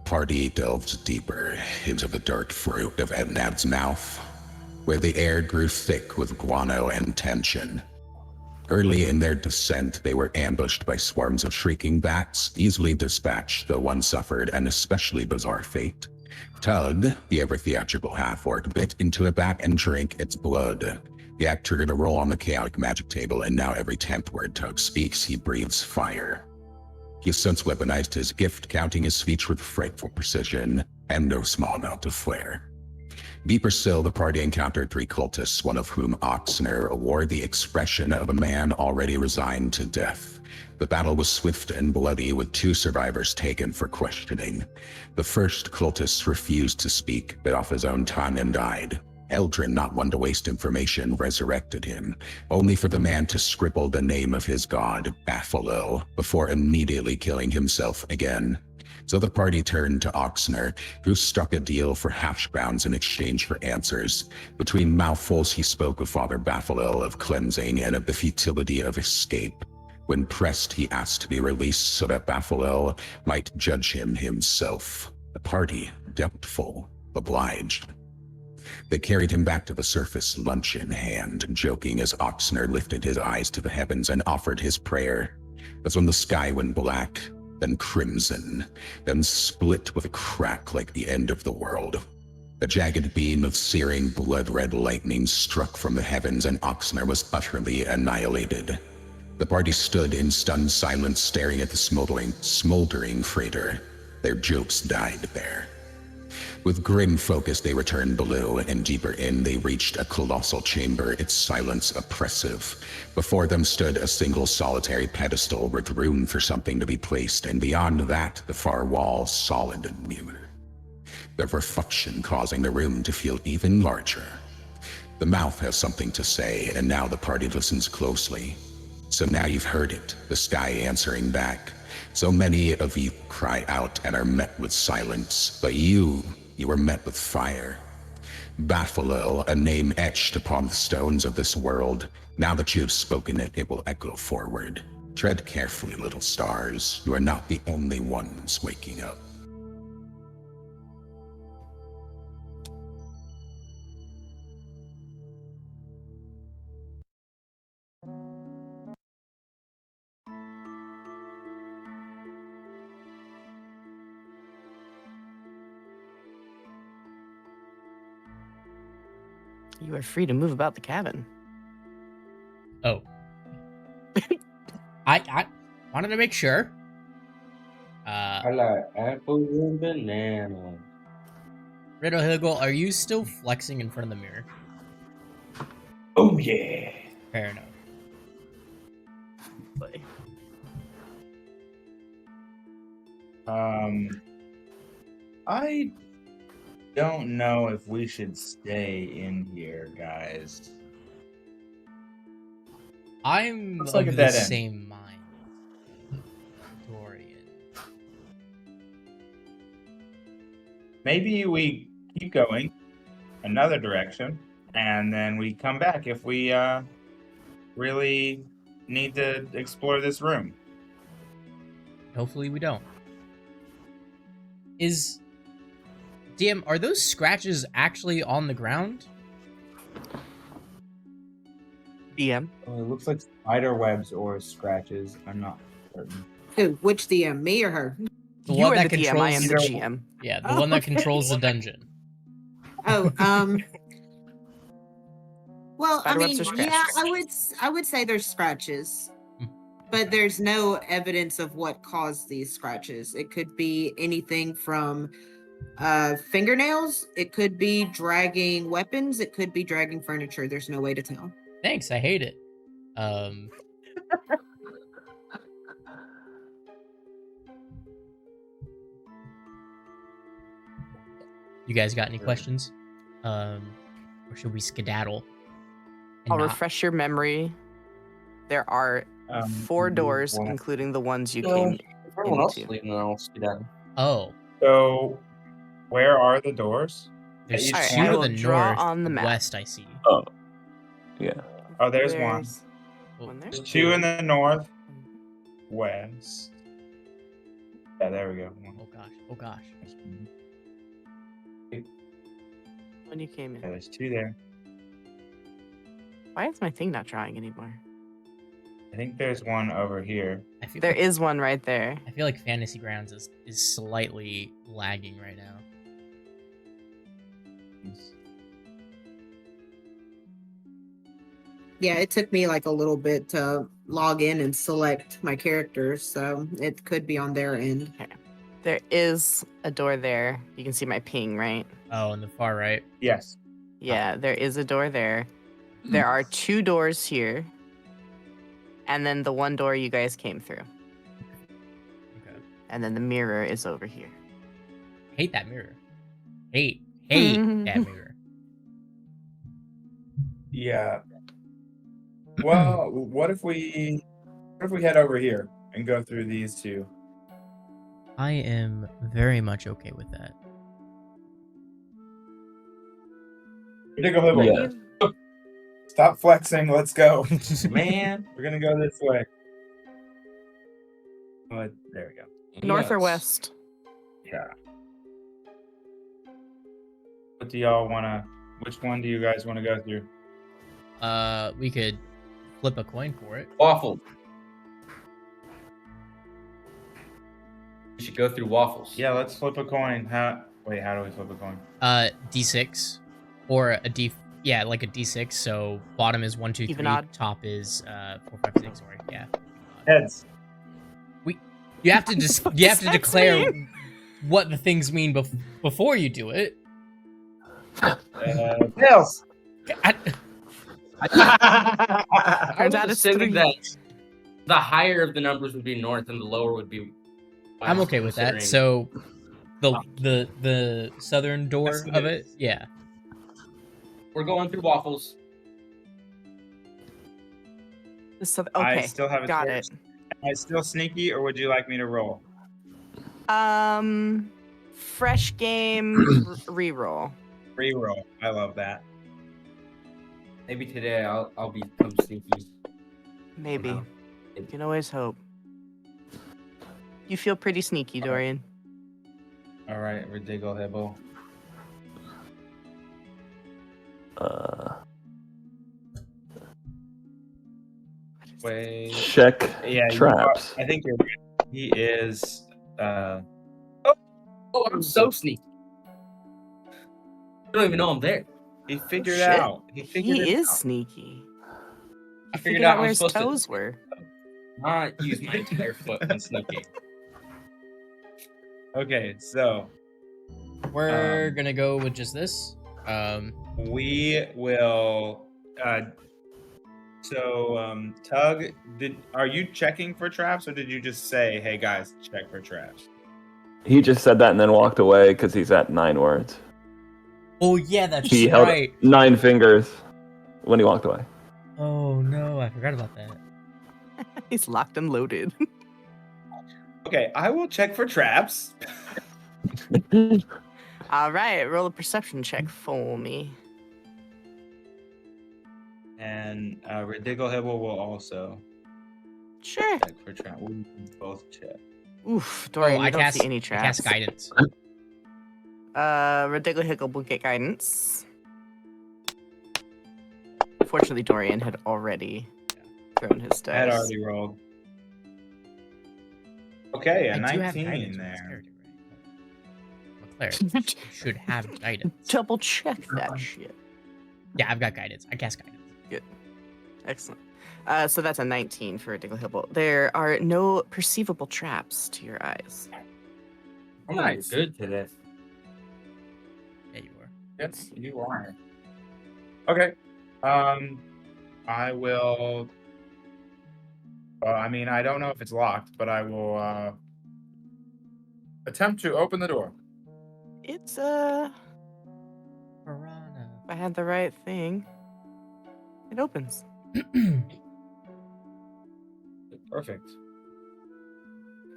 party delved deeper into the dark throat of Etnad's mouth, where the air grew thick with guano and tension. Early in their descent, they were ambushed by swarms of shrieking bats, easily dispatched, though one suffered an especially bizarre fate. Tug, the ever-theatrical half-orc, bit into a bat and drank its blood. The act triggered a roll on the chaotic magic table, and now every 10th word Tug speaks, he breathes fire. He has since weaponized his gift, counting his speech with frightful precision and no small amount of flair. Deeper still, the party encountered 3 cultists, one of whom Oxner wore the expression of a man already resigned to death. The battle was swift and bloody, with 2 survivors taken for questioning. The first cultist refused to speak, bit off his own tongue and died. Eldrin, not one to waste information, resurrected him, only for the man to scribble the name of his god, Bafalo, before immediately killing himself again. So the party turned to Oxner, who struck a deal for hash browns in exchange for answers. Between mouthfuls, he spoke with Father Bafalo of cleansing and of the futility of escape. When pressed, he asked to be released so that Bafalo might judge him himself. The party, doubtful, obliged. They carried him back to the surface, lunch in hand, joking as Oxner lifted his eyes to the heavens and offered his prayer. That's when the sky went black, then crimson, then split with a crack like the end of the world. A jagged beam of searing blood-red lightning struck from the heavens, and Oxner was utterly annihilated. The party stood in stunned silence, staring at the smoldering freighter. Their jokes died there. With grim focus, they returned below, and deeper in, they reached a colossal chamber, its silence oppressive. Before them stood a single solitary pedestal with room for something to be placed, and beyond that, the far wall, solid and mute. The reflection causing the room to feel even larger. The mouth has something to say, and now the party listens closely. So now you've heard it, the sky answering back. So many of you cry out and are met with silence, but you were met with fire. Bafalo, a name etched upon the stones of this world. Now that you have spoken it, it will echo forward. Tread carefully, little stars. You are not the only ones waking up. You are free to move about the cabin. Oh. I wanted to make sure. I like apples and bananas. Riddle Higgle, are you still flexing in front of the mirror? Oh yeah. Fair enough. Play. I don't know if we should stay in here, guys. I'm Looks like of a the dead end. same mind. Dorian. Maybe we keep going another direction, and then we come back if we really need to explore this room. Hopefully we don't. DM, are those scratches actually on the ground? DM. It looks like spider webs or scratches. I'm not certain. Who? Which DM? Me or her? The You one are that the DM. I am the controls- GM. Yeah, the one that Okay. controls the dungeon. Oh, well, I Spiderwebs mean, or yeah, scratches? I would say there's scratches, but there's no evidence of what caused these scratches. It could be anything from fingernails. It could be dragging weapons. It could be dragging furniture. There's no way to tell. Thanks, I hate it. You guys got any questions? Or should we skedaddle? and I'll not- refresh your memory. There are 4 doors, what? including the ones you No, came if everyone else is into. leaving, then I'll see that. Oh, So, where are the doors? there's Alright, two I to will the draw north, on the map. west. I see. Oh, yeah. Oh, there's one. One there. There's 2 in the north, west. Yeah, there we go. Oh, Oh gosh. Oh gosh. When you came in. Okay, there's 2 there. Why is my thing not drawing anymore? I think there's one over here. I feel There like, is one right there. I feel like Fantasy Grounds is slightly lagging right now. Yeah, it took me like a little bit to log in and select my characters, so it could be on their end. There is a door there. You can see my ping, right? Oh, on the far right. Yes. Yeah, there is a door there. There are 2 doors here. And then the one door you guys came through. Okay. And then the mirror is over here. Hate that mirror. Hate that mirror. Yeah. Well, what if we head over here and go through these 2? I am very much okay with that. Yeah. Stop flexing. Let's go. Man. We're gonna go this way. Oh, there we go. North or Yes. west? Yeah. What do y'all wanna? Which one do you guys want to go through? We could flip a coin for it. Waffle. We should go through waffles. Yeah, let's flip a coin. How do we flip a coin? D6 or a D. Yeah, like a D6. So bottom is 1, 2, 3. Even odd. Top is 4, 5, 6. Sorry. Yeah. Heads. You have to just What you does have to that declare mean? what the things mean before you do it. Tails. I Turns was out it's assuming 3. that the higher of the numbers would be north and the lower would be west. I'm okay with that. considering- So the southern door That's of good. it, yeah. We're going through waffles. Okay, I still have a got torch. it. Am I still sneaky, or would you like me to roll? Fresh game reroll. Reroll. I love that. Maybe today I'll become sneaky. Maybe. Wow. You can always hope. You feel pretty sneaky, Dorian. All right, Ridigle Hibble. Wait. Check Yeah, you traps. are- I think you're. He is. Oh, I'm so sneaky. I don't even know I'm there. He figured shit. out. He figured He it is out. sneaky. I Figured figured out out where I'm his supposed toes to were. not use my entire foot when sneaking. Okay, so We're gonna go with just this. we will. Tug, are you checking for traps, or did you just say, "Hey guys, check for traps"? He just said that and then walked away because he's at 9 words. Oh yeah, that's He held right. 9 fingers when he walked away. Oh no, I forgot about that. He's locked and loaded. Okay, I will check for traps. All right, roll a perception check for me. And Ridigle Hibble will also Sure. check for traps. We can both check. Oof, Dorian, Oh, you I don't cast see any I traps. cast guidance. Ridigle Higgle will get guidance. Fortunately, Dorian had already thrown his dice. I had already rolled. Okay, a I do have 19 guidance with this there. character, right? I'm a cleric. You should have guidance. Double check that shit. Yeah, I've got guidance. I cast guidance. Excellent. So that's a 19 for Ridigle Hibble. There are no perceivable traps to your eyes. I'm Nice. good today. Yeah, you are. Yes, you are. Okay. I will. I mean, I don't know if it's locked, but I will attempt to open the door. It's Piranha. if I had the right thing, it opens. Perfect.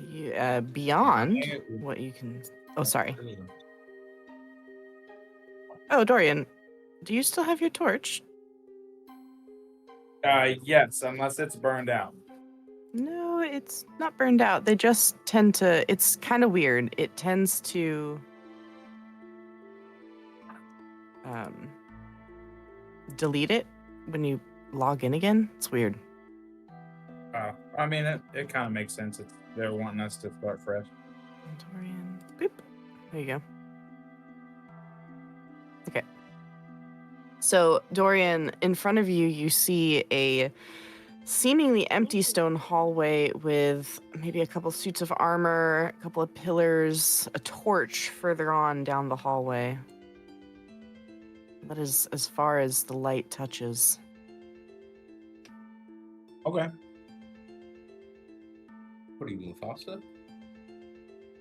You, beyond I- what you can. Oh, sorry. Oh, Dorian, do you still have your torch? Yes, unless it's burned out. No, it's not burned out. They just tend to. It's kind of weird. It tends to delete it when you log in again. It's weird. I mean, it kind of makes sense. They're wanting us to start fresh. Dorian. Boop. There you go. Okay. So, Dorian, in front of you, you see a seemingly empty stone hallway with maybe a couple suits of armor, a couple of pillars, a torch further on down the hallway. That is as far as the light touches. Okay. What are you, Mufasa?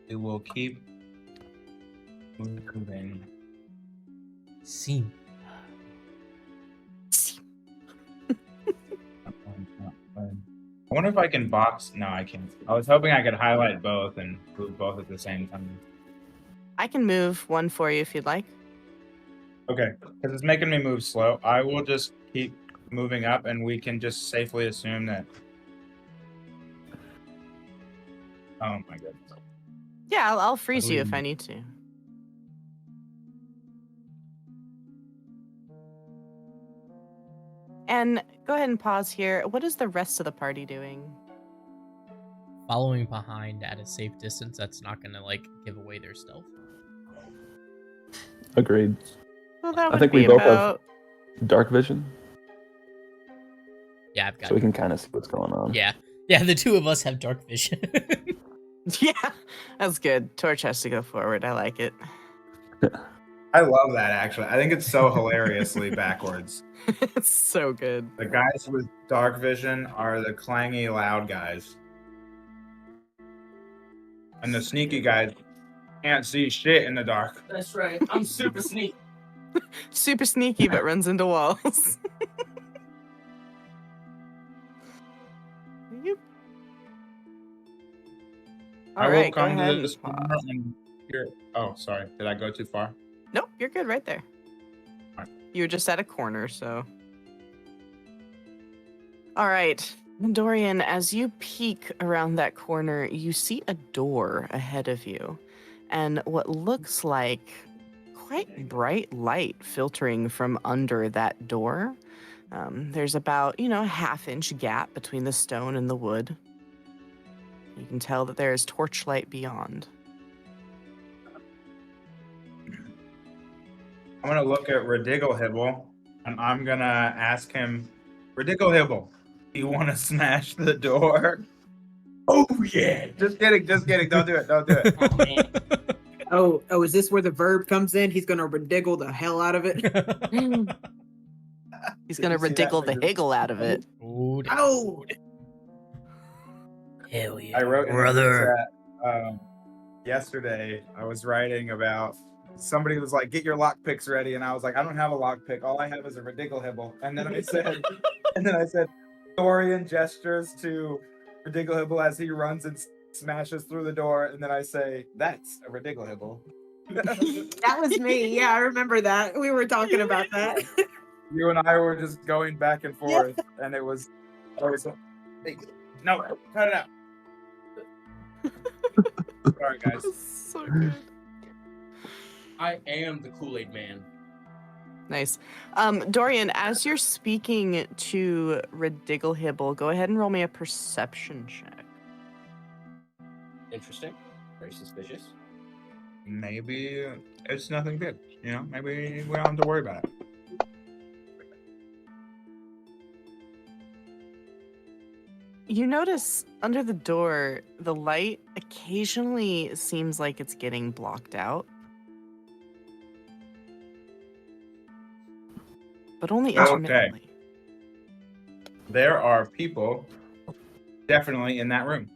It will keep moving. Seam. I wonder if I can box. No, I can't. I was hoping I could highlight both and move both at the same time. I can move one for you if you'd like. Okay, because it's making me move slow. I will just keep moving up, and we can just safely assume that. Oh my goodness. Yeah, I'll freeze you if I need to. And go ahead and pause here. What is the rest of the party doing? Following behind at a safe distance, that's not gonna like give away their stealth. Agreed. Well, that would I think be we both about... have dark vision, Yeah, I've got so we can kind of see what's going on. Yeah, the two of us have dark vision. Yeah, that's good. Torch has to go forward. I like it. I love that, actually. I think it's so hilariously backwards. It's so good. The guys with dark vision are the clangy, loud guys. And the sneaky guys can't see shit in the dark. That's right. I'm super sneaky. Super sneaky, but runs into walls. Yep. I All will right, go come ahead to this and corner pause. and here. Oh, sorry. Did I go too far? Nope, you're good right there. Alright. You were just at a corner, so. All right, Dorian, as you peek around that corner, you see a door ahead of you, and what looks like quite bright light filtering from under that door. There's about, a half-inch gap between the stone and the wood. You can tell that there is torchlight beyond. I'm going to look at Ridigglehibble, and I'm going to ask him, Ridigglehibble, do you want to smash the door? Oh, yeah. Just kidding. Don't do it. Don't do it. Oh, man. Oh, is this where the verb comes in? He's gonna ridiggle the hell out of it. He's Did going to you see that ridigle the for your- higgle out of it. Oh, Oh, hell yeah, I wrote in the brother. chat, yesterday, I was writing about somebody was like, get your lockpicks ready. And I was like, I don't have a lockpick. All I have is a Ridigglehibble. And then I said, Dorian gestures to Ridigglehibble as he runs and smashes through the door. And then I say, that's a Ridigglehibble. that was me. Yeah, I remember that. We were talking about that. You and I were just going back and forth. And it was no, cut it out. Sorry, guys. So good. I am the Kool-Aid man. Nice. Dorian, as you're speaking to Ridigglehibble, go ahead and roll me a perception check. Interesting. Very suspicious. Maybe it's nothing good. Maybe we don't have to worry about it. You notice under the door, the light occasionally seems like it's getting blocked out. But only Okay. intermittently. There are people definitely in that room.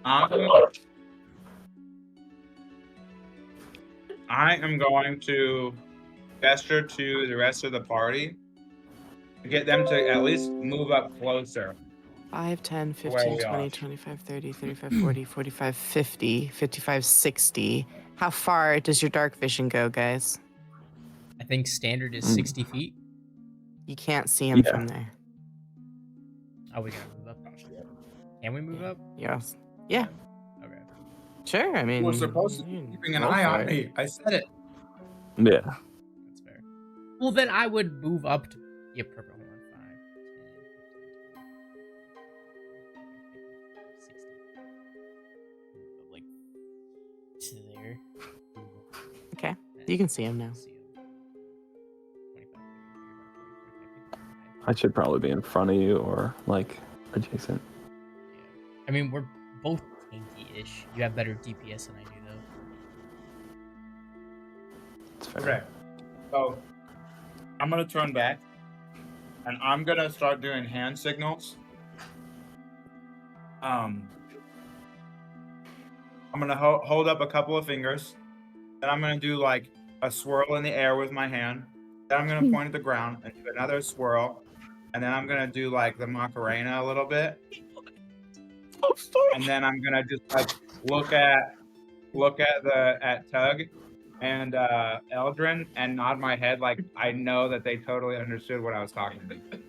I am going to gesture to the rest of the party to get them to at least move up closer. 5, 10, Where 15, we 20, are. 25, 30, 35, 40, 45, 50, 55, 60. How far does your dark vision go, guys? I think standard is 60 feet. You can't see him Yeah. from there. Are we gonna move up? Can we move up? Yes. Yeah. Okay. Sure. I mean, We're supposed to you be can keeping an roll eye for on it. me. I said it. Yeah. That's fair. Well, then I would move up to the appropriate one. 5, 10, 15, 60. Like to there. Okay. You can see him now. See him. 25, 30, 35, 40, 45, 50. I should probably be in front of you or like adjacent. Yeah. I mean, we're both tanky-ish. You have better DPS than I do, though. It's fair. Okay. So I'm gonna turn back, and I'm gonna start doing hand signals. I'm gonna hold up a couple of fingers, then I'm gonna do like a swirl in the air with my hand. Then I'm gonna point at the ground and do another swirl, and then I'm gonna do like the Macarena a little bit, and then I'm gonna just like look at Tug and Eldrin and nod my head like I know that they totally understood what I was talking about.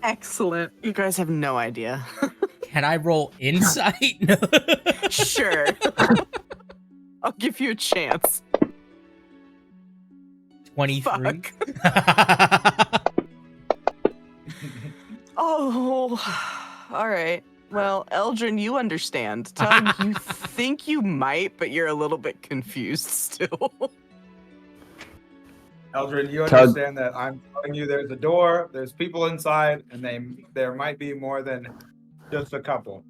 Excellent. You guys have no idea. Can I roll insight? Sure. I'll give you a chance. 23. Fuck. Oh, all right. Well, Eldrin, you understand. Tug, you think you might, but you're a little bit confused still. Eldrin, you Tug. understand that I'm telling you there's a door, there's people inside, and there might be more than just a couple.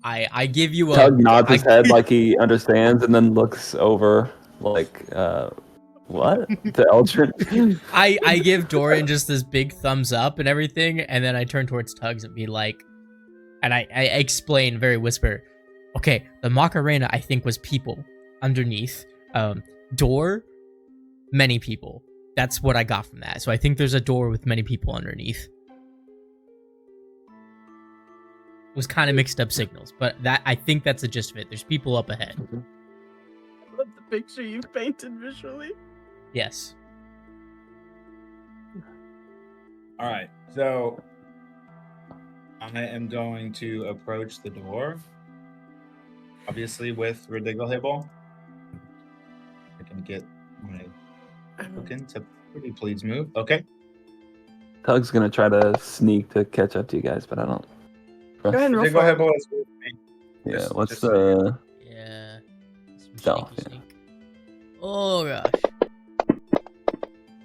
I give you a Tug nods his I- head like he understands and then looks over like, what? To Eldrin? I give Dorian just this big thumbs up and everything, and then I turn towards Tugs and be like, and I explain very whisper, okay, the Macarena I think was people underneath. Door, many people. That's what I got from that. So I think there's a door with many people underneath. It was kind of mixed up signals, but that I think that's the gist of it. There's people up ahead. I love the picture you've painted visually. Yes. All right, so I am going to approach the door, obviously with Ridiglehibble. I can get my token to pretty please move. Okay. Tug's gonna try to sneak to catch up to you guys, but I don't. Go ahead and roll for it. Ridiglehibble is with me. Yeah, Just- what's just- the Yeah. Some Stealth, sneaky yeah. sneak. Oh gosh.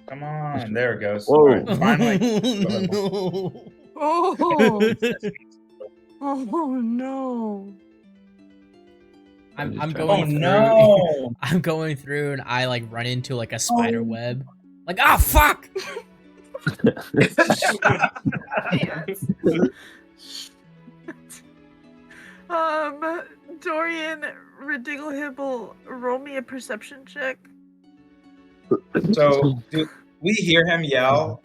Come on, there it goes. Whoa. All right, finally. No. Oh, oh no. I'm just trying to- Oh going through. no! I'm going through and I like run into like a spider web. Like, ah, fuck! Dorian, Ridiglehibble, roll me a perception check. So, do we hear him yell?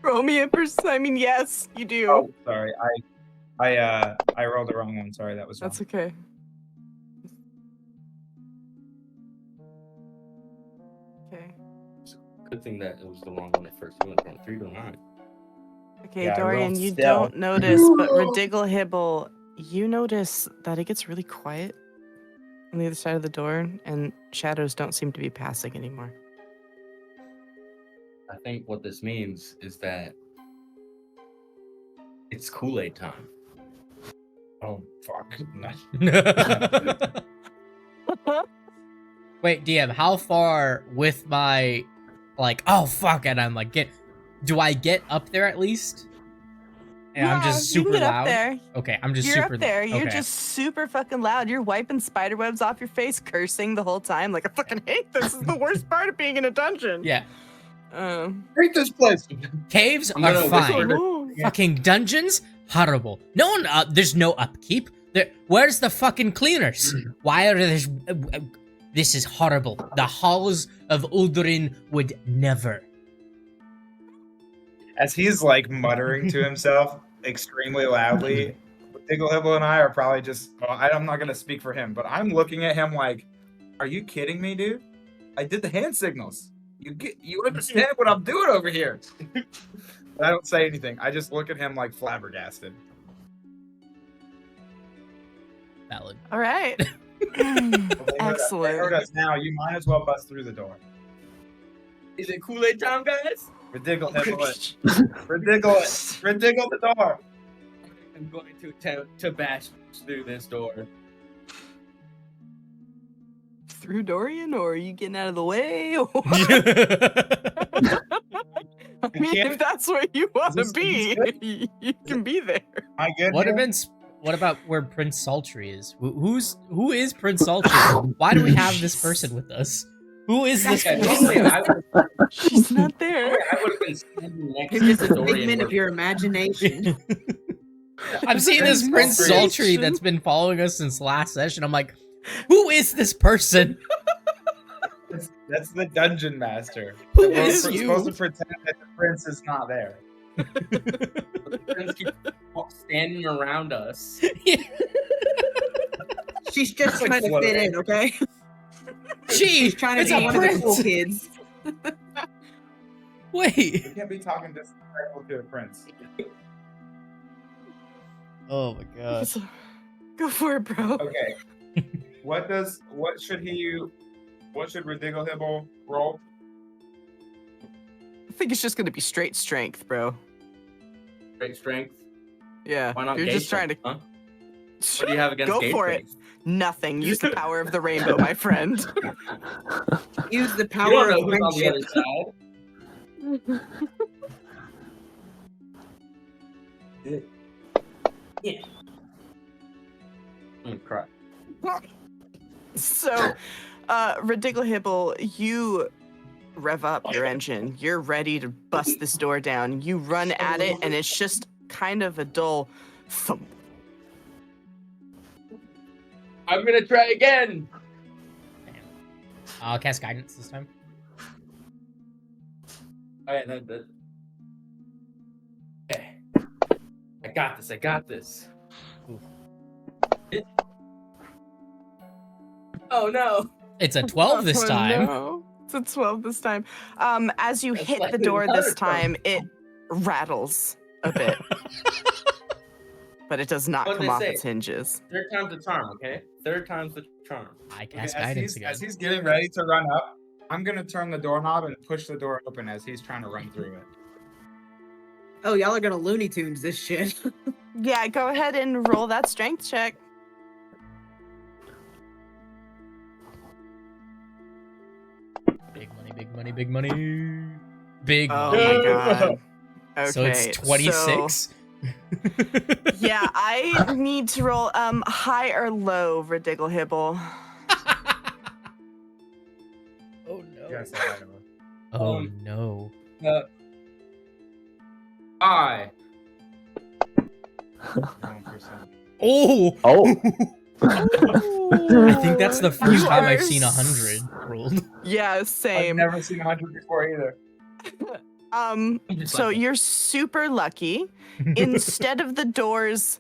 Roll me a I mean, yes, you do. Oh, sorry. I rolled the wrong one. Sorry, that was wrong. That's okay. Okay. Good thing that it was the wrong one at first. It went from 3 to 9. Okay, Yeah, I Dorian, rolled you stealth. don't notice, but Ridiglehibble, you notice that it gets really quiet on the other side of the door, and shadows don't seem to be passing anymore. I think what this means is that it's Kool-Aid time. Oh, fuck. Wait, DM, how far with my like, oh fuck, and I'm like, do I get up there at least? And I'm just you can super get loud. Up there. Okay, I'm just You're super up there. You're okay. just super fucking loud. You're wiping spider webs off your face, cursing the whole time. Like, I fucking hate this. This is the worst part of being in a dungeon. Yeah. Hate this place. Caves I'm are gonna fine. whisper Fucking dungeons, horrible. No one, there's no upkeep. Where's the fucking cleaners? Why are there? This is horrible. The halls of Uldurin would never. As he's like muttering to himself extremely loudly, Digglehibble and I are probably just. Well, I'm not gonna speak for him, but I'm looking at him like, "Are you kidding me, dude? I did the hand signals. You understand what I'm doing over here? I don't say anything. I just look at him like flabbergasted. Valid. All right. Well, they Excellent. heard us now. You might as well bust through the door. Is it Kool-Aid time, guys? Ridigle it. Ridigle it. Ridigle the door. I'm going to attempt to bash through this door. Through Dorian, or are you getting out of the way? Or... I mean, can't- if that's where you want to Is this- be, is you can be there. I get What here? what about where Prince Sultry is? Who is Prince Sultry? Why do we have this person with us? Who is this Yeah, person? normally I would, She's not there. I would have been standing next Maybe it's to a Dorian. figment of where- your imagination. I'm seeing this Prince Sultry that's been following us since last session. I'm like, who is this person? That's the dungeon master. Who We're is supposed to you? pretend that the prince is not there. The friends keep standing around us. She's just It's like trying to floating. fit in, okay? She's Trying to it's be a one of the cool prince. kids. Wait. You can't be talking disrespectful to a prince. Oh my god. Go for it, bro. Okay. What should Ridigle Hibble roll? I think it's just gonna be straight strength, bro. Great strength. Yeah. Why not You're gay just trying to strength, huh? What do you have against go gay for strength? it. Nothing. Use the power of the rainbow, my friend. Use the You power don't know of who's on the friendship. other side. Yeah. I'm gonna cry. So, Ridigle-Hibble, you rev up your engine. You're ready to bust this door down. You run at it, and it's just kind of a dull thump. I'm gonna try again. I'll cast guidance this time. Alright, that. Okay. I got this. I got this. Ooh. Oh no. It's a 12 this Oh, time. no. It's a 12 this time. As you That's hit like the door another this time, it rattles a bit. But it does not What'd come they off say? its hinges. Third time's the charm, okay? Third time's the charm. I Okay, cast as guidance he's, again. as he's getting ready to run up, I'm gonna turn the doorknob and push the door open as he's trying to run through it. Oh, y'all are gonna Looney Tunes this shit. Yeah, go ahead and roll that strength check. Big money, big money, big money. Big Oh money. my god. Okay, So it's 26? Yeah, I need to roll high or low, Ridigle-Hibble. Oh no. Yes, I know. Oh no. I. 1%. Oh! Oh, I think that's the first You time are I've seen 100 rolled. Yeah, I've same. never seen 100 before either. Just So like you're super lucky. Instead of the doors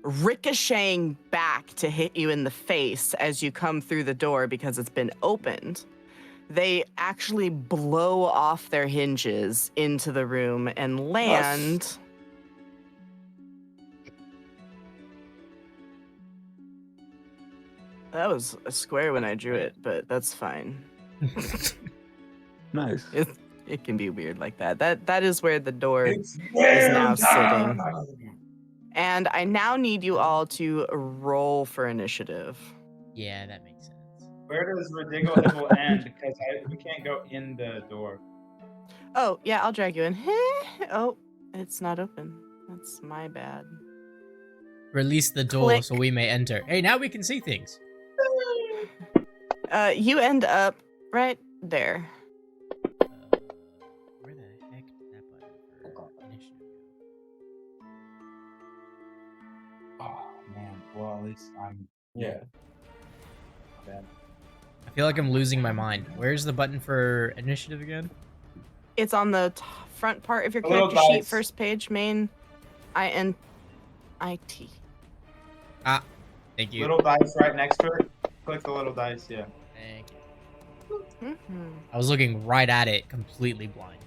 ricocheting back to hit you in the face as you come through the door because it's been opened, they actually blow off their hinges into the room and land. That was a square when I drew it, but that's fine. nice. It can be weird like that. That is where the door It's now time! And I now need you all to roll for initiative. Yeah, that makes sense. Where does Ridigle Hibble end? Because we can't go in the door. Oh, yeah, I'll drag you in. Oh, it's not open. That's my bad. Release the door Click. so we may enter. Hey, now we can see things. You end up right there. Where the heck did that button for initiative go? Oh, man. Well, at least I'm... Yeah. Bad. I feel like I'm losing my mind. Where's the button for initiative again? It's on the front part of your A little character sheet, dice. first page, main, INIT. Ah, thank you. Little dice right next to it. Click the little dice, yeah. Thank you. Mhm. I was looking right at it, completely blind.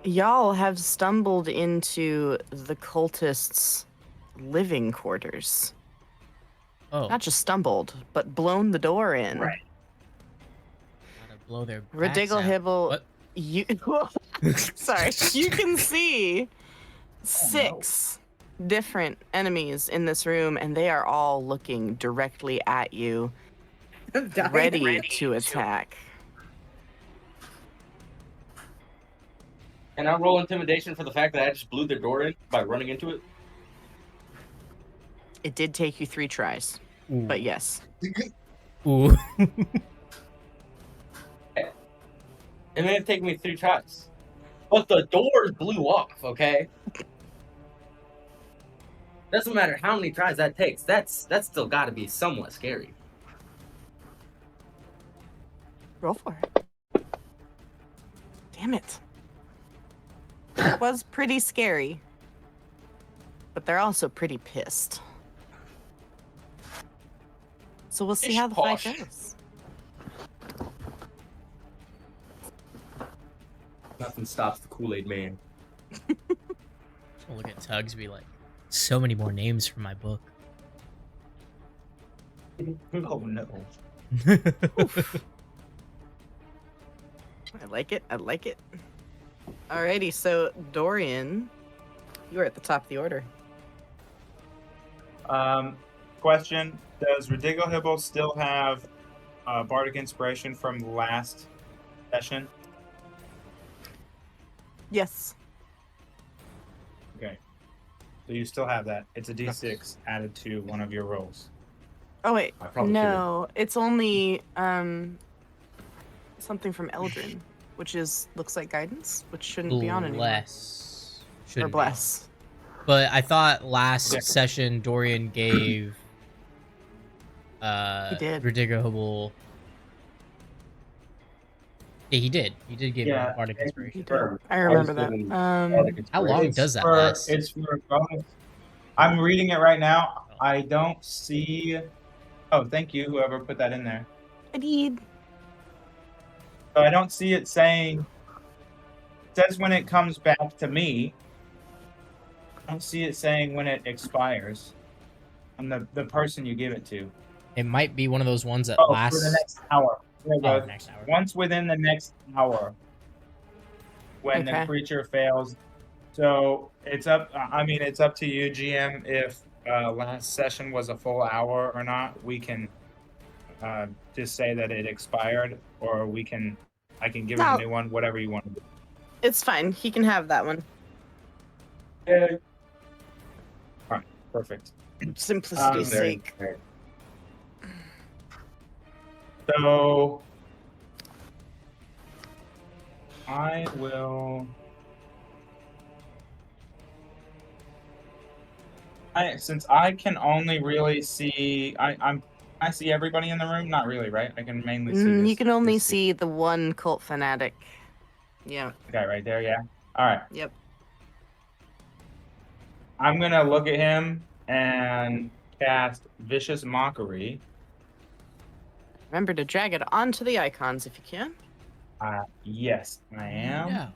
Y'all have stumbled into the cultists' living quarters. Oh, Not just stumbled, but blown the door in. Right. gotta blow their backs Ridiggle out. Hibble, What? you sorry, you can see Oh, no. 6 different enemies in this room, and they are all looking directly at you, ready to attack. Can I roll intimidation for the fact that I just blew their door in by running into it? It did take you 3 tries, Ooh. but yes. Ooh. It may have taken me 3 tries. But the doors blew off, okay? Doesn't matter how many tries that takes. That's still got to be somewhat scary. Roll for it. Damn it. It was pretty scary, but they're also pretty pissed. So we'll see Ish how the fight posh. goes. Nothing stops the Kool-Aid man. I'll look at Tugs and be like, so many more names for my book. Oh no. I like it. I like it. Alrighty, so Dorian, you are at the top of the order. Question: does Ridiggle Hibble still have bardic inspiration from the last session? Yes. Okay. So you still have that. It's a d6 added to one of your rolls. Oh wait, I probably no, it's only something from Eldrin, which looks like guidance, which shouldn't be on anymore. Bless. Or Shouldn't be. bless. But I thought last Okay. session Dorian gave He did. Ridiculable. Yeah, he did. He did give Yeah, him Bardic He Inspiration. did. I remember that. How long does that last? It's for a bonus. I'm reading it right now. I don't see. Oh, thank you, whoever put that in there. I did. So I don't see it saying. It says when it comes back to me. I don't see it saying when it expires. I'm the person you give it to. It might be one of those ones that Oh, lasts. for the next hour. There it Oh, goes. next hour. Once within the next hour, when the Okay. creature fails. So it's up. I mean, it's up to you, GM. If last session was a full hour or not, we can just say that it expired, or I can give him No. a new one. Whatever you want to do. It's fine. He can have that one. Yeah. All right. Perfect. Simplicity's Very sake. good. So I will. Since I can only really see, I see everybody in the room. Not really, right? I can mainly see. You This, can only this see the one cult fanatic. Yeah. guy right there. Yeah. All right. Yep. I'm gonna look at him and cast Vicious Mockery. Remember to drag it onto the icons if you can. Yes, I am. Yeah.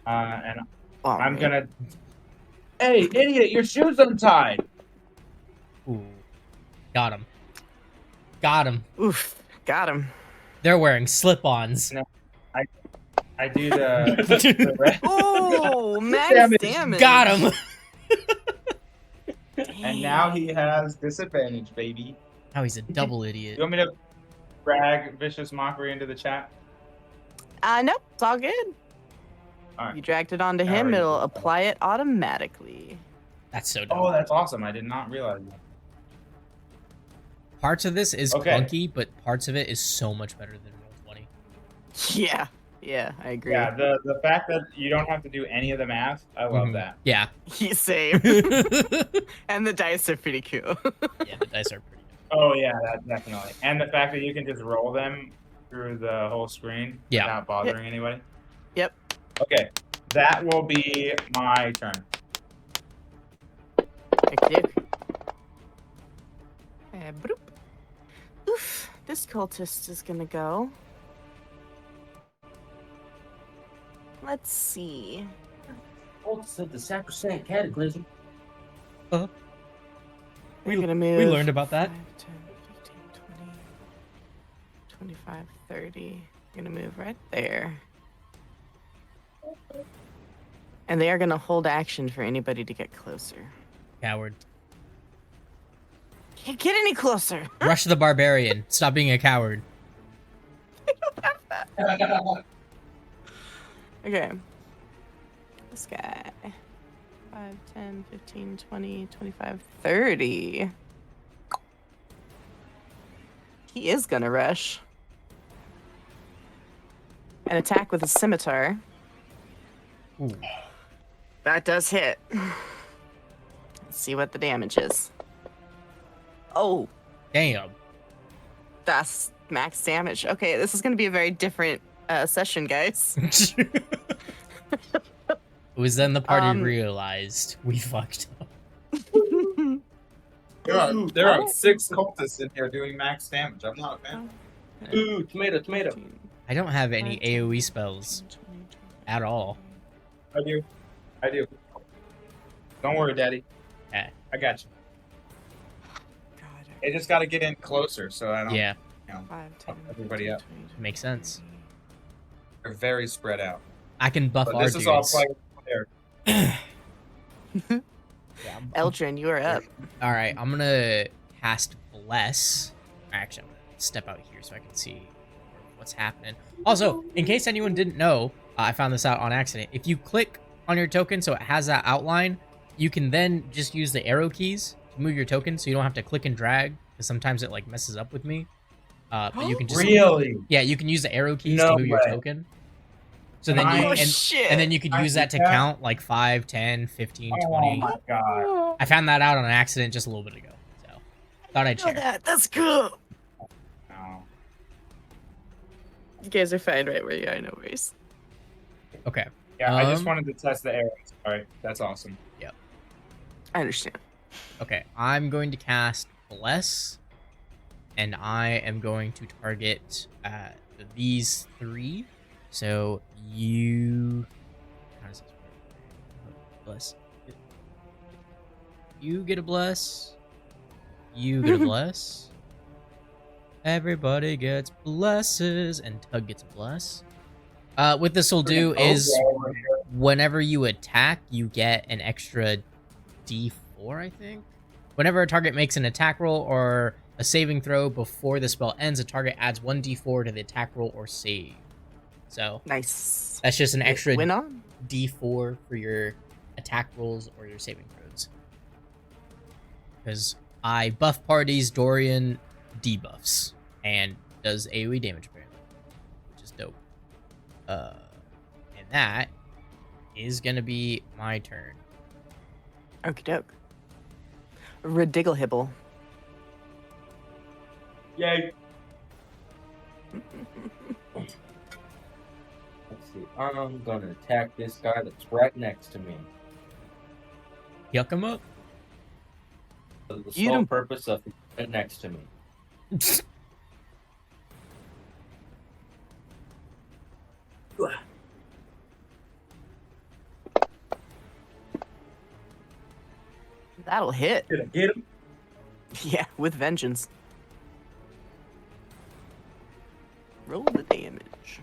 And All I'm right. gonna. Hey, idiot! Your shoe's untied. Ooh. Got him. Got him. Oof. Got him. They're wearing slip-ons. No. I do the red. Oh, max Damage. damage. Got him. And now he has disadvantage, baby. Now he's a double idiot. You want me to drag Vicious Mockery into the chat? Nope. It's all good. All right. You dragged it onto I him. already It'll did that. apply it automatically. That's so dumb. Oh, that's awesome. I did not realize that. Parts of this is Okay. clunky, but parts of it is so much better than Roll20. Yeah. Yeah, I agree. Yeah, the fact that you don't have to do any of the math, I love Mhm. that. Yeah. He's safe. Yeah, And the dice are pretty cool. the dice are pretty good. Oh yeah, that definitely. And the fact that you can just roll them through the whole screen Yeah. without bothering anybody. Yep. Okay, that will be my turn. Okey-doke. Broop. Oof. This cultist is gonna go. Let's see. Oh, said the sacrosanct cataclysm. We're gonna We move. learned about that. 5, 10, 15, 20, 25, 30. We're gonna move right there. And they are gonna hold action for anybody to get closer. Coward. Can't get any closer. Rush the barbarian. Stop being a coward. Okay. This guy. 5, 10, 15, 20, 25, 30. He is gonna rush. An attack with a scimitar. Ooh. That does hit. Let's see what the damage is. Oh, Damn. that's max damage. Okay, this is gonna be a very different session, guys. It was then the party Um, realized we fucked up. There are 6 cultists in here doing max damage. I'm not a fan. Ooh, tomato, tomato. I don't have any 5, 10, AoE spells at all. I do. Don't worry, Daddy. Okay. I got you. God, They just got to get in closer, so I don't. Yeah, You know, 5, 10, everybody 15, up. 20, makes sense. they're very spread out. I can buff But our this is all dudes. player. Eldrin, you are up. All right, I'm gonna cast Bless. Actually, I'm gonna step out here so I can see what's happening. Also, in case anyone didn't know, I found this out on accident. If you click on your token so it has that outline, you can then just use the arrow keys to move your token, so you don't have to click and drag, because sometimes it like messes up with me. But you can just Really? yeah, you can use the arrow keys No to move your way. token. So then you Oh, and shit. then you could I use that to see that. count like 5, 10, 15, Oh 20. my god. I found that out on accident just a little bit ago. So thought I'd Know share. that. That's cool. No. You guys are fine right where you are. No worries. Okay. Yeah, I just Um, wanted to test the arrows. Alright, that's awesome. I understand. Okay. I'm going to cast Bless. And I am going to target these 3. So you how does this work? Bless. You get a bless. You get a bless. Everybody gets blesses, and Tug gets a bless. What this will do is whenever you attack, you get an extra D4, I think. Whenever a target makes an attack roll or a saving throw before the spell ends, a target adds 1d4 to the attack roll or save. So Nice. that's just an extra Win on. D4 for your attack rolls or your saving throws. Because I buff parties, Dorian debuffs and does AoE damage apparently, which is dope. And that is gonna be my turn. Okie doke. Ridigglehibble. Yay. Let's see. I'm gonna attack this guy that's right next to me. Yuck him up. For the Eat sole 'em. purpose of right next to me. That'll hit. Did I get him? Yeah, with vengeance. Roll the damage.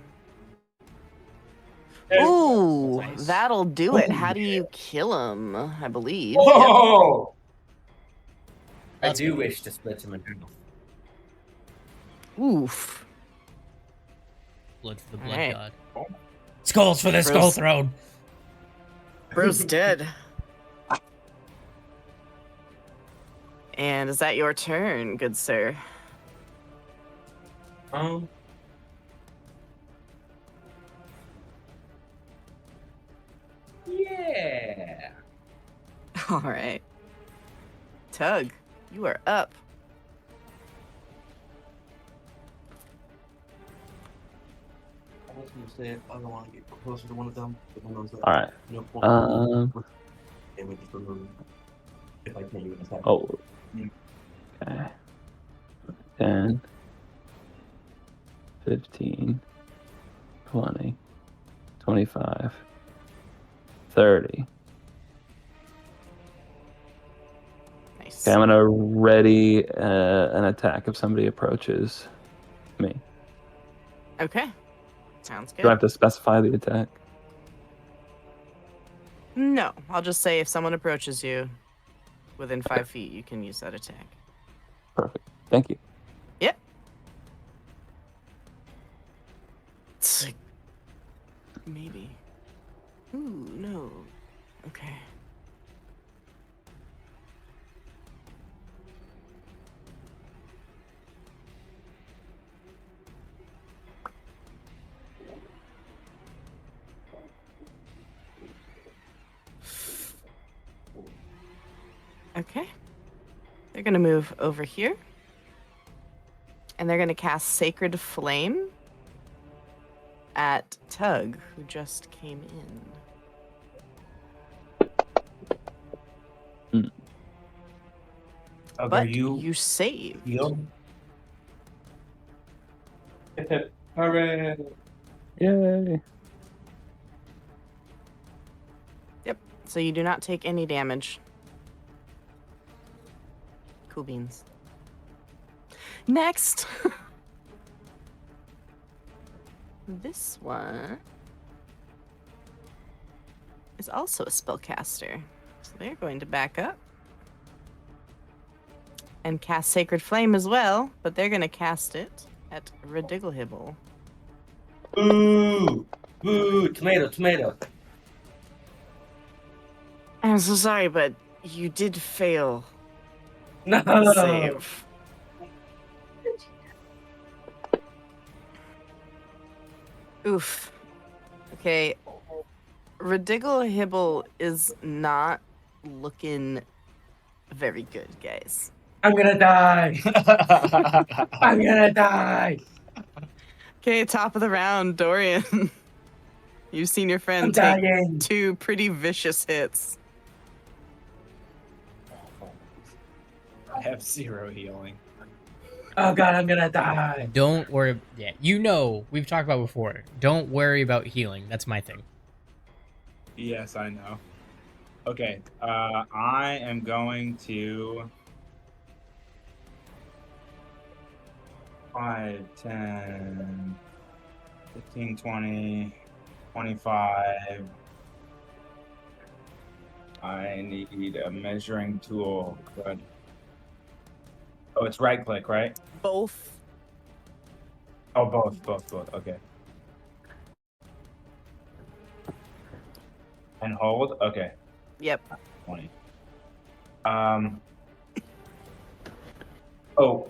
Ooh, Nice. that'll do it. How do you kill him? I believe. Oh! I That's do good. wish to split him in half. Oof. Blood for the blood Alright. god. Skulls for the skull Gross. throne. Bro's dead. And is that your turn, good sir? Yeah. All right. Tug, you are up. I was gonna say I don't want to get closer to one of them. But one of those All right. no point. Damage for moving. If I can't even attack. Oh. Okay. 10, 15, 20, 25, 30. Nice. Okay, I'm gonna ready an attack if somebody approaches me. Okay. Sounds Do I good. have to specify the attack? No, I'll just say if someone approaches you within 5 feet, you can use that attack. Perfect. Thank you. Yep. It's like, maybe. Ooh, no. Okay. Okay. They're going to move over here. And they're going to cast Sacred Flame at Tug, who just came in. Are But you you saved. healed? Hooray! Yay. Yep. So you do not take any damage. Cool beans. Next. This one is also a spellcaster. So they're going to back up and cast Sacred Flame as well, but they're going to cast it at Ridigglehibble. Boo! Boo! Tomato, tomato. I'm so sorry, but you did fail No! the save. Oof. Okay. Ridigglehibble is not looking very good, guys. I'm gonna die! I'm gonna die! Okay, top of the round, Dorian. You've seen your I'm friend take dying! 2 pretty vicious hits. I have 0 healing. Oh god, I'm gonna die! Don't worry. Yeah, you know, we've talked about before. Don't worry about healing. That's my thing. Yes, I know. Okay, I am going to 5, 10, 15, 20, 25. I need a measuring tool. Good. Oh, it's right click, right? Both. Oh, both. Okay. And hold. Okay. Yep. 20. Oh,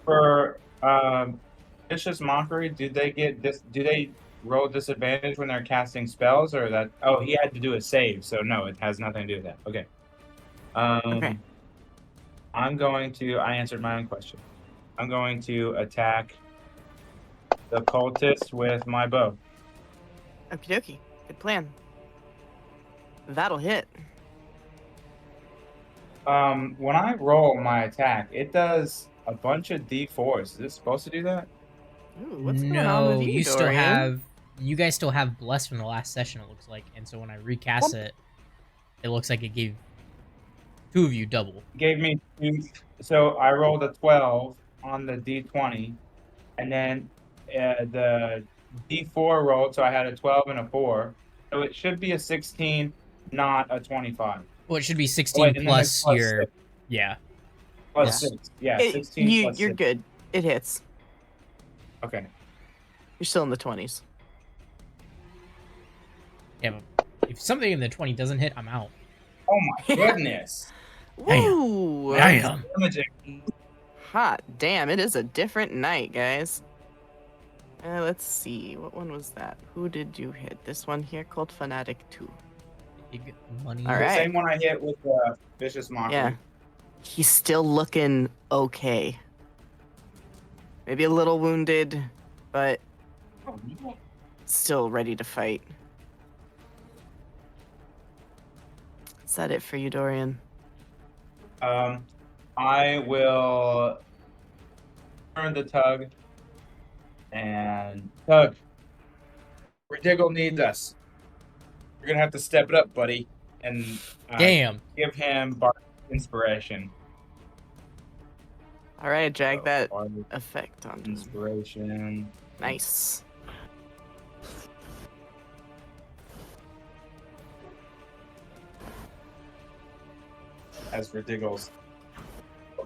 for vicious mockery, do they get this? Do they roll disadvantage when they're casting spells, or that? Oh, he had to do a save, so no, it has nothing to do with that. Okay. Okay. I'm going to. I answered my own question. I'm going to attack the cultist with my bow. Okie dokie. Good plan. That'll hit. When I roll my attack, it does a bunch of D4s. Is it supposed to do that? Ooh, what's going on with you, still Dorian? have. You guys still have Bless from the last session, it looks like. And so when I recast it, it looks like it gave 2 of you double. Gave me 2. So I rolled a 12 on the D20, and then the D4 rolled, so I had a 12 and a 4. So it should be a 16, not a 25. Well, it should be 16 and then plus there's your. 6. Yeah. Plus Yeah. 6. Yeah, 16 plus 6. You're good. It hits. Okay. You're still in the 20s. Yeah, but if something in the 20 doesn't hit, I'm out. Oh my goodness. Woo! Damn. Damaging. Hot damn, it is a different night, guys. Let's see. What one was that? Who did you hit? This one here, Cult Fanatic 2. Big money. All The right. same one I hit with the vicious mockery. Yeah. He's still looking okay. Maybe a little wounded, but still ready to fight. Is that it for you, Dorian? I will turn to Tug. And Tug, Ridiggle needs us. You're gonna have to step it up, buddy, and Damn. give him bar inspiration. All right, drag So, that bardic effect on. inspiration. Nice. As Ridiggle's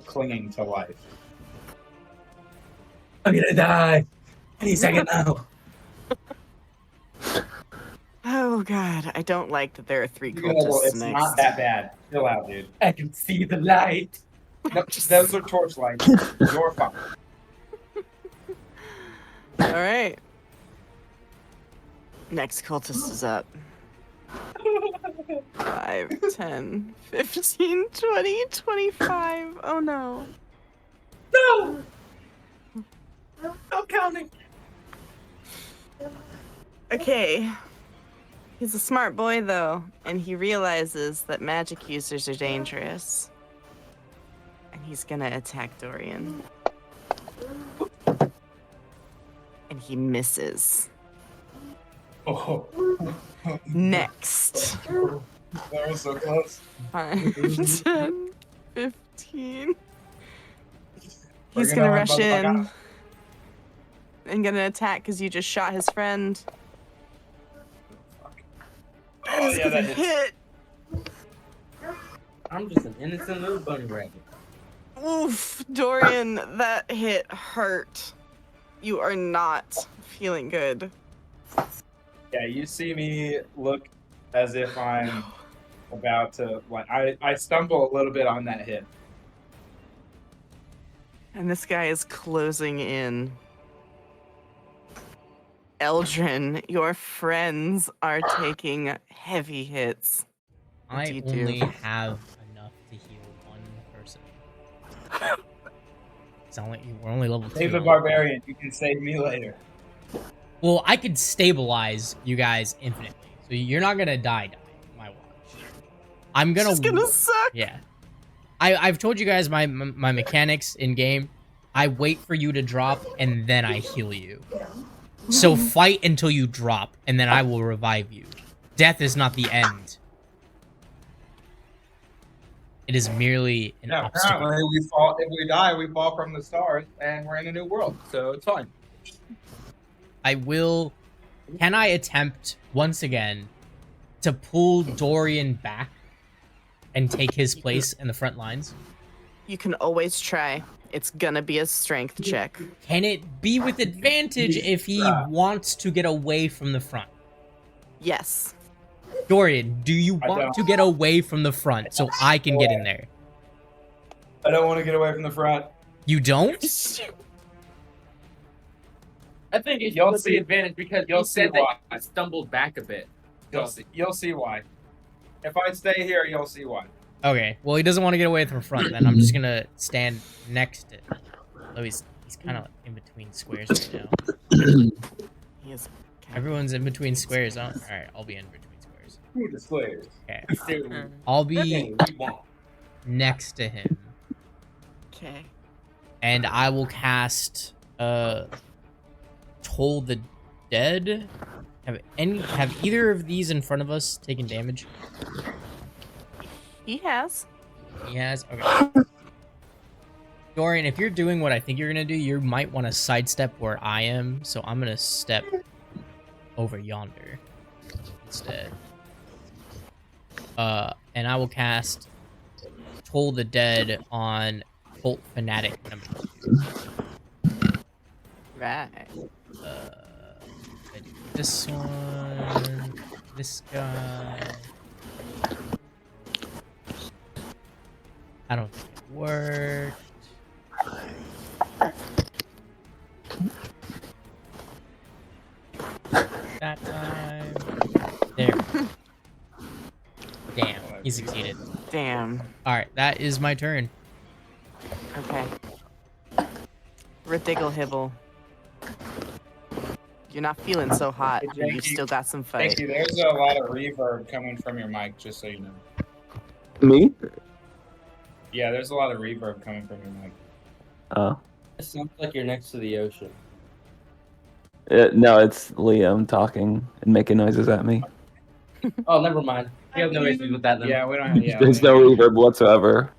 clinging to life. I'm gonna die any second now. Oh god, I don't like that there are 3 Well, cultists it's next. not that bad. Chill out, dude. I can see the light. No, those are torchlights. You're fine. All right. Next cultist is up. 5, 10, 15, 20, 25. Oh no. No! I'm counting. Okay. He's a smart boy though, and he realizes that magic users are dangerous. And he's gonna attack Dorian. And he misses. Oh, Next. that was so close. 5, 10, 15. He's Bring it gonna on, rush motherfucker. in and gonna attack because you just shot his friend. Oh, He's yeah, gonna that hits. hit. I'm just an innocent little bunny rabbit. Oof, Dorian, that hit hurt. You are not feeling good. Yeah, you see me look as if I'm about to, like, I stumble a little bit on that hit. And this guy is closing in. Eldrin, your friends are taking heavy hits. What do I you do? only have enough to heal one person. We're only level 2. Save the barbarian. You can save me later. Well, I could stabilize you guys infinitely, so you're not gonna die. My watch. I'm gonna. It's gonna suck. Yeah. I've told you guys my mechanics in game. I wait for you to drop and then I heal you. So fight until you drop and then I will revive you. Death is not the end. It is merely an Yeah, obstacle. apparently we fall. If we die, we fall from the stars, and we're in a new world, so it's fine. I will. Can I attempt once again to pull Dorian back and take his place in the front lines? You can always try. It's gonna be a strength check. Can it be with advantage if he wants to get away from the front? Yes. Dorian, do you I want don't. to get away from the front so I can get in there? I don't want to get away from the front. You don't? I think it's You'll the see- advantage because you'll you said see why. that you stumbled back a bit. You'll see why. If I stay here, you'll see why. Okay, well, he doesn't want to get away from the front, then I'm just gonna stand next to him. Oh, he's kind of in between squares right now. He is. Everyone's in between squares. All right, I'll be in between squares. Who the slayers? Okay, Dude, I'll be we won't. next to him, Okay. and I will cast Toll the Dead. Have either of these in front of us taken damage? He has. He has. Okay. Dorian, if you're doing what I think you're gonna do, you might want to sidestep where I am. So I'm gonna step over yonder instead. And I will cast Toll the Dead on Cult Fanatic number 2. Right. I do this one. This guy. I don't think it worked. That time. There. Damn, he succeeded. Damn. Alright, that is my turn. Okay. Ridiggle Hibble. You're not feeling so hot, Hey, but Jakey. you've still got some Thank fight. you. There's a lot of reverb coming from your mic, just so you know. Me? Yeah, there's a lot of reverb coming from your mic. Oh. It sounds like you're next to the ocean. No, it's Liam talking and making noises at me. Oh, never mind. We have no issues with that then. Yeah, we don't. Yeah, There's we no don't- reverb whatsoever.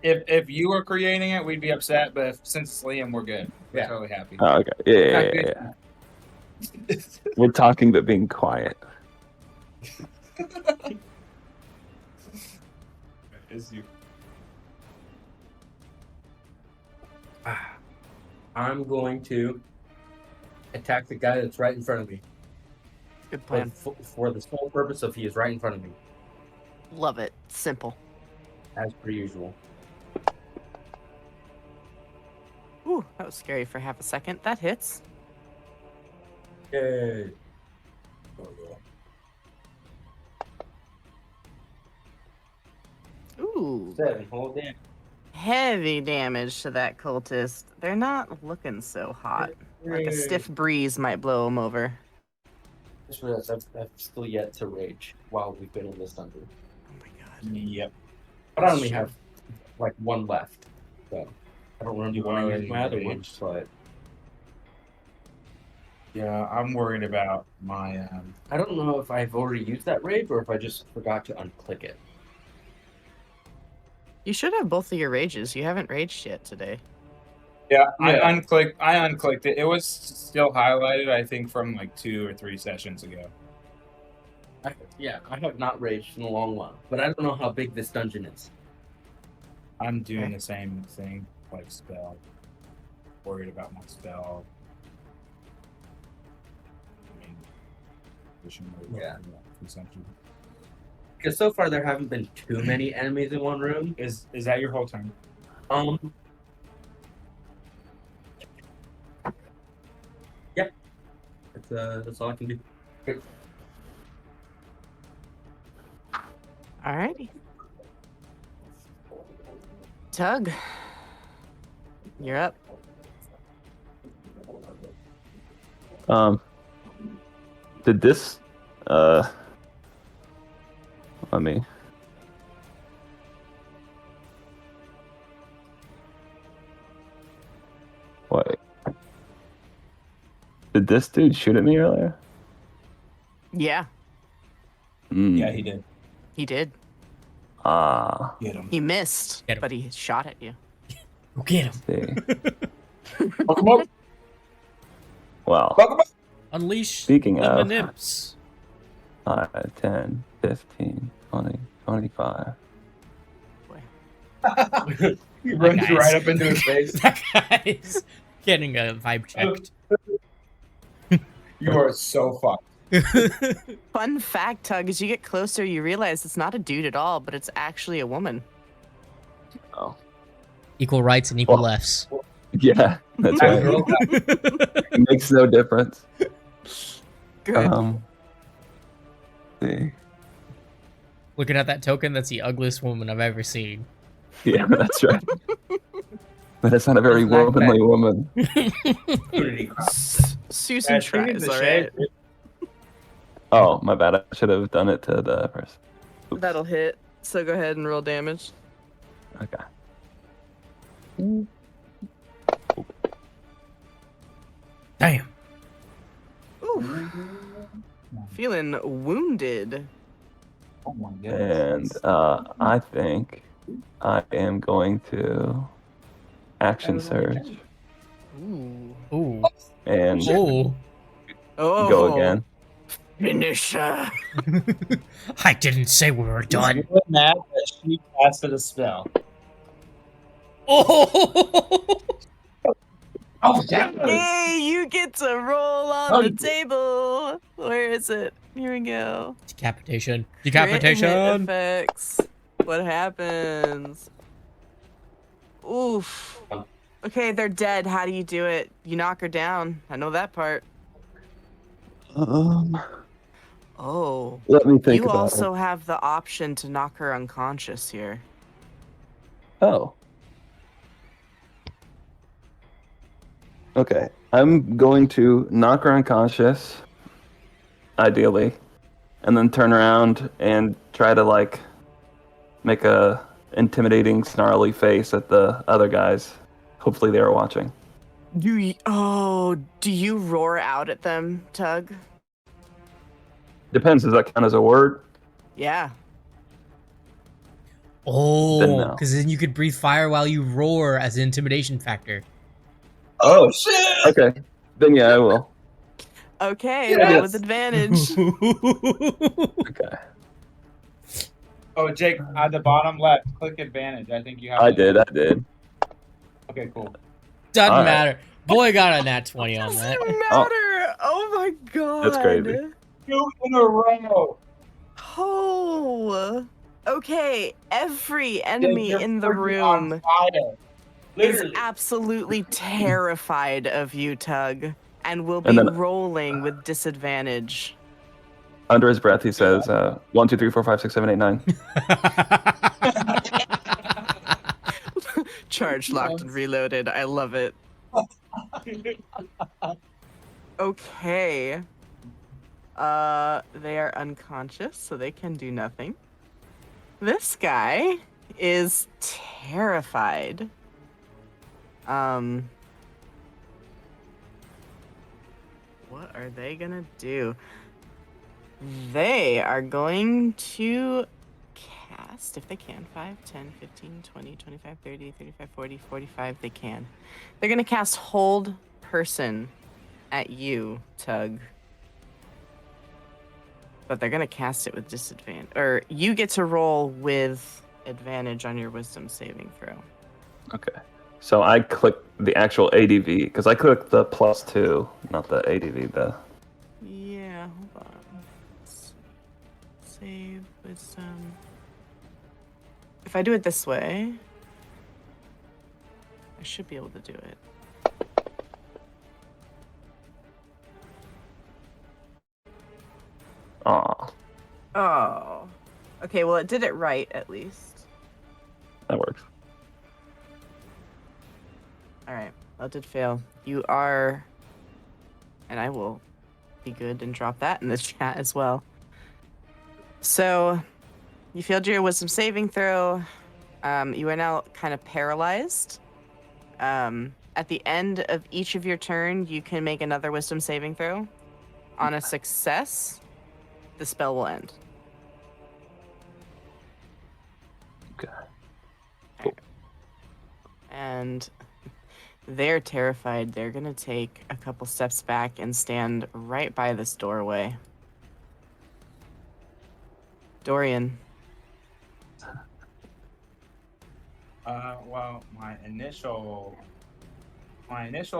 If you were creating it, we'd be upset. But since it's Liam, we're good. We're Yeah. totally happy. Oh, okay. Yeah. We're talking but being quiet. Is you? I'm going to attack the guy that's right in front of me. Good For, plan. for the sole purpose of he is right in front of me, Love it. Simple. as per usual. Ooh, that was scary for half a second. That hits. Yay. Ooh. 7 whole damage. Heavy damage to that cultist. They're not looking so hot. Like a stiff breeze might blow them over. Just realized I've still yet to rage while we've been in this dungeon. Oh my god. Yep. But I only have like one left. So I don't remember when I used my other one, Raged. but Yeah, I'm worried about my. I don't know if I've already used that rage or if I just forgot to unclick it. You should have both of your rages. You haven't raged yet today. Yeah, Yeah. I unclicked it. It was still highlighted, I think, from like 2 or 3 sessions ago. I have not raged in a long while, but I don't know how big this dungeon is. I'm doing the same thing, like spell. Worried about my spell. I mean, Yeah. consumption. Because so far there haven't been too many enemies in one room. Is that your whole turn? Yeah. That's all I can do. Alrighty. Tug. You're up. Did this let me wait. Did this dude shoot at me earlier? Yeah, Yeah, he did. he did. Ah, Get him. He missed, Get him. but he shot at you. Go get him. see. Fuck him up. Well, Fuck him up. Unleash Speaking the of- nips. 5, 10, 15, 20, 25. He runs guy's- right up into his face. That guy's getting a vibe checked. You are so fucked. Fun fact, Tug, as you get closer, you realize it's not a dude at all, but it's actually a woman. Oh, Equal rights and equal Well- lefts. yeah, that's right. It makes no difference. Good. See. Looking at that token, that's the ugliest woman I've ever seen. Yeah, that's right. But it's not a very That's not womanly woman. Susan Yeah, she needs tries, a alright? shave. Oh, my bad. I should have done it to the first. Oops. That'll hit. So go ahead and roll damage. Okay. Damn. Ooh. Feeling wounded. Oh my And goodness. I think I am going to action surge Ooh. Ooh. and Ooh. Oh. go again. Finish her. I didn't say we were done. He's really mad that she casted a spell. Oh. Oh, damn! Hey, you get to roll on Oh, the you- table. Where is it? Here we go. Decapitation. Crit hit Decapitation. effects. What happens? Oof. Okay, they're dead. How do you do it? You knock her down. I know that part. Oh. Let me think You about also have the option to knock her unconscious here. it. Oh. Okay. I'm going to knock her unconscious, ideally, and then turn around and try to, like, make a intimidating, snarly face at the other guys Hopefully they are watching. Do you roar out at them, Tug? Depends. Does that count as a word? Yeah. Then Oh, no. because then you could breathe fire while you roar as an intimidation factor. Oh, shit! okay. Then yeah, I will. Okay, Yes! roll with advantage. Okay. Oh, Jake, at the bottom left, click advantage. I think you have. I did. Okay, cool. Doesn't All right. matter. Boy got a nat 20 on Doesn't that. matter. Oh my god. That's crazy. 2 in a row. Oh. Okay, every Jake, enemy you're in the freaking on room fire. is Literally. absolutely terrified of you, Tug, and will be And then rolling with disadvantage. under his breath, he says, 1, 2, 3, 4, 5, 6, 7, 8, 9. Charged, locked, and reloaded. I love it. Okay. They are unconscious, so they can do nothing. This guy is terrified. What are they gonna do? They are going to cast, if they can, 5, 10, 15, 20, 25, 30, 35, 40, 45, they can. They're gonna cast Hold Person at you, Tug. But they're gonna cast it with disadvantage. Or you get to roll with advantage on your wisdom saving throw. Okay. So I click the actual ADV, because I clicked the +2, not the ADV. Yeah, hold on. Let's save wisdom. If I do it this way, I should be able to do it. Aw, Oh. Okay, well, it did it right, at least. that works. All right, that did fail. You are... And I will be good and drop that in the chat as well. So, you failed your wisdom saving throw. You are now kind of paralyzed. At the end of each of your turn, you can make another wisdom saving throw. On a success, the spell will end. Okay. And they're terrified. They're gonna take a couple steps back and stand right by this doorway. Dorian. Well, my initial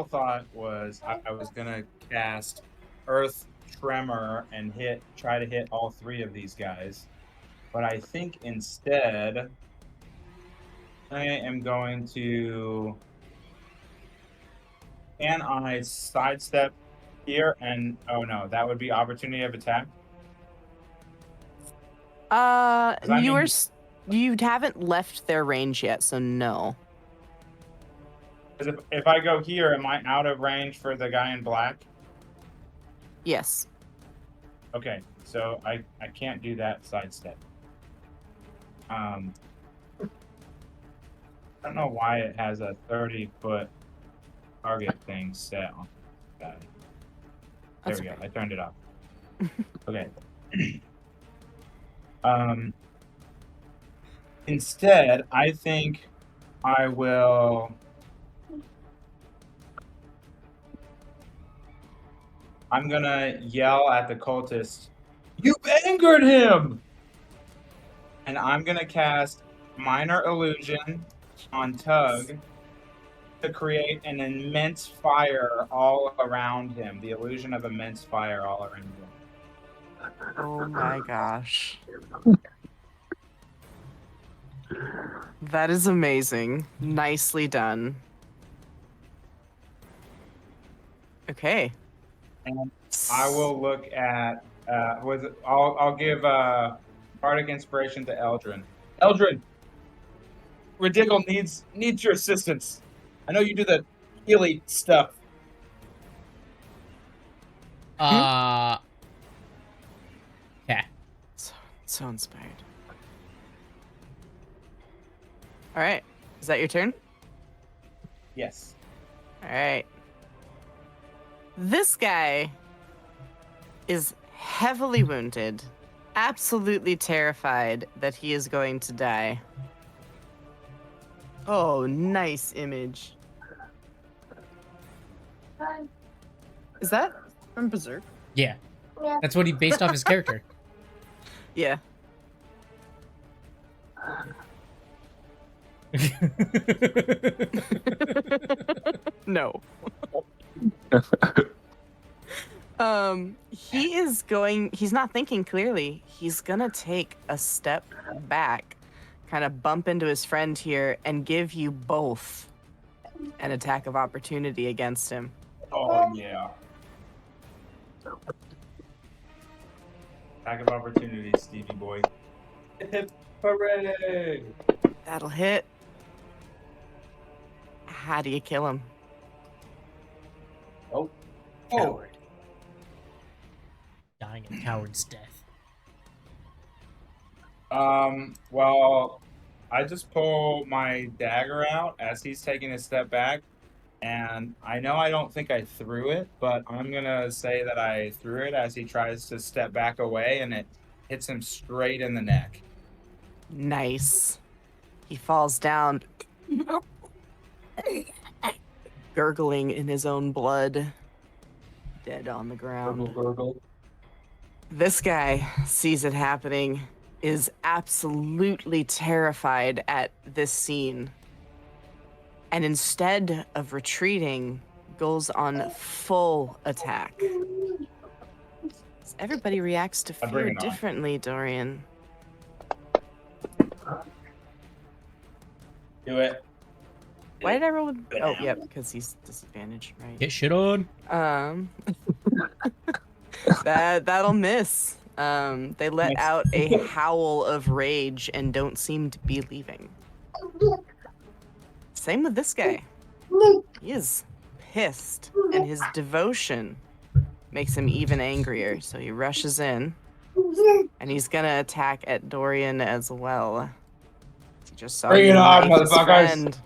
thought was I was gonna cast Earth Tremor and try to hit all 3 of these guys, but I think instead I am going to. Can I sidestep here? And oh no, that would be opportunity of attack. You haven't left their range yet, so no. Because if I go here, am I out of range for the guy in black? Yes. Okay, so I can't do that sidestep. I don't know why it has a 30-foot target thing set on the guy. There That's we go. okay. I turned it off. Okay. Instead, I think I will. I'm gonna yell at the cultist, "You've angered him!" And I'm gonna cast Minor Illusion on Tug to create an immense fire all around him. The illusion of immense fire all around him. Oh my gosh. That is amazing. Nicely done. Okay. And I will look at I'll give bardic inspiration to Eldrin. Eldrin, Ridicle needs your assistance. I know you do the healy stuff. Yeah. So inspired. All right. Is that your turn? Yes. All right. This guy is heavily wounded, absolutely terrified that he is going to die. Oh, nice image. Is that from Berserk? Yeah. That's what he based off his character. Yeah. No. He's not thinking clearly. He's gonna take a step back, kind of bump into his friend here, and give you both an attack of opportunity against him. Oh, yeah. Attack of opportunity, Stevie boy. Hip hooray! That'll hit. How do you kill him? Oh. Coward. Dying a coward's death. Well, I just pull my dagger out as he's taking a step back, and I know I don't think I threw it, but I'm gonna say that I threw it as he tries to step back away, and it hits him straight in the neck. Nice. He falls down, gurgling in his own blood, dead on the ground. Gurgle. This guy sees it happening, is absolutely terrified at this scene, and instead of retreating, goes on full attack. Everybody reacts to I bring fear it on. differently, Dorian. Do it. Why did I roll with... Oh, yep, because he's disadvantaged, right? Get shit on. That'll miss. They let out a howl of rage and don't seem to be leaving. Same with this guy. He is pissed, and his devotion makes him even angrier. So he rushes in, and he's gonna attack at Dorian as well. He just saw Bring you it on, knife his motherfuckers. friend.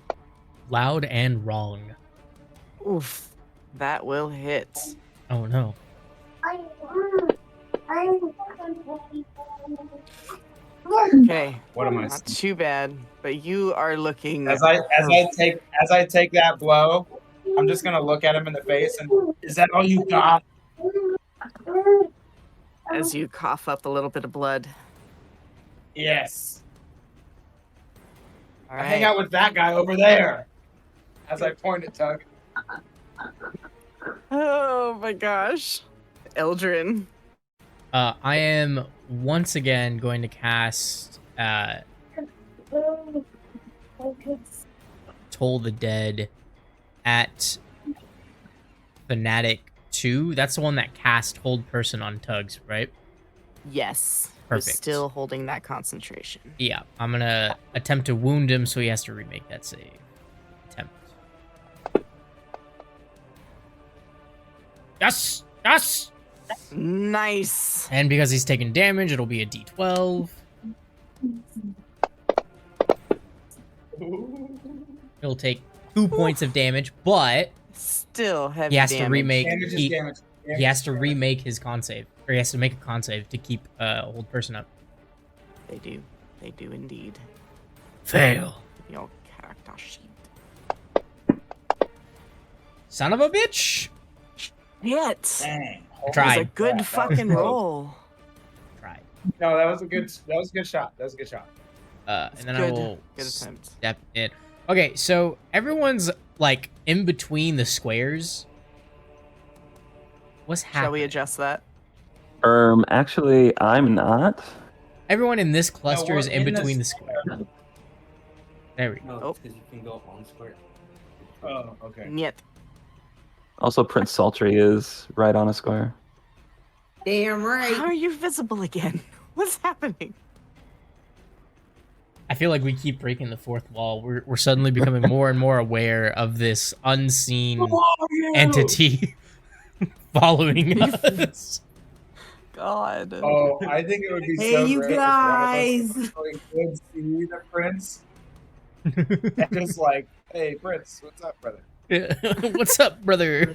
Loud and wrong. Oof, that will hit. Oh no. Okay, What am I? not too bad, but you are looking. As I take that blow, I'm just gonna look at him in the face and is that all you got? As you cough up a little bit of blood. Yes. All I hang right. out with that guy over there. As I point at Tug. Oh my gosh. Eldrin. I am once again going to cast Toll the Dead at Fanatic 2. That's the one that cast Hold Person on Tugs, right? Yes. Perfect. He's still holding that concentration. Yeah, I'm gonna attempt to wound him, so he has to remake that save. Attempt. Yes! Yes! Nice. And because he's taking damage, it'll be a D12. He'll take 2 points of damage, but Still heavy he has damage. to remake. Damage is He, damage. he has to remake his con save, or he has to make a con save to keep Hold Person up. They do. They do indeed. Fail. Your character sheet. Son of a bitch. Yet. Dang. I It was a tried. good That was fucking close. roll. Tried. No, that was a good shot. That was a good shot. And then I Good. will Good attempt. step in. Okay, so everyone's like in between the squares. What's happening? Shall we adjust that? Actually, I'm not. Everyone in this cluster we're is in in the between the square. There we go. No, Oh. because you can go on square. Oh, okay. Yet. Also, Prince Sultry is right on a square. Damn right. How are you visible again? What's happening? I feel like we keep breaking the fourth wall. We're suddenly becoming more and more aware of this unseen entity following us. God. Oh, I think it would be Hey, so you great if guys. one of us really could see the prince and just like Hey, Fritz, what's up, brother? What's up, brother?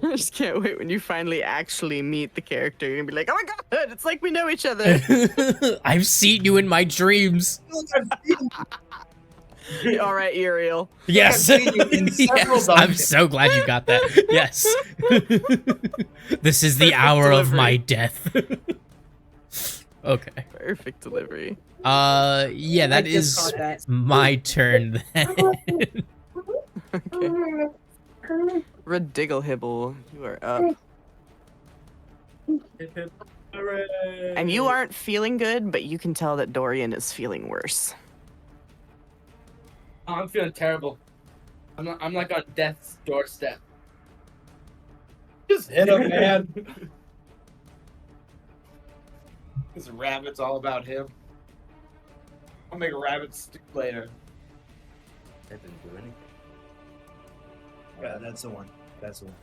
I just can't wait when you finally actually meet the character. You're gonna be like, oh my god, it's like we know each other. I've seen you in my dreams. All right, Uriel. Yes. I've seen you in several Yes, I'm dungeons. so glad you got that. Yes. This is the Perfect hour of delivery. my death. Okay. Perfect delivery. Yeah, that I just is caught that. my turn then. Okay. Ridiglehibble, you are up. And you aren't feeling good, but you can tell that Dorian is feeling worse. Oh, I'm feeling terrible. I'm like on death's doorstep. Just hit him, man. This rabbit's all about him. I'll make a rabbit stew later. That didn't do anything. Yeah, that's the one. That's the one.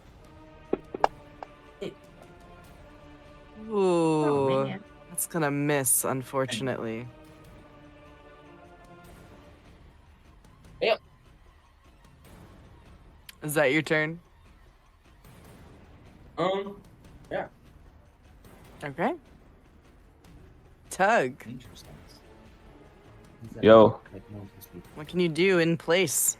Ooh, man. that's gonna miss, unfortunately. Yep. Is that your turn? Yeah. Okay. Tug, Interesting. Yo. what can you do in place?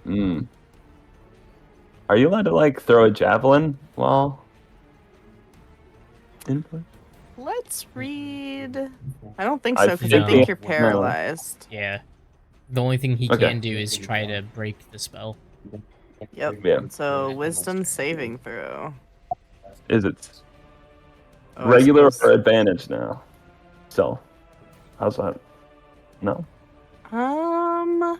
Are you allowed to like throw a javelin while in place? Let's read. I don't think I so, because I think think no. you're paralyzed. Yeah. The only thing he Okay. can do is try to break the spell. Yep. Yeah. So wisdom saving throw. Is it Oh, I regular suppose- or advantage now? So, how's that? No. Do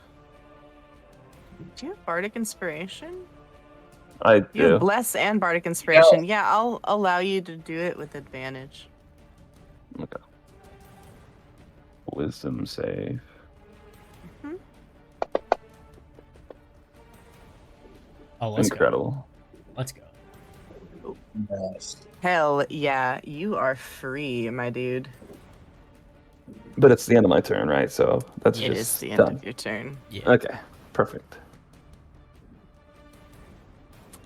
you have bardic inspiration? I You do. have bless and bardic inspiration. Yeah, I'll allow you to do it with advantage. Okay. Wisdom save. Oh, let's Incredible. go. Let's go. Hell yeah, you are free, my dude. But it's the end of my turn, right? So that's It is just the end done. of your turn. Yeah. Okay. Perfect.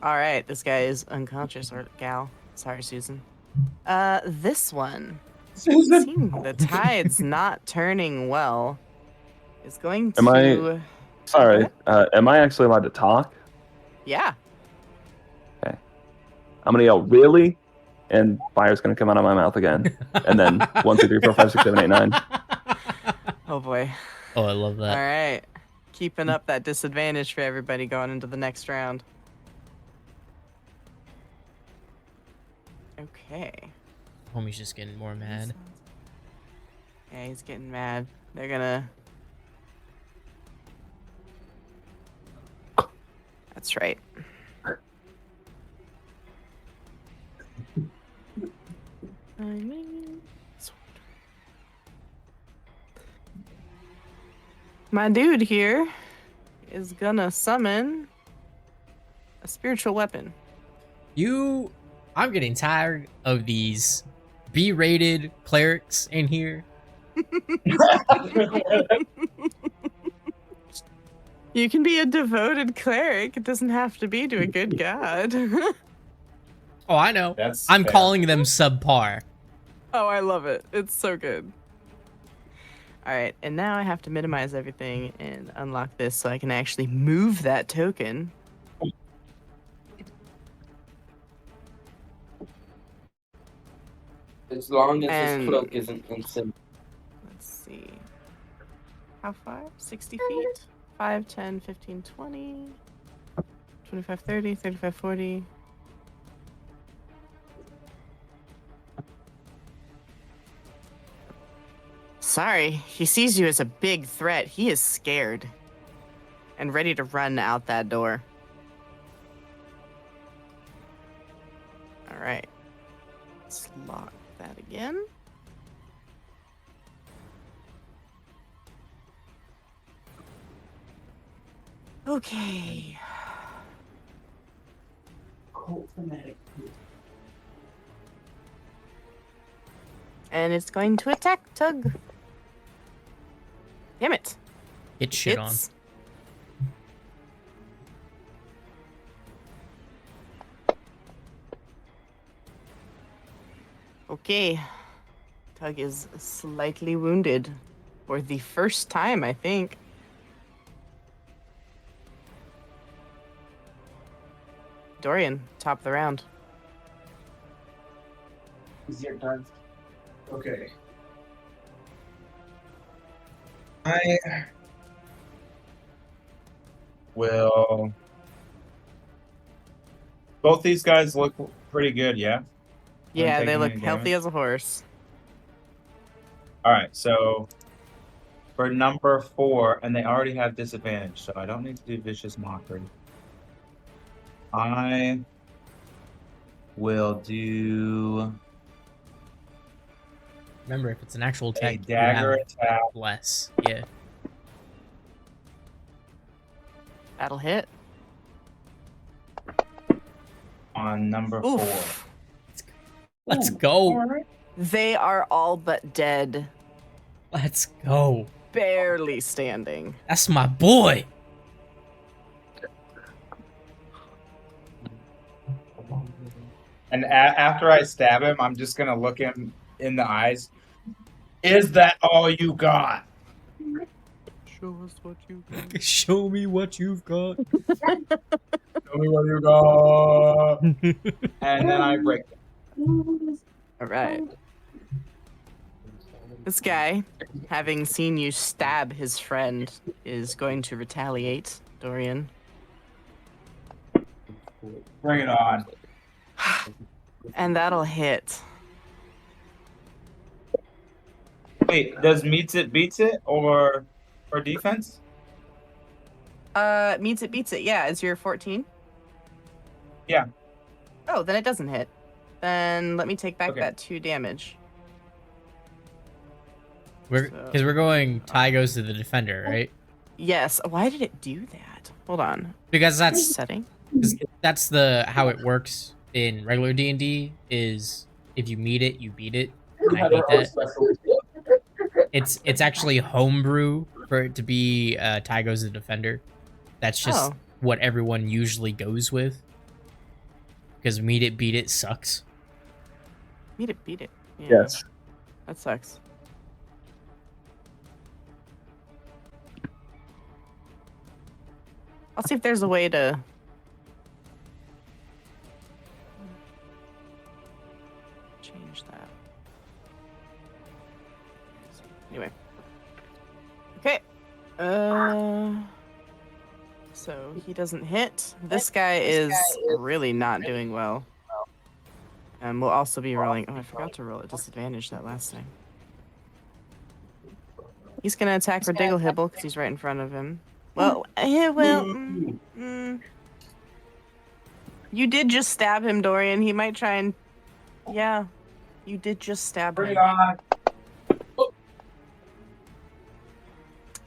All right, this guy is unconscious, or gal. Sorry, Susan. This one, seeing the tide's not turning well, is going to. Am I- Sorry. Am I actually allowed to talk? Yeah. I'm gonna yell really, and fire's gonna come out of my mouth again. And then 1, 2, 3, 4, 5, 6, 7, 8, 9. Oh boy. Oh, I love All that. right, keeping up that disadvantage for everybody going into the next round. Okay. Homie's just getting more mad. Yeah, he's getting mad. They're gonna. That's right. I mean, my dude here is gonna summon a spiritual weapon. I'm getting tired of these B-rated clerics in here. You can be a devoted cleric. It doesn't have to be to a good god. Oh, I know. That's I'm fair. calling them subpar. Oh, I love it. It's so good. All right, and now I have to minimize everything and unlock this so I can actually move that token. As long as And- this cloak isn't instant. Let's see. How far? 60 feet? 5, 10, 15, 20, 25, 30, 35, 40. Sorry, he sees you as a big threat. He is scared and ready to run out that door. All right. Let's lock that again. Okay. And it's going to attack Tug. Damn it. Get shit on. Hits. Okay. Tug is slightly wounded. For the first time, I think. Dorian, top of the round. It's your turn. Okay. I will. Both these guys look pretty good, yeah? Yeah, they taking look any healthy damage? as a horse. All right, so for number 4, and they already have disadvantage, so I don't need to do vicious mockery. I will do Remember, if it's an actual a attack, you dagger have attack less. Yeah. That'll hit. on number 4. Oof. Let's Ooh, go. all right. They are all but dead. Let's go. Barely standing. That's my boy. And after I stab him, I'm just gonna look him in the eyes. Is that all you got? Show us what you got. Show me what you've got. Tell me what you got. And then I break them. All right. This guy, having seen you stab his friend, is going to retaliate, Dorian. Bring it on. And that'll hit. Wait, does meets it beats it or for defense? Meets it, beats it. Yeah, is your 14? Yeah. Oh, then it doesn't hit. Then let me take back Okay. that 2 damage. Because we're going Ty goes to the defender, right? Yes. Why did it do that? Hold on. Because that's Setting. how it works in regular D&D is if you meet it, you beat it. And I hate that. It's actually homebrew for it to be Ty goes to the defender. That's just Oh. what everyone usually goes with. Because meet it, beat it sucks. Beat it, beat it. Yeah, Yes. that sucks. I'll see if there's a way to change that. Anyway. Okay. So he doesn't hit. This guy is really not doing well. And we'll also be rolling. Oh, I forgot to roll at disadvantage that last time. He's gonna attack for Digglehibble because he's right in front of him. Well, you did just stab him, Dorian. He might try and. Yeah, you did just stab Bring him. it on.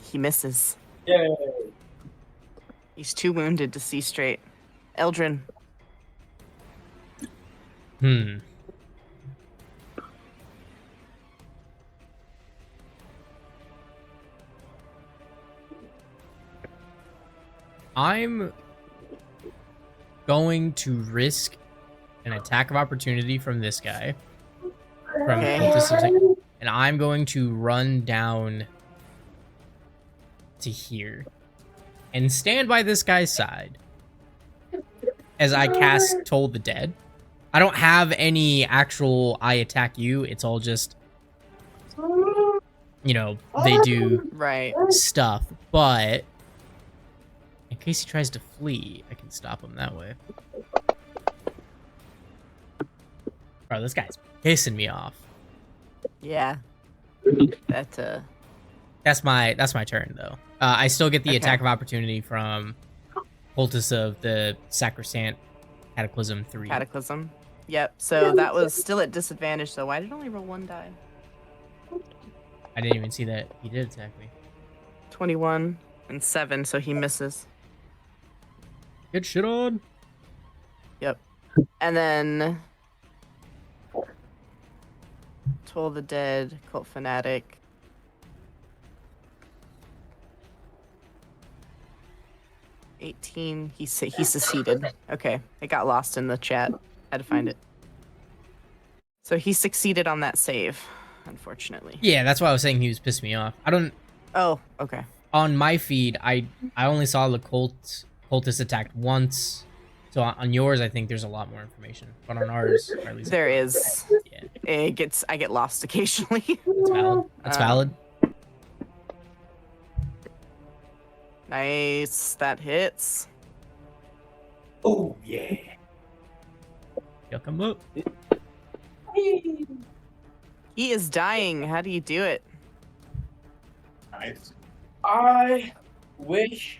He misses. Yay. He's too wounded to see straight. Eldrin. I'm going to risk an attack of opportunity from this guy. From Okay. Cultist, and I'm going to run down to here and stand by this guy's side as I cast Toll the Dead. I don't have any actual I attack you. It's all just, you know, they do Right. stuff, but in case he tries to flee, I can stop him that way. Bro, this guy's pissing me off. Yeah. That That's my turn though. I still get the Okay. attack of opportunity from Cultist of the Sacrosanct Cataclysm 3. Cataclysm. Yep. So that was still at disadvantage. So why did it only roll 1 die? I didn't even see that he did attack me. 21 and 7. So he misses. Get shit on. Yep. And then Toll the Dead, Cult Fanatic. $18. He seceded. Okay, it got lost in the chat. Had to find it. So he succeeded on that save, unfortunately. Yeah, that's why I was saying he was pissing me off. I don't. Oh, okay. On my feed, I only saw the cultist attacked once. So on yours, I think there's a lot more information. But on ours, or at least There is. Yeah, I get lost occasionally. that's valid. That's valid. Nice. That hits. Oh yeah. You'll come up. He is dying. How do you do it? Nice. I wish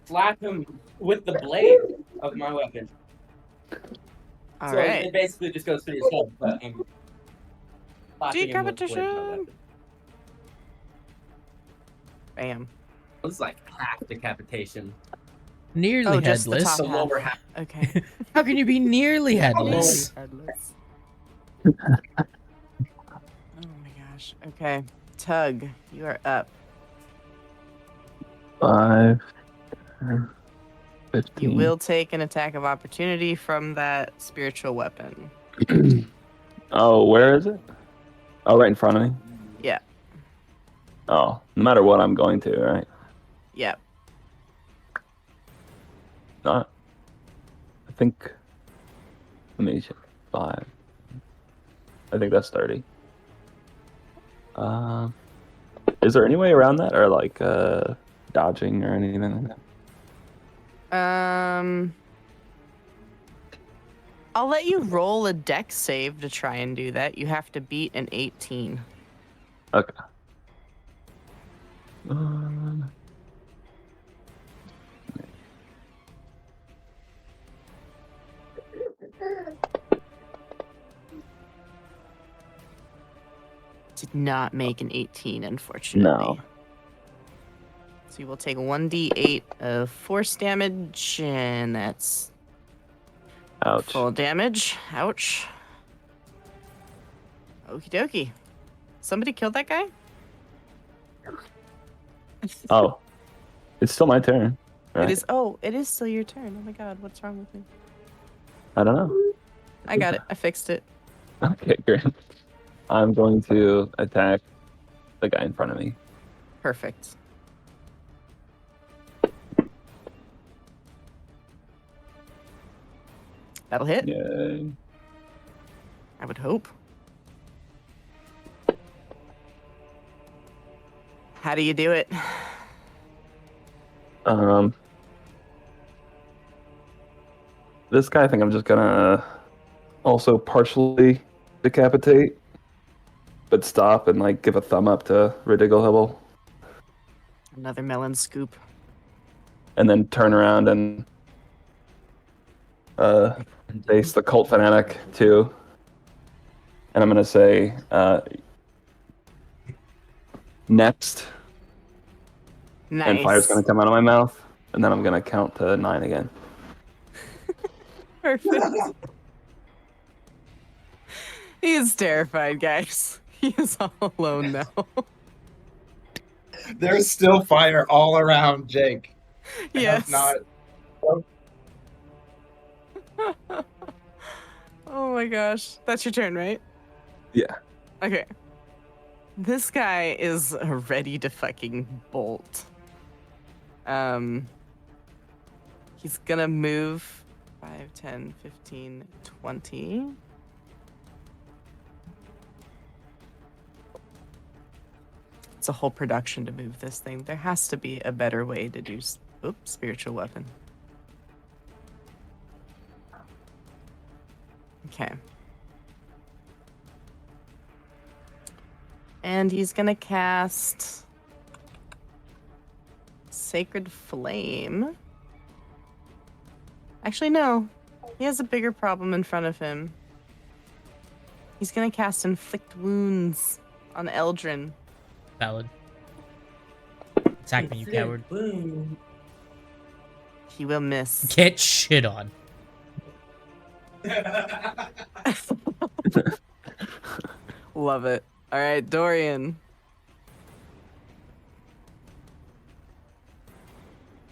slap him with the blade of my weapon. All so right. it basically just goes through his head, but I'm slapping him with the blade of my Decapitation. weapon. Bam. It was like half decapitation. Nearly Oh, just the headless. top The lower half. Okay. How can you be nearly headless? Headless. Oh my gosh. Okay. Tug, you are up. 5, 10, 15. You will take an attack of opportunity from that spiritual weapon. Oh, where is it? Oh, right in front of me. Yeah. Oh, no matter what, I'm going to, right? Yep. Not. I think. Let me check. 5. I think that's 30. Is there any way around that, or like dodging or anything like that? I'll let you roll a dex save to try and do that. You have to beat an 18. Okay. Did not make an 18, unfortunately. No. So you will take 1d8 of force damage, and that's Ouch. full damage. Ouch. Okie dokie. Somebody killed that guy? Oh, it's still my turn. Right? It is still your turn. Oh my god, what's wrong with me? I don't know. I got it. I fixed it. Okay, great. I'm going to attack the guy in front of me. Perfect. That'll hit. Yay. I would hope. How do you do it? This guy, I think I'm just gonna also partially decapitate, but stop and like give a thumb up to Ridigle Another melon scoop. and then turn around and face the cult fanatic too. And I'm gonna say next, Nice. and fire's gonna come out of my mouth, and then I'm gonna count to 9 again. Perfect. He is terrified, guys. He is all alone now. There's still fire all around Jake. Yes. Not. Oh my gosh. That's your turn, right? Yeah. Okay. This guy is ready to fucking bolt. He's gonna move 5, 10, 15, 20. It's a whole production to move this thing. There has to be a better way to do... Oops, spiritual weapon. Okay. And he's gonna cast Sacred Flame. Actually, no. He has a bigger problem in front of him. He's gonna cast Inflict Wounds on Eldrin. Valid. Attack me, you coward. Boom. He will miss. Get shit on. Love it. All right, Dorian.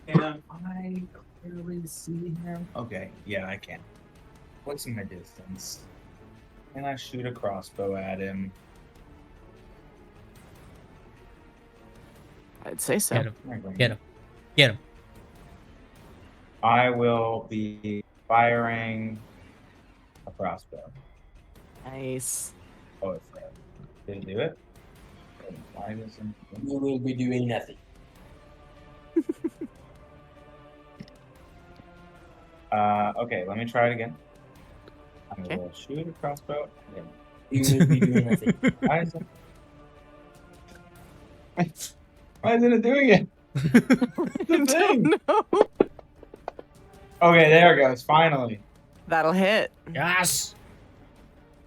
Can I clearly see him? Okay, yeah, I can. What's my distance? Can I shoot a crossbow at him? I'd say so. Get him. Get him. Get him. I will be firing a crossbow. Nice. Oh, it's there. Did it do it? Why doesn't You will be doing nothing. Okay, let me try it again. I Okay. will shoot a crossbow. at him. You will be doing nothing. Why is it? Why isn't it doing it? I don't know. Okay, there it goes. Finally. That'll hit. Yes.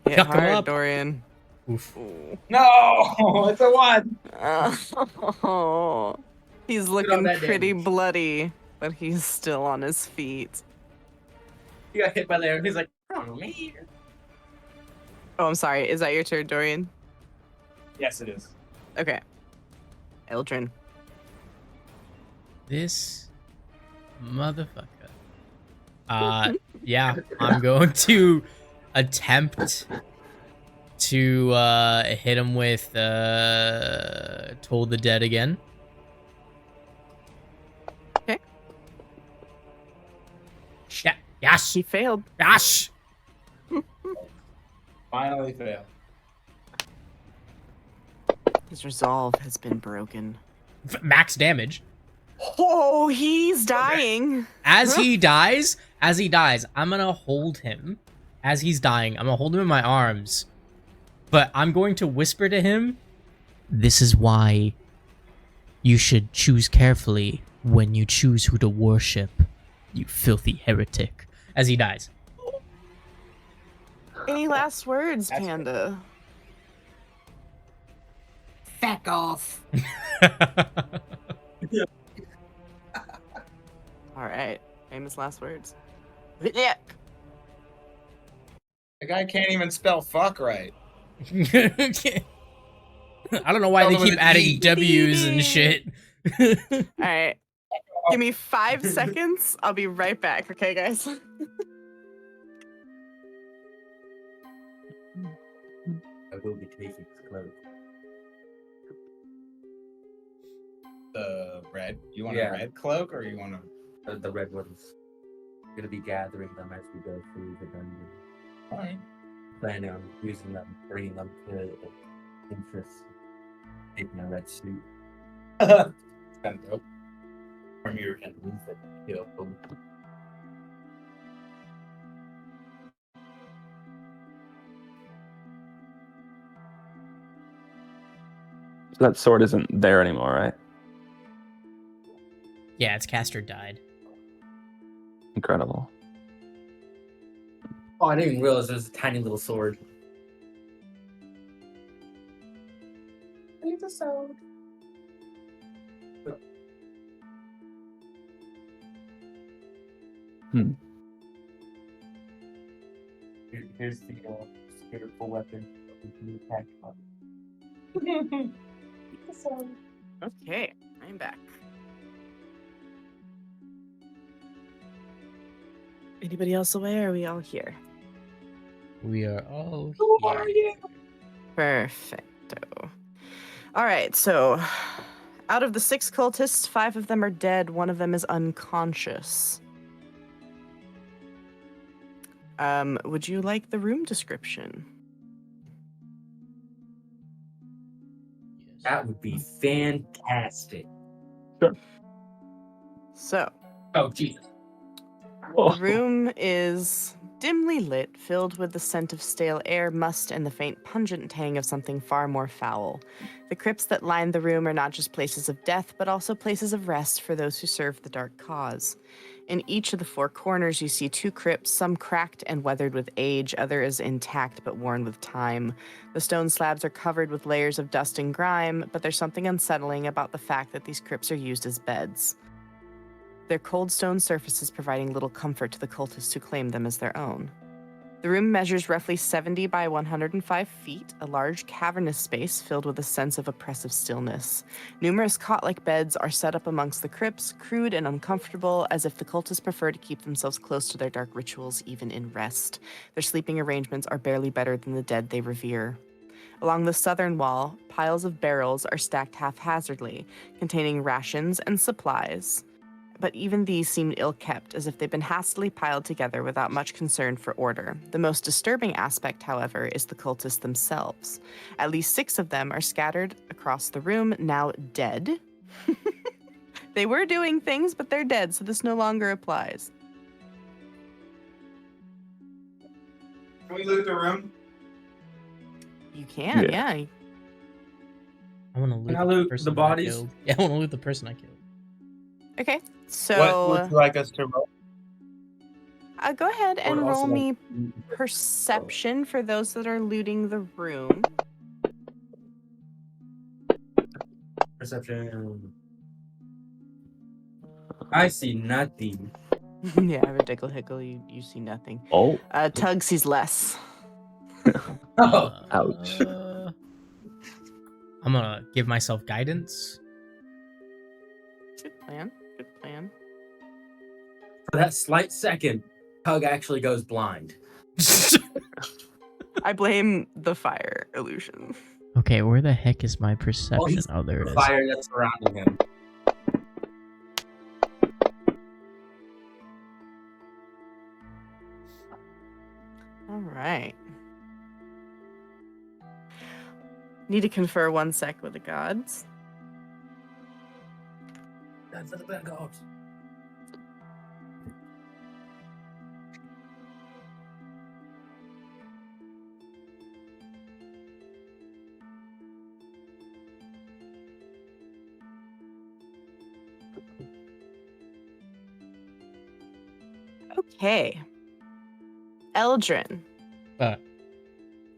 Hit Chuck 'em hard, up. Dorian. Oof. Ooh. No, it's a one. Oh, he's on looking that pretty damage. bloody, but he's still on his feet. He got hit by the arrow. He's like, oh, me. Oh, I'm sorry. Is that your turn, Dorian? Yes, it is. Okay. Eldrin. This motherfucker. Yeah, I'm going to attempt to hit him with Toll the Dead again. Okay. Yeah, yes, He failed. yes. Finally failed. His resolve has been broken. Max damage. Oh, he's dying. As he dies, I'm gonna hold him. As he's dying, I'm gonna hold him in my arms. But I'm going to whisper to him, "This is why you should choose carefully when you choose who to worship, you filthy heretic." As he dies. Any last words, That's Panda? Back off. All right. Famous last words. Yeah. The guy can't even spell fuck right. I don't know why Spelled they it with keep an adding E. W's and shit. All right. Give me 5 seconds. I'll be right back. Okay, guys? I will be taking his clothes. The red. You want Yeah. a red cloak or you want a? The red ones. Gonna be gathering them as we go through the dungeon. Alright. Planning on using them, bringing them to interest. Taking a red suit. It's kind of dope. From your enemies that kill. So that sword isn't there anymore, right? Yeah, its caster died. Incredible. Oh, I didn't even realize there's a tiny little sword. I need the sword. Here's the spiritual weapon that we can attack on. Okay, I'm back. Anybody else away, or are we all here? We are all Who here. are you? Perfecto. All right, so out of the 6 cultists, 5 of them are dead. 1 of them is unconscious. Would you like the room description? That would be fantastic. So, Oh, Jesus. the room is dimly lit, filled with the scent of stale air, must, and the faint pungent tang of something far more foul. The crypts that line the room are not just places of death, but also places of rest for those who serve the dark cause. In each of the 4 corners, you see 2 crypts, some cracked and weathered with age, others intact but worn with time. The stone slabs are covered with layers of dust and grime, but there's something unsettling about the fact that these crypts are used as beds. Their cold stone surfaces providing little comfort to the cultists who claim them as their own. The room measures roughly 70 by 105 feet, a large cavernous space filled with a sense of oppressive stillness. Numerous cot-like beds are set up amongst the crypts, crude and uncomfortable, as if the cultists prefer to keep themselves close to their dark rituals even in rest. Their sleeping arrangements are barely better than the dead they revere. Along the southern wall, piles of barrels are stacked haphazardly, containing rations and supplies. But even these seemed ill-kept, as if they'd been hastily piled together without much concern for order. The most disturbing aspect, however, is the cultists themselves. At least 6 of them are scattered across the room, now dead. They were doing things, but they're dead, so this no longer applies. Can we loot the room? You can, yeah. I want to loot Can I loot the person that I bodies? killed. Yeah, I want to loot the person I killed. Okay, What so would you like us to roll? go ahead Or and also, roll like, me perception for those that are looting the room. Perception. I see nothing. Yeah, Ridicle Hickle, you see nothing. Oh, Tug sees less. Oh, ouch. I'm gonna give myself guidance. Good plan. Good plan. for that slight second, Tug actually goes blind. I blame the fire illusion. Okay, where the heck is my perception? he's- Oh, there it The is. fire that's surrounding him. All right. Need to confer 1 sec with the gods. That's the bad gods. Okay. Eldrin. Uh.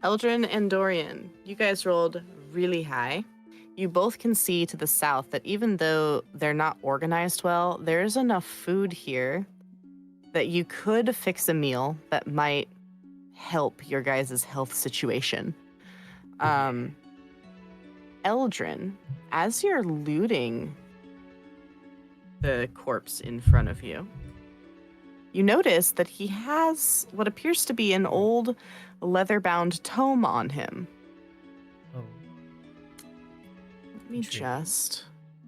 Eldrin and Dorian, you guys rolled really high. You both can see to the south that even though they're not organized well, there's enough food here that you could fix a meal that might help your guys' health situation. Eldrin, as you're looting the corpse in front of you, you notice that he has what appears to be an old leather-bound tome on him. Oh. Let me Intriguing. just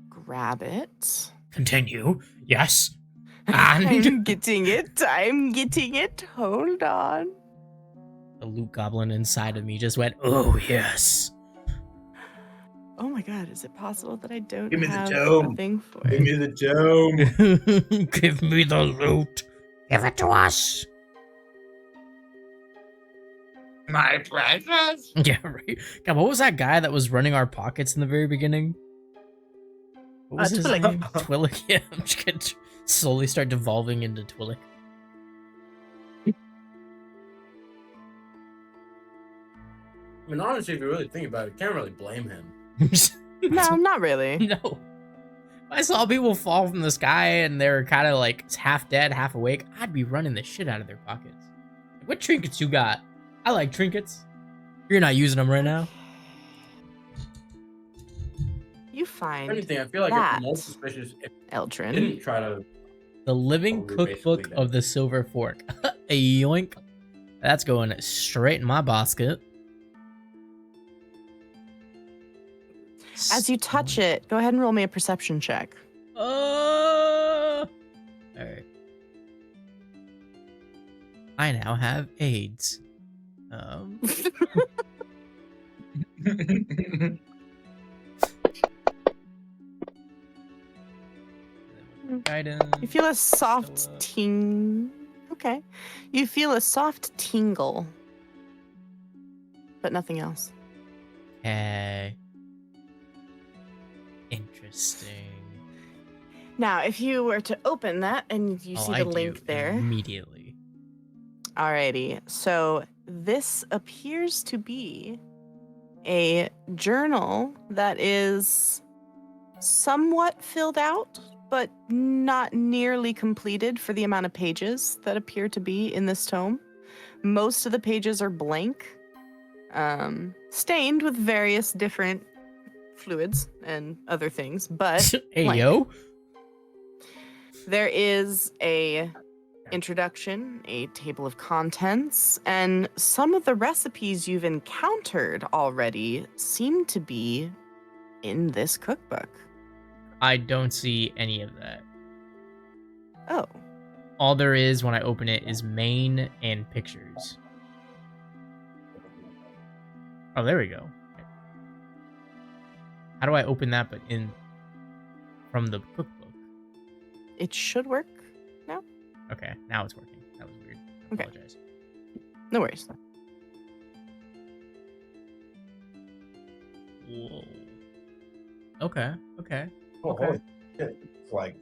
grab it. Continue. Yes. I'm And getting it. I'm getting it. Hold on. the loot goblin inside of me just went, oh, yes. Oh my god, is it possible that I don't Give me the have tome. a thing for Give it? me the dome. Give me the loot. Give it to us. My precious. Yeah, right. God, what was that guy that was running our pockets in the very beginning? What was his Twillick. name? Twillick. Yeah, I'm just gonna slowly start devolving into Twillick. I mean, honestly, if you really think about it, you can't really blame him. No, not really. No. I saw people fall from the sky and they're kind of like half dead, half awake. I'd be running the shit out of their pockets. What trinkets you got? I like trinkets. You're not using them right now. You If find anything, I feel like that, it's more suspicious if he Eldrin. didn't try to. The Living Oh, we're Cookbook basically of the Silver Fork. A yoink. That's going straight in my basket. As you touch it, go ahead and roll me a perception check. Alright. I now have AIDS. Guidance. You feel a soft ting. Okay. You feel a soft tingle, but nothing else. Okay. Interesting. Now, if you were to open that and you see I the do link there. immediately. Alrighty. So this appears to be a journal that is somewhat filled out, but not nearly completed for the amount of pages that appear to be in this tome. Most of the pages are blank, stained with various different fluids and other things, but Hey, blank. yo. There is a introduction, a table of contents, and some of the recipes you've encountered already seem to be in this cookbook. I don't see any of that. Oh, All there is when I open it is main and pictures. Oh, there we go. How do I open that but in from the cookbook? it should work now. Okay, now it's working. That was weird. I Okay. apologize. No worries. Whoa. Okay, okay. Oh, Okay. holy shit. It's like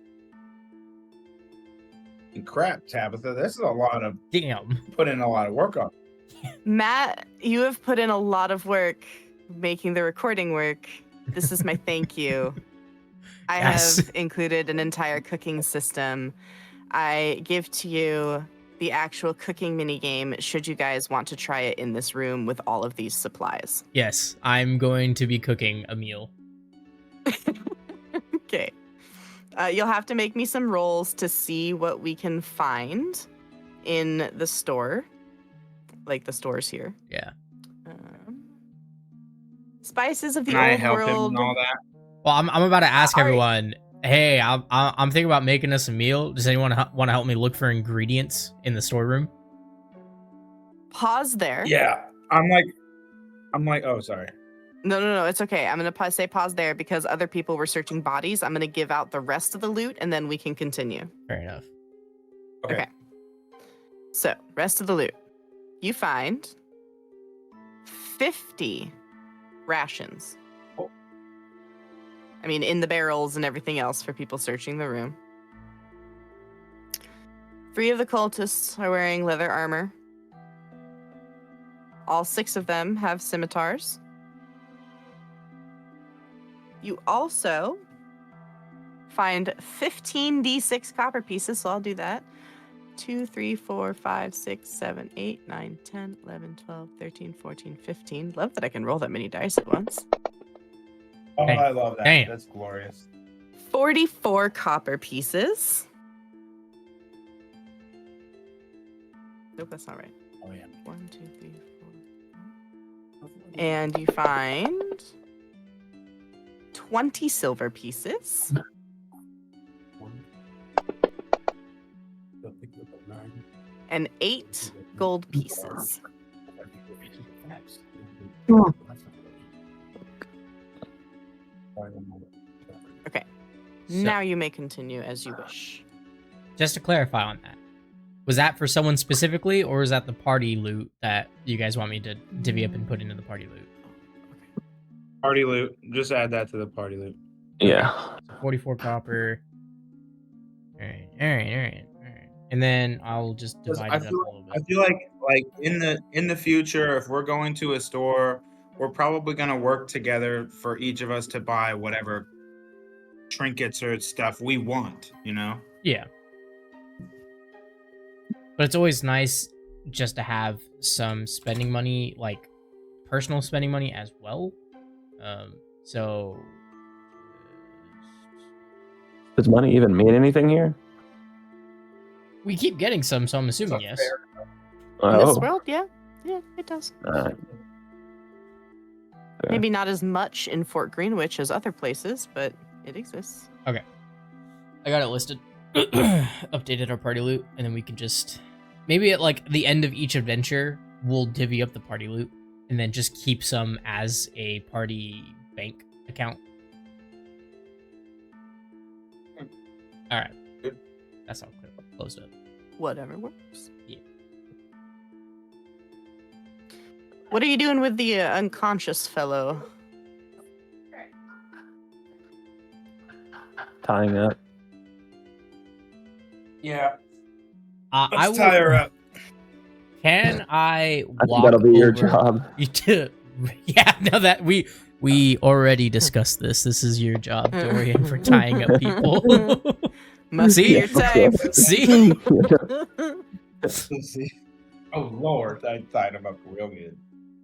crap, Tabitha. This is a lot of Damn. put in a lot of work on. Matt, you have put in a lot of work making the recording work. This is my thank you. I Yes. have included an entire cooking system. I give to you the actual cooking minigame should you guys want to try it in this room with all of these supplies. Yes, I'm going to be cooking a meal. Okay. You'll have to make me some rolls to see what we can find in the store, like the stores here. Yeah. Spices of the Can I old help him world. and all that? Well, I'm about to ask All right. everyone. Hey, I'm thinking about making us a meal. Does anyone want to help me look for ingredients in the storeroom? Pause there. Yeah. I'm like, oh, sorry. No, it's okay. I'm going to say pause there because other people were searching bodies. I'm going to give out the rest of the loot and then we can continue. Fair enough. Okay. So, rest of the loot. You find 50 rations. Oh. I mean, in the barrels and everything else for people searching the room. 3 of the cultists are wearing leather armor. All 6 of them have scimitars. You also find 15 D6 copper pieces, so I'll do that. 2, 3, 4, 5, 6, 7, 8, 9, 10, 11, 12, 13, 14, 15. Love that I can roll that many dice at once. Oh, Dang. I love that. Damn. That's glorious. 44 copper pieces. Nope, that's not right. Oh, yeah. 1, 2, 3, 4. And you find 20 silver pieces. And 8 gold pieces. Okay. So- Now you may continue as you wish. Just to clarify on that, was that for someone specifically, or is that the party loot that you guys want me to divvy up and put into the party loot? Party loot. Just add that to the party loot. Yeah. 44 copper. All right. And then I'll just 'Cause divide I it up feel a little I bit. feel like in the future, if we're going to a store, we're probably gonna work together for each of us to buy whatever trinkets or stuff we want. You know. Yeah. But it's always nice just to have some spending money, like personal spending money as well. So Does money even mean anything here? we keep getting some, so I'm assuming yes. In this Oh. world, yeah. Yeah, it does. Okay. Maybe not as much in Fort Greenwich as other places, but it exists. I got it listed. Updated our party loot, and then we can just maybe at like the end of each adventure, we'll divvy up the party loot and then just keep some as a party bank account. All right, Good. that's all closed up. Whatever works. Yeah. What are you doing with the unconscious fellow? Tying up. Yeah. I Let's will, tie her up. Can I I think walk that'll be your over- job. Yeah, no, that we already discussed this. This is your job, Dorian, for tying up people. Must be See? your type. See? Let's see. Oh Lord, I tied him up real good.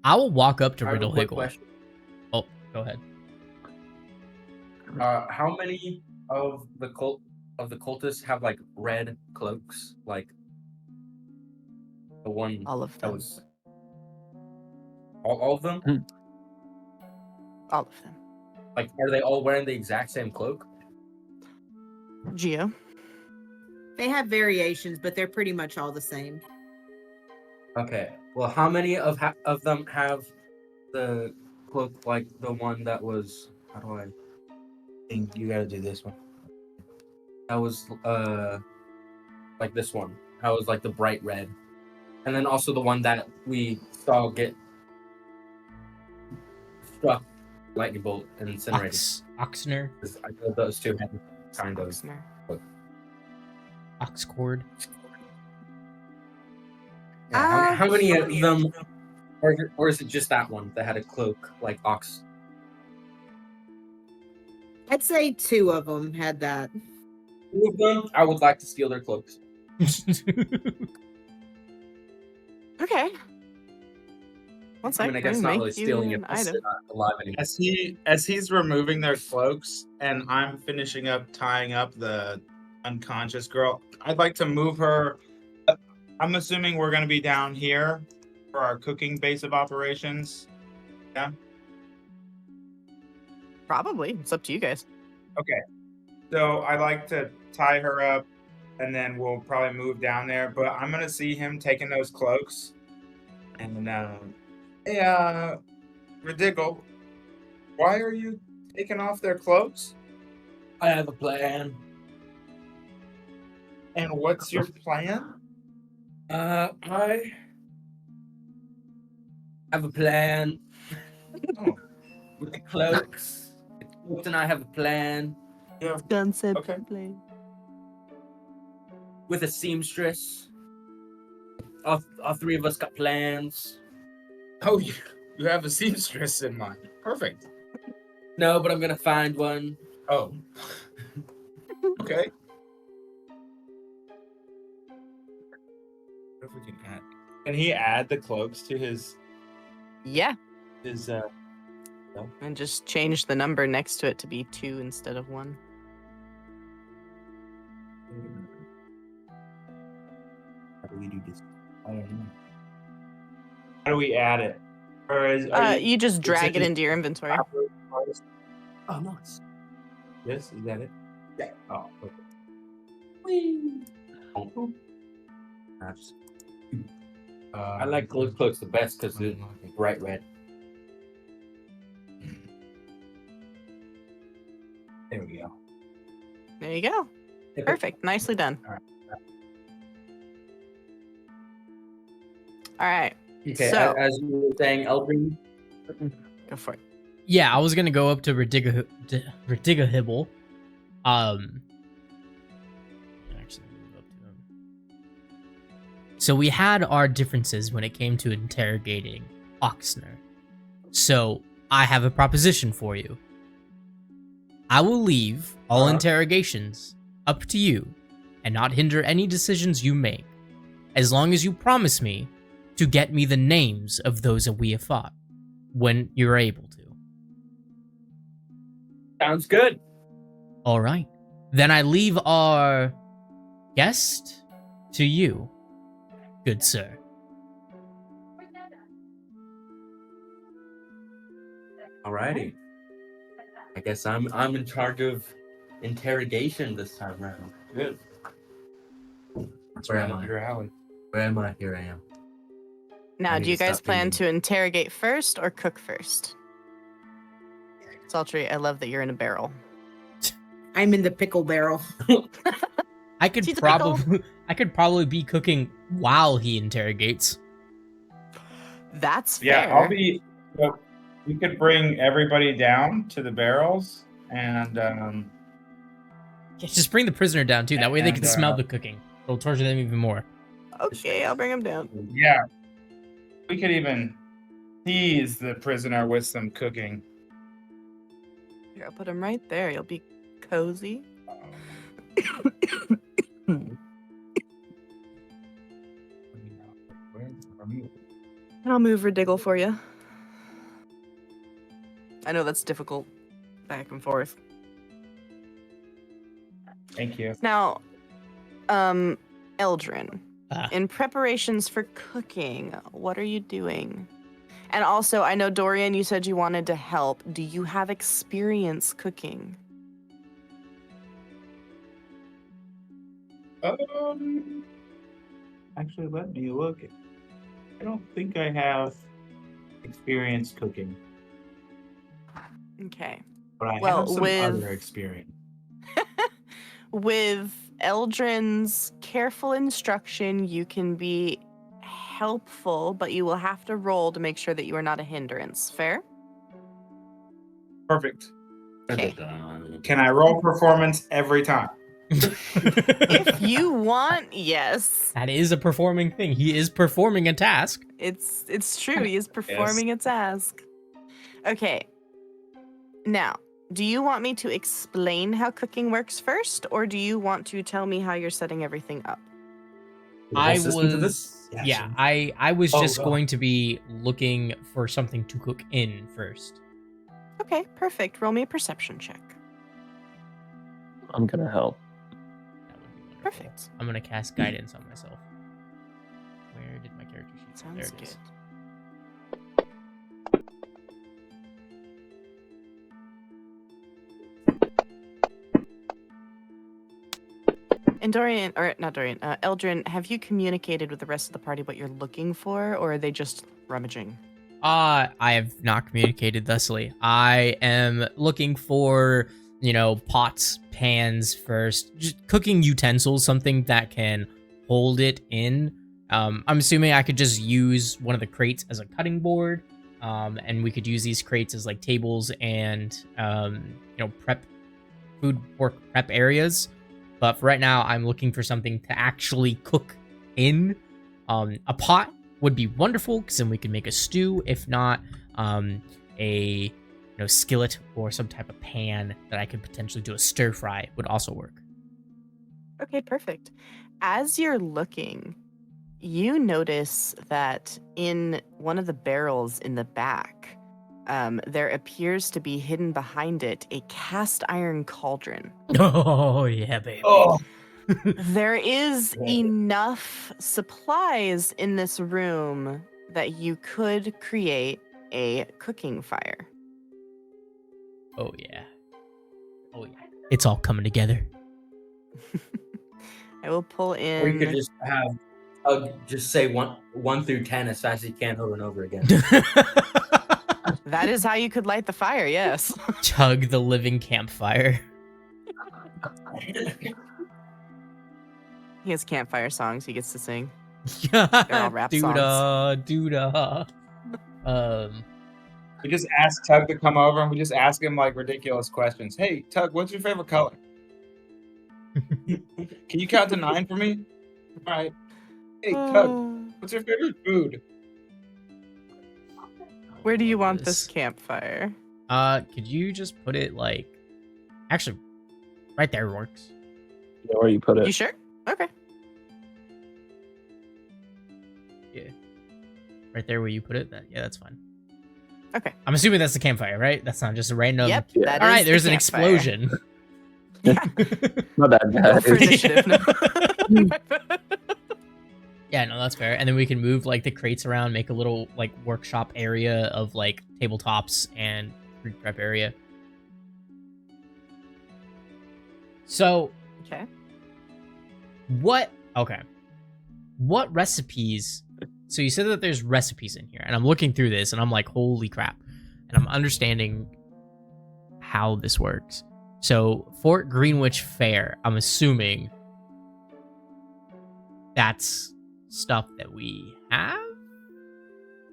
I will walk up to I have a Riddle quick Higgle. question. Oh, go ahead. How many of the cultists have like red cloaks? Like the one All of that them. was all of them? All of them. Like, are they all wearing the exact same cloak? Geo. They have variations, but they're pretty much all the same. Okay. Well, how many of them have the cloak like the one that was? How do I? Think you gotta do this one. That was like this one. That was like the bright red, and then also the one that we saw get struck lightning bolt and incinerated. Oxner. 'Cause I know those two had kind of. Oxner. Oxcord. Yeah, how many of them, or is it just that one that had a cloak like ox? I'd say 2 of them had that. 2 of them, I would like to steal their cloaks. Okay. One I sec. mean, I let guess me not make really you stealing an it, but item. they're not alive anymore. As he's removing their cloaks and I'm finishing up tying up the unconscious girl, I'd like to move her. I'm assuming we're gonna be down here for our cooking base of operations. Yeah. Probably. It's up to you guys. Okay. So I'd like to tie her up and then we'll probably move down there. But I'm gonna see him taking those cloaks. And hey, Ridiggle, why are you taking off their clothes? I have a plan. And what's your plan? I have a plan Oh, with the cloaks. The cloaks and I have a plan yeah. Concept Okay. play. with a seamstress. All 3 of us got plans. Oh, you have a seamstress in mind. Perfect. No, but I'm gonna find one. Oh. Okay. What if we can add? Can he add the cloaks to his Yeah. No? And just change the number next to it to be 2 instead of 1. How do we do this? I don't know. How do we add it? Or are You just drag it just- into your inventory. Oh, nice. Yes, is that it? Yeah. Oh, perfect. I like those cloaks the best because they're bright red. There we go. There you go. Perfect. Nicely done. All right. All right. Okay, So- as you were saying, Eldrin. Go for it. Yeah, I was gonna go up to Ridigahibble. Actually, move up to him. So we had our differences when it came to interrogating Oxner. So I have a proposition for you. I will leave all interrogations up to you and not hinder any decisions you make, as long as you promise me to get me the names of those that we have fought when you're able to. Sounds good. All right. Then I leave our guest to you, good sir. Alrighty. I guess I'm in charge of interrogation this time around. Good. Where am I? Your alley. Where am I? Here I am. Now, I do need you to guys stop plan thinking. to interrogate first or cook first? Sultry, I love that you're in a barrel. I'm in the pickle barrel. I could She's a pickle. probably be cooking while he interrogates. That's fair. Yeah, I'll be. Well, we could bring everybody down to the barrels, and Yeah, just bring the prisoner down too. That way they can And, smell the cooking. It'll torture them even more. Okay, I'll bring him down. yeah, we could even tease the prisoner with some cooking. Here, I'll put him right there. You'll be cozy. I'll move Ridiggle for you. I know that's difficult. Back and forth. Thank you. Now, Eldrin, Ah. in preparations for cooking, what are you doing? And also, I know, Dorian, you said you wanted to help. Do you have experience cooking? Actually, let me look. I don't think I have experience cooking, Okay. but I Well, have some with- other experience. With Eldrin's careful instruction, you can be helpful, but you will have to roll to make sure that you are not a hindrance. Fair? Perfect. Okay. Can I roll performance every time? If you want, yes. That is a performing thing. He is performing a task. It's true. He is performing a task. Okay. Now, do you want me to explain how cooking works first, or do you want to tell me how you're setting everything up? I Listen to was this? yeah, I was Oh, just God. going to be looking for something to cook in first. Okay, perfect. Roll me a perception check. I'm gonna help. That would be wonderful. Perfect. I'm gonna cast guidance on myself. Where did my character sheet? Sounds There it good. is. And Dorian, or not Dorian, Eldrin, have you communicated with the rest of the party what you're looking for, or are they just rummaging? I have not communicated thusly. I am looking for, pots, pans first, just cooking utensils, something that can hold it in. I'm assuming I could just use one of the crates as a cutting board, and we could use these crates as like tables and, food work prep areas. But for right now, I'm looking for something to actually cook in. A pot would be wonderful because then we can make a stew. If not, a skillet or some type of pan that I could potentially do a stir fry would also work. Okay, perfect. As you're looking, you notice that in one of the barrels in the back, there appears to be hidden behind it a cast iron cauldron. Oh yeah, baby. Oh, There is enough supplies in this room that you could create a cooking fire. Oh yeah. Oh yeah. It's all coming together. I will pull Or you could in. just have just say 1 through 10 as fast as you can over and over again. That is how you could light the fire, yes. Chug the living campfire. He has campfire songs he gets to sing. They're all rap Doodah. we just ask Tug to come over and we just ask him like ridiculous questions. Hey, Tug, what's your favorite color? Can you count to 9 for me? All right. Hey, Tug, what's your favorite food? Where do you want this campfire? Could you just put it like, actually, right there works. Yeah, where you put You it? sure? Okay. Yeah. Right there where you put it. Yeah, that's fine. Okay. I'm assuming that's the campfire, right? That's not just a random. Yep. Yeah. that All is right. the There's an campfire. explosion. Not that Go bad. for initiative. No. Yeah, no, that's fair. And then we can move like the crates around, make a little like workshop area of like tabletops and food prep area. So Okay. what recipes? So you said that there's recipes in here, and I'm looking through this and I'm like, holy crap. And I'm understanding how this works. So Fort Greenwich Fair, I'm assuming that's stuff that we have?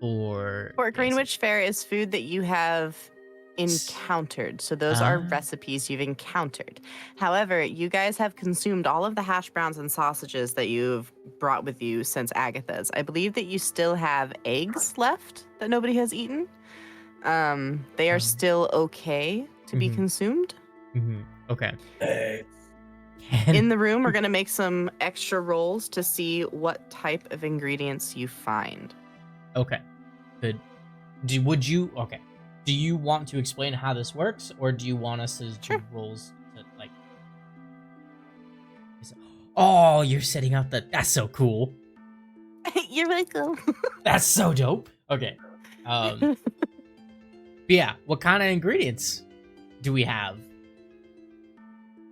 Or Fort Greenwich Fair is food that you have encountered. So those are recipes you've encountered. However, you guys have consumed all of the hash browns and sausages that you've brought with you since Agatha's. I believe that you still have eggs left that nobody has eaten. They are still okay to be consumed. Okay. In the room, we're going to make some extra rolls to see what type of ingredients you find. Okay. could. Would you? Okay. Do you want to explain how this works, or do you want us to do rules to like? Oh, you're setting up the. That's so cool. You're welcome. That's so dope. Okay. But yeah, what kind of ingredients do we have?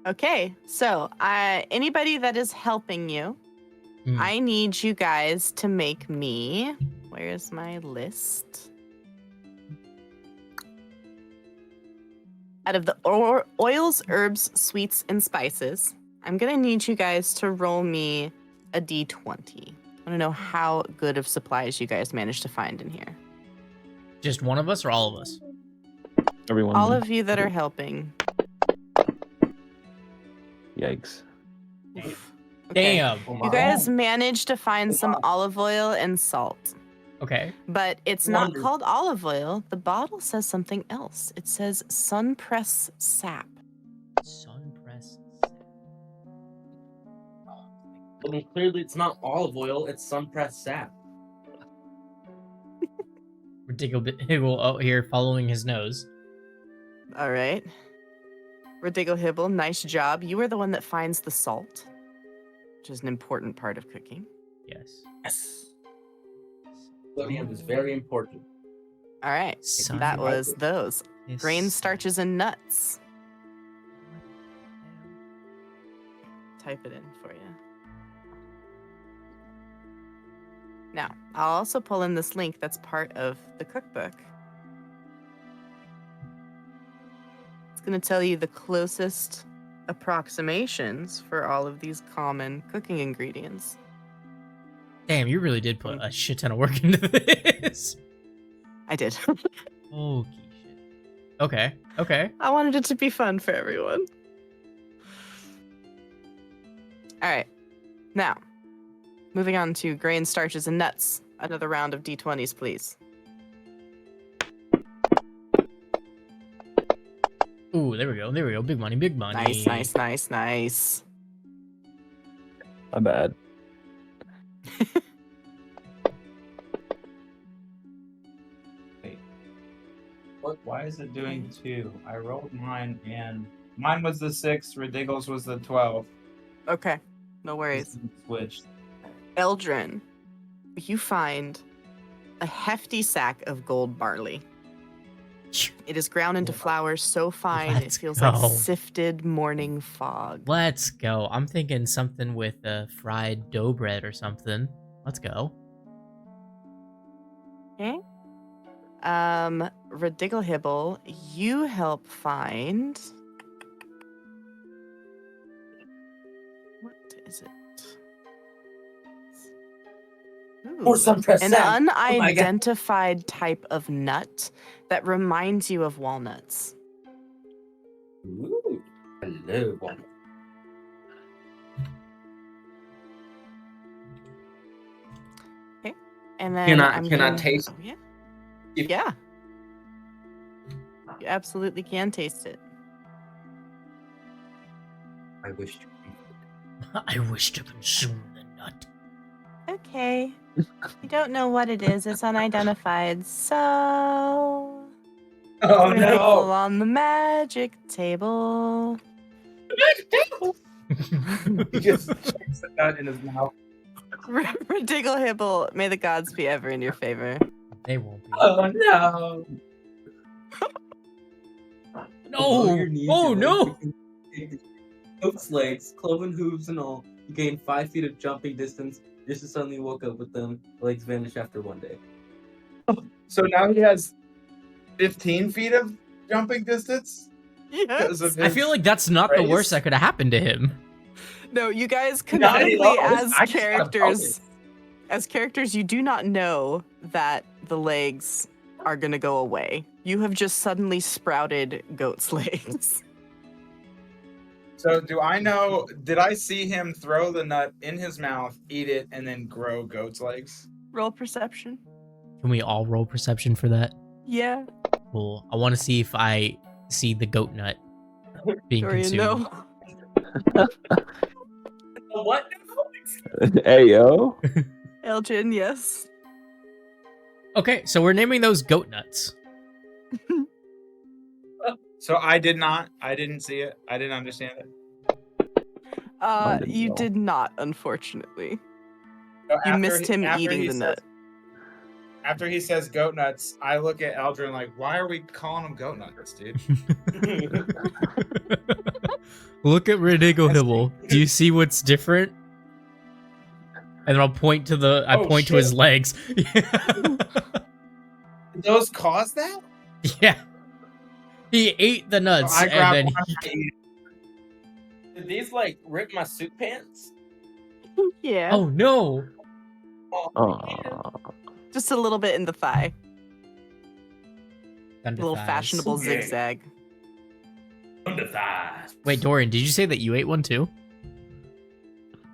Okay, so anybody that is helping you, I need you guys to make me. Where's my list? Out of the oils, herbs, sweets, and spices, I'm gonna need you guys to roll me a d20. I want to know how good of supplies you guys managed to find in here. Just one of us or all of us? Everyone. All of you that are helping. Yikes. Okay. Damn. You guys managed to find some olive oil and salt. Okay. But it's not called olive oil. The bottle says something else. It says sunpress sap. Sunpress. Well, then clearly it's not olive oil, it's sun-pressed sap. Ridiculous. Out here following his nose. All right. Ridigo Hibble, nice job. You are the one that finds the salt, which is an important part of cooking. Yes. Yes. Sodium is very important. All right. That was those. Grain, starches, and nuts. Type it in for you. Now, I'll also pull in this link that's part of the cookbook. It's going to tell you the closest approximations for all of these common cooking ingredients. Damn, you really did put a shit ton of work into this. I did. Holy shit. Okay. Okay. I wanted it to be fun for everyone. All right. Now, moving on to grain, starches, and nuts. Another round of D20s, please. Ooh, there we go. There we go. Big money. Big money. Nice, nice, nice, nice. My bad. What? Why is it doing 2? I rolled mine and mine was the 6. Ridiggles was the 12. Okay. No worries. Switched. Eldrin, you find a hefty sack of gold barley. It is ground into flour so fine Let's it feels go. like sifted morning fog. Let's go. I'm thinking something with fried dough bread or something. Let's go. Okay. Ridiggle Hibble, you help find. What is it? Or sun-pressed An sap. unidentified type of nut that reminds you of walnuts. Ooh. Hello, walnut. Okay. And then Can I taste? Yeah. Yeah. You absolutely can taste it. I wish to I wish to consume the nut. Okay. You don't know what it is. It's unidentified. So Oh sprinkle on the magic table. He just chucks the nut in his mouth. Ridiggle Hibble, may the gods be ever in your favor. They won't be. Oh no! No! Oh no! Goat's legs, cloven hooves, and all. You gain 5 feet of jumping distance. Just as suddenly woke up with them. Legs vanish after 1 day. So now he has 15 feet of jumping distance? Yes. I feel like that's not the worst that could have happened to him. No, you guys Not at canonically all. as I just got characters, you do not know that the legs are gonna go away. You have just suddenly sprouted goat's legs. So do I know, did I see him throw the nut in his mouth, eat it, and then grow goat's legs? Roll perception. Can we all roll perception for that? Yeah. Cool. I want to see if I see the goat nut being Dorian, consumed. no. What? Hey yo. Elgin, yes. Okay, so we're naming those goat nuts. So I didn't see it. I didn't understand it. didn't You know. did not, unfortunately. So You after missed him after eating he the says- nut. After he says goat nuts, I look at Eldrin like, why are we calling them goat nuts, dude? Look at Radigo Hibble. Do you see what's different? And then I'll point to to his shit. legs. Did those cause that? Yeah. He ate the nuts I and grab then one. he... I eat Did these like rip my suit pants? Yeah. Oh no. Aw. Just a little bit in the thigh. A Thunder little thighs. fashionable Okay. zigzag. Under thighs. Wait, Dorian, did you say that you ate one too?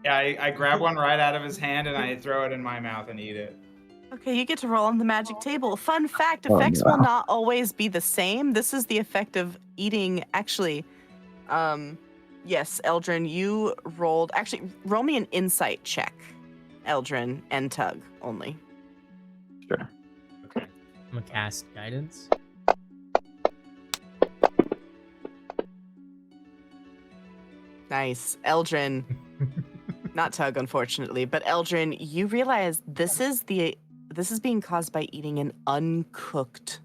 Yeah, I grab one right out of his hand and I throw it in my mouth and eat it. Okay, you get to roll on the magic table. Fun fact, Oh, effects no. will not always be the same. This is the effect of eating. Actually, yes, Eldrin, you rolled. Actually, roll me an insight check, Eldrin, and Tug only. Sure. Okay. I'm gonna cast guidance. Nice. Eldrin, not Tug, unfortunately, but Eldrin, you realize this is being caused by eating an uncooked,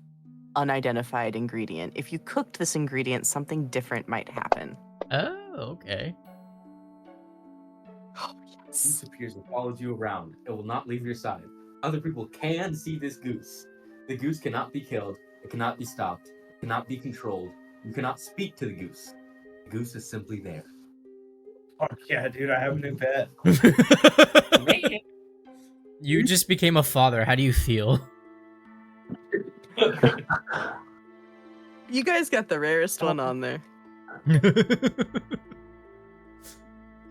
unidentified ingredient. If you cooked this ingredient, something different might happen. Oh, okay. Oh, Goose yes. appears and follows you around. It will not leave your side. Other people can see this goose. The goose cannot be killed. It cannot be stopped. It cannot be controlled. You cannot speak to the goose. The goose is simply there. Fuck yeah, dude, I have a new pet. You just became a father. How do you feel? You guys got the rarest one on there.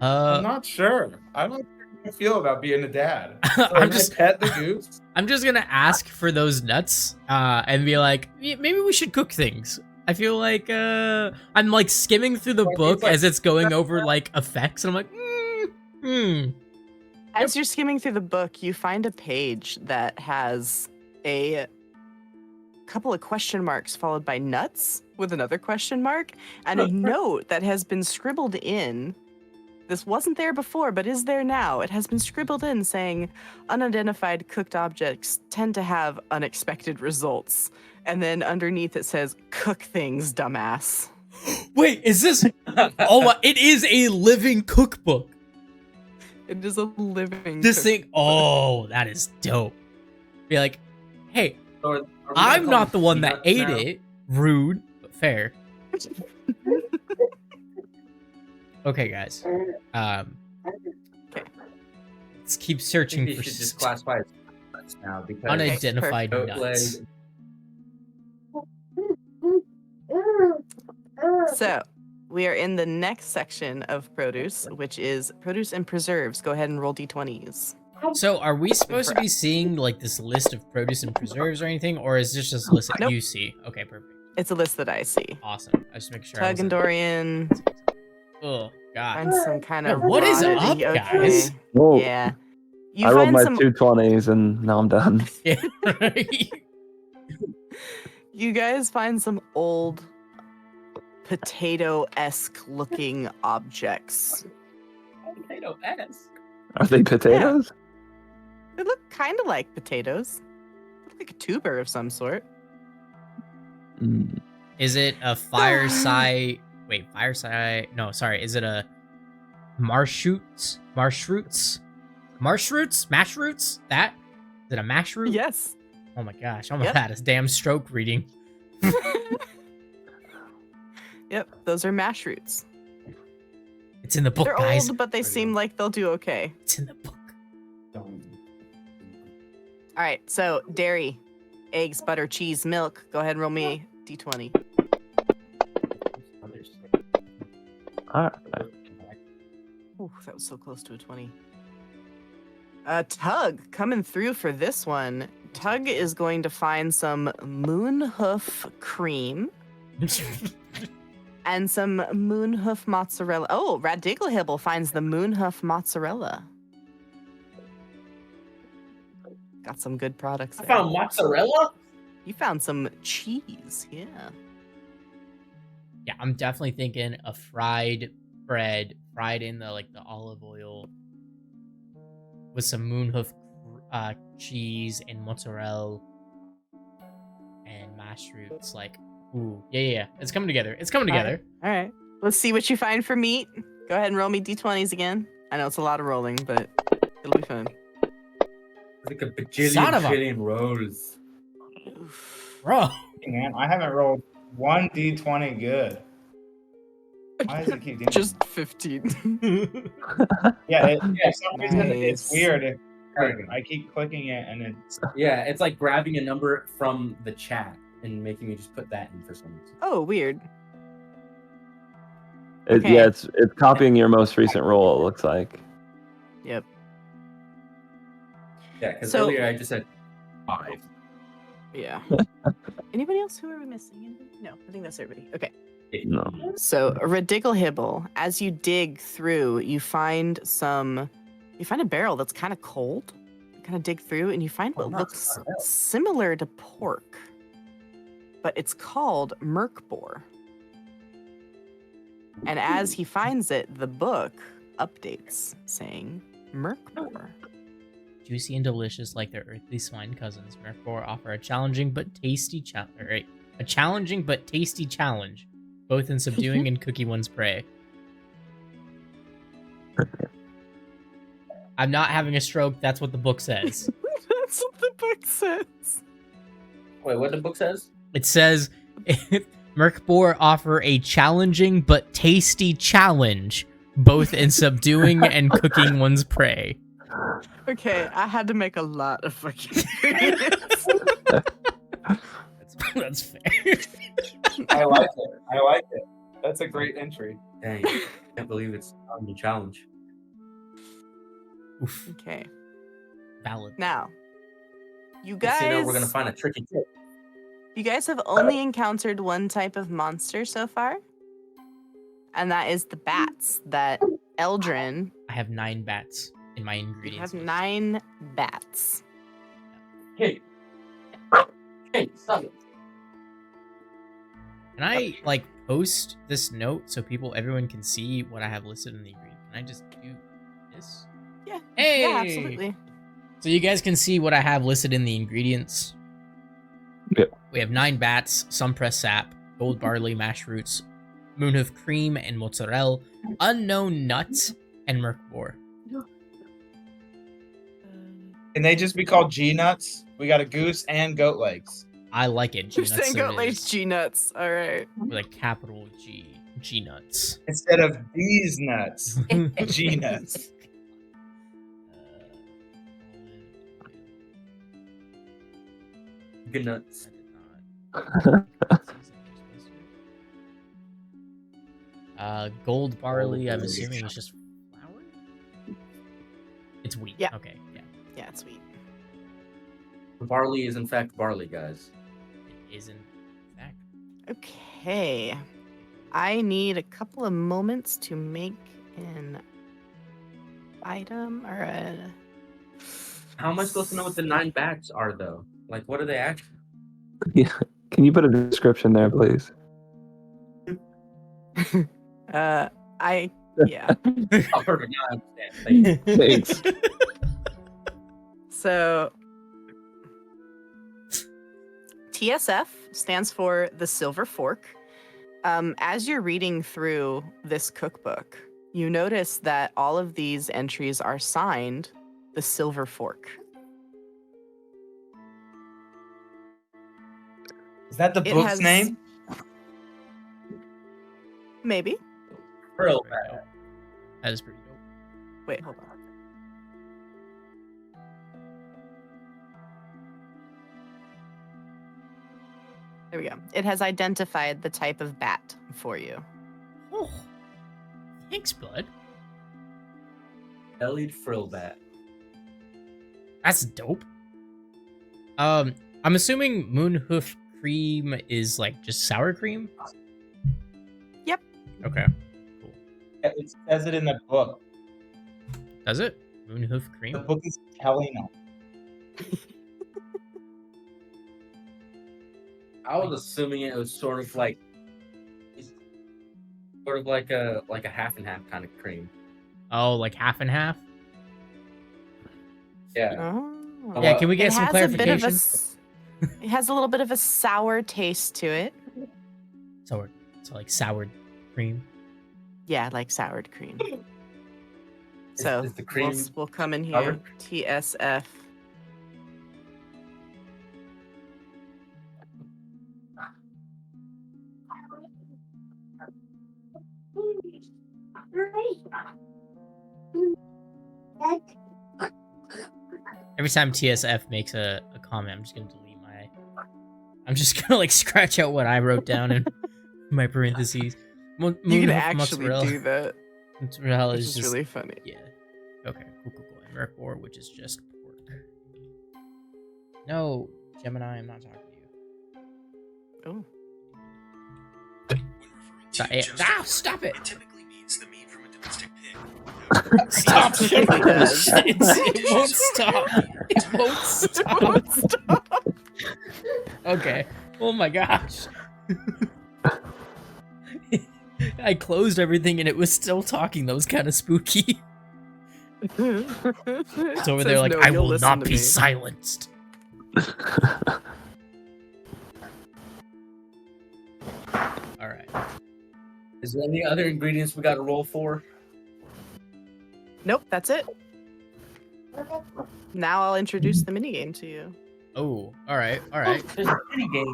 I'm not sure. I don't know how I feel about being a dad. I'm just pet the goose. I'm just gonna ask for those nuts, and be like, maybe we should cook things. I feel like I'm like skimming through the Like, book it's like- as it's going over like effects, and I'm like, As you're skimming through the book, you find a page that has a couple of question marks followed by nuts with another question mark and a note that has been scribbled in. This wasn't there before, but is there now. It has been scribbled in saying, unidentified cooked objects tend to have unexpected results. And then underneath it says, cook things, dumbass. wait, is this? Oh, my, it is a living cookbook. It is a living This cook- thing. Oh, that is dope. Be like, hey, So are we gonna I'm call not them the one that peanuts ate now? it. Rude, but fair. Okay, guys. Let's keep I searching think for we should just classify it as peanuts now because unidentified goat nuts. leg- So, we are in the next section of produce, which is produce and preserves. Go ahead and roll d20s. So, are we supposed to be seeing like this list of produce and preserves or anything, or is this just a list that Nope. you see? Okay, perfect, It's a list that I see. awesome. I just make sure. I Tug and wasn't- Dorian Oh God. find some kind Yeah, of what is rotted- up, okay. guys? Whoa. Yeah. You I rolled find my some. 2 20s and now I'm done. Yeah, right? You guys find some old potato-esque looking objects. Potato ass. Are they potatoes? They look kind of like potatoes. They look like a tuber of some sort. Mm. Is it a fireside? Wait, fireside? No, sorry. Is it a marsh roots? Marsh roots? Marsh roots? Mash roots? That? Is it a mash root? Yes. Oh my gosh, I almost Yep. had a damn stroke reading. Yep, those are mash roots. It's in the book, They're guys. old, but they seem like they'll do okay. It's in the book. All right, so dairy, eggs, butter, cheese, milk. Go ahead and roll me d20. Alright. Ooh, that was so close to a 20. Tug coming through for this one. Tug is going to find some moonhoof cream and some moonhoof mozzarella. Oh, Radiglehibble finds the moonhoof mozzarella. Got some good products I there. found mozzarella. You found some cheese, yeah. Yeah, I'm definitely thinking a fried bread, fried in the olive oil, with some moonhoof cheese and mozzarella and mashed roots. Like, ooh, yeah. It's coming together. It's coming together. All right. Let's see what you find for meat. Go ahead and roll me d20s again. I know it's a lot of rolling, but it'll be fun. Like a Son of a- bajillion rolls. Bro. Man, I haven't rolled one d20 good. Why does it keep doing Just 15. Yeah, for some reason it's Nice. weird. I keep clicking it and it's Yeah, it's like grabbing a number from the chat and making me just put that in for some reason. Oh, weird. It, Okay. Yeah, it's copying your most recent roll. It looks like. Yep. Yeah, because So- earlier I just said 5. Yeah. Anybody else? Who are we missing? Anybody? No, I think that's everybody. Okay. No. So, Ridiglehibble, as you dig through, you find a barrel that's kind of cold. You kind of dig through and you find what looks similar to pork, but it's called merkboar. And as he finds it, the book updates saying merkboar. Juicy and delicious like their earthly swine cousins, Merkboar offer a challenging but tasty challenge, both in subduing and cooking one's prey. I'm not having a stroke. That's what the book says. That's what the book says. Wait, what the book says? It says Merkboar offer a challenging but tasty challenge, both in subduing and cooking one's prey. Okay, I had to make a lot of fucking. That's fair. I like it. That's a great entry. Dang, can't believe it's on the challenge. Oof, Okay, valid. now, you Next thing you know, guys, we're gonna find a tricky tip. you guys have only encountered one type of monster so far, and that is the bats. That Eldrin, I have 9 bats in my you ingredients. have list. 9 bats. Hey, stop it. Can I post this note so everyone can see what I have listed in the ingredient? Can I just do this? Yeah. Hey! Yeah, absolutely. So you guys can see what I have listed in the ingredients. Yep. We have 9 bats, some pressed sap, gold barley, mashed roots, moonhoof cream and mozzarella, unknown nuts, and merkboar. Can they just be called G nuts? We got a goose and goat legs. I like it. You're G-nuts, saying so goat it legs, is. G nuts. All right. With a capital G. G-nuts. Instead of these nuts, G nuts. Good nuts. Gold barley, I'm assuming it's just flour? It's wheat. Yeah. Okay, yeah. Yeah, it's sweet. Barley is in fact barley, guys. It is in fact. Okay. I need a couple of moments to make an item or a. How am I supposed to know what the 9 bats are, though? Like, what are they actually? Yeah. Can you put a description there, please? Yeah. Oh, perfect. Now I understand. Thank you. Thanks. So TSF stands for the Silver Fork. As you're reading through this cookbook, you notice that all of these entries are signed the Silver Fork. Is that the It book's has- name? Maybe. Pearl Pretty dope. That is pretty dope. Wait, hold on. There we go. It has identified the type of bat for you. Oh, thanks, bud. bellied frill bat. That's dope. I'm assuming moonhoof cream is like just sour cream. Yep. Okay. Cool. It says it in the book. Does it? Moonhoof cream. The book is telling us. I was assuming it was sort of like a half and half kind of cream. Oh, like half and half? Yeah. Oh. Yeah, can we It get some has a bit of a clarification? it has a little bit of a sour taste to it. So like soured cream. Yeah, like soured cream. So is the cream we'll come in here. sour? TSF. Every time TSF makes a comment, I'm just gonna delete my. I'm just gonna like scratch out what I wrote down in my parentheses. You can Moon actually mozzarella. do that, Mozzarella which is is just really funny. yeah. Okay, cool. And Mercor, which is just pork. No, Gemini, I'm not talking to you. Oh. Stop it! It typically means the meat from a domestic pig. Stop! It really does. It won't stop. It won't stop. Don't stop. Okay. Oh my gosh. I closed everything and it was still talking. That was kind of spooky. It's over there like, I will not be silenced. Alright. Is there any other ingredients we got to roll for? Nope, that's it. Now I'll introduce the minigame to you. Oh, alright. There's a mini game.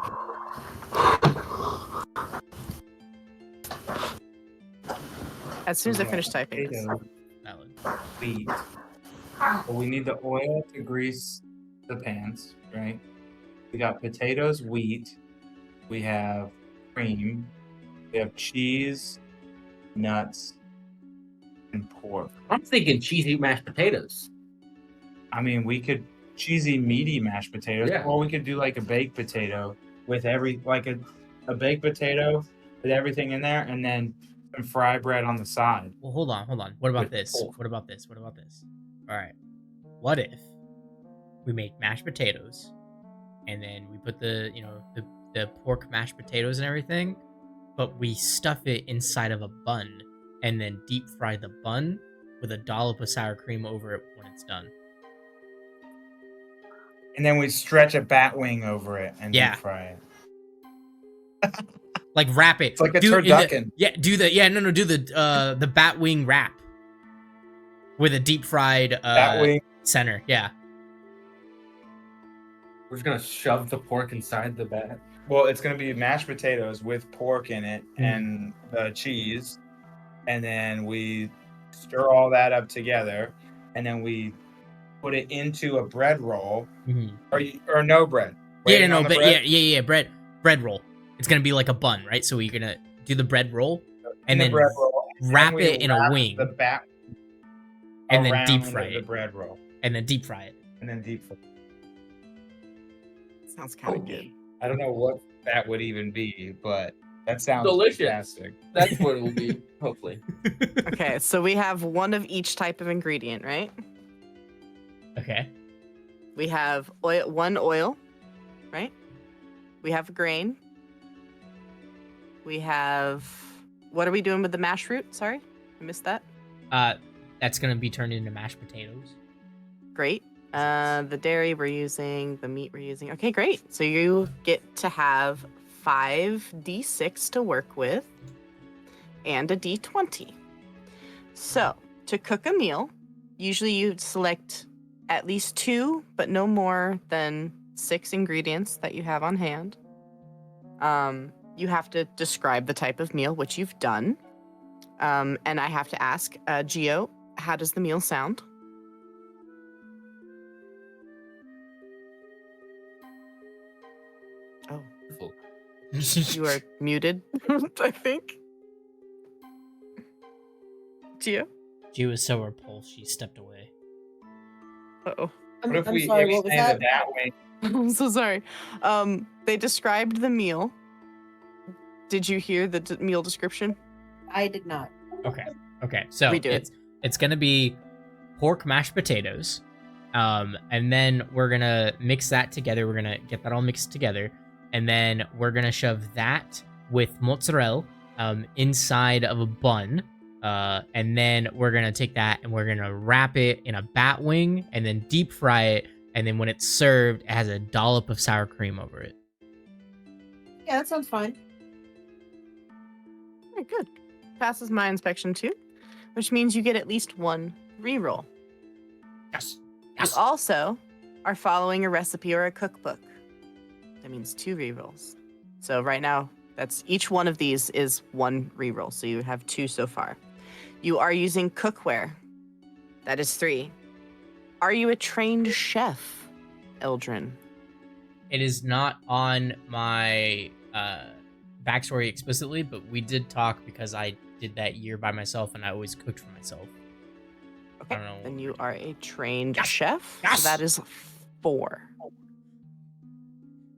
As soon as I finish typing this. Potato, Valid. wheat. Well, we need the oil to grease the pans, right? We got potatoes, wheat. We have cream. We have cheese, nuts, and pork. I'm thinking cheesy mashed potatoes. I mean, we could cheesy, meaty mashed potatoes, Yeah. or we could do like a baked potato with a baked potato with everything in there, and then some fry bread on the side. Well, hold on. What about With this? pork. What about this? Alright. What if we make mashed potatoes and then we put the pork mashed potatoes and everything, but we stuff it inside of a bun and then deep fry the bun with a dollop of sour cream over it when it's done. And then we stretch a bat wing over it and Yeah. deep fry it. Like wrap it. It's like a Do turducken. do the bat wing wrap with a deep fried Bat wing. center. Yeah. We're just gonna shove the pork inside the bat. Well, it's gonna be mashed potatoes with pork in it Mm. and the cheese, and then we stir all that up together, and then we put it into a bread roll, or no bread. Waiting on the bread? Bread roll. It's gonna be like a bun, right? So you're gonna do the bread roll and In the then bread roll, and wrap we it in a wrap wing the bat and then around deep fry the it. bread roll, And then deep fry it. and then deep fry. Sounds kind of good. I don't know what that would even be, but that sounds Delicious. fantastic. That's what it will be, hopefully. Okay, so we have one of each type of ingredient, right? Okay. We have oil, right? We have grain. We have. What are we doing with the mashed fruit? Sorry, I missed that. That's gonna be turned into mashed potatoes. Great. The dairy we're using, the meat we're using. Okay, great. So you get to have 5 D6 to work with and a D20. So to cook a meal, usually you'd select at least 2, but no more than 6 ingredients that you have on hand. You have to describe the type of meal, which you've done. And I have to ask, Gio, how does the meal sound? Oh, you are muted, I think. Gio? She was so repulsed she stepped away. Uh-oh. What if I'm we sorry, what was extend that? it that way? I'm so sorry. They described the meal. Did you hear the meal description? I did not. Okay. So Redo it. it's gonna be pork mashed potatoes. And then we're gonna mix that together. We're gonna get that all mixed together. and then we're gonna shove that with mozzarella inside of a bun. And then we're gonna take that and we're gonna wrap it in a bat wing and then deep fry it. And then when it's served, it has a dollop of sour cream over it. Yeah, that sounds fine. Very good. Passes my inspection too, which means you get at least one reroll. Yes. You also are following a recipe or a cookbook. That means 2 rerolls. So right now, that's each one of these is 1 reroll. So you have 2 so far. You are using cookware. That is 3. Are you a trained chef, Eldrin? It is not on my backstory explicitly, but we did talk because I did that year by myself and I always cooked for myself. Okay, I don't know. then you are a trained Yes! chef. Yes! So that is 4.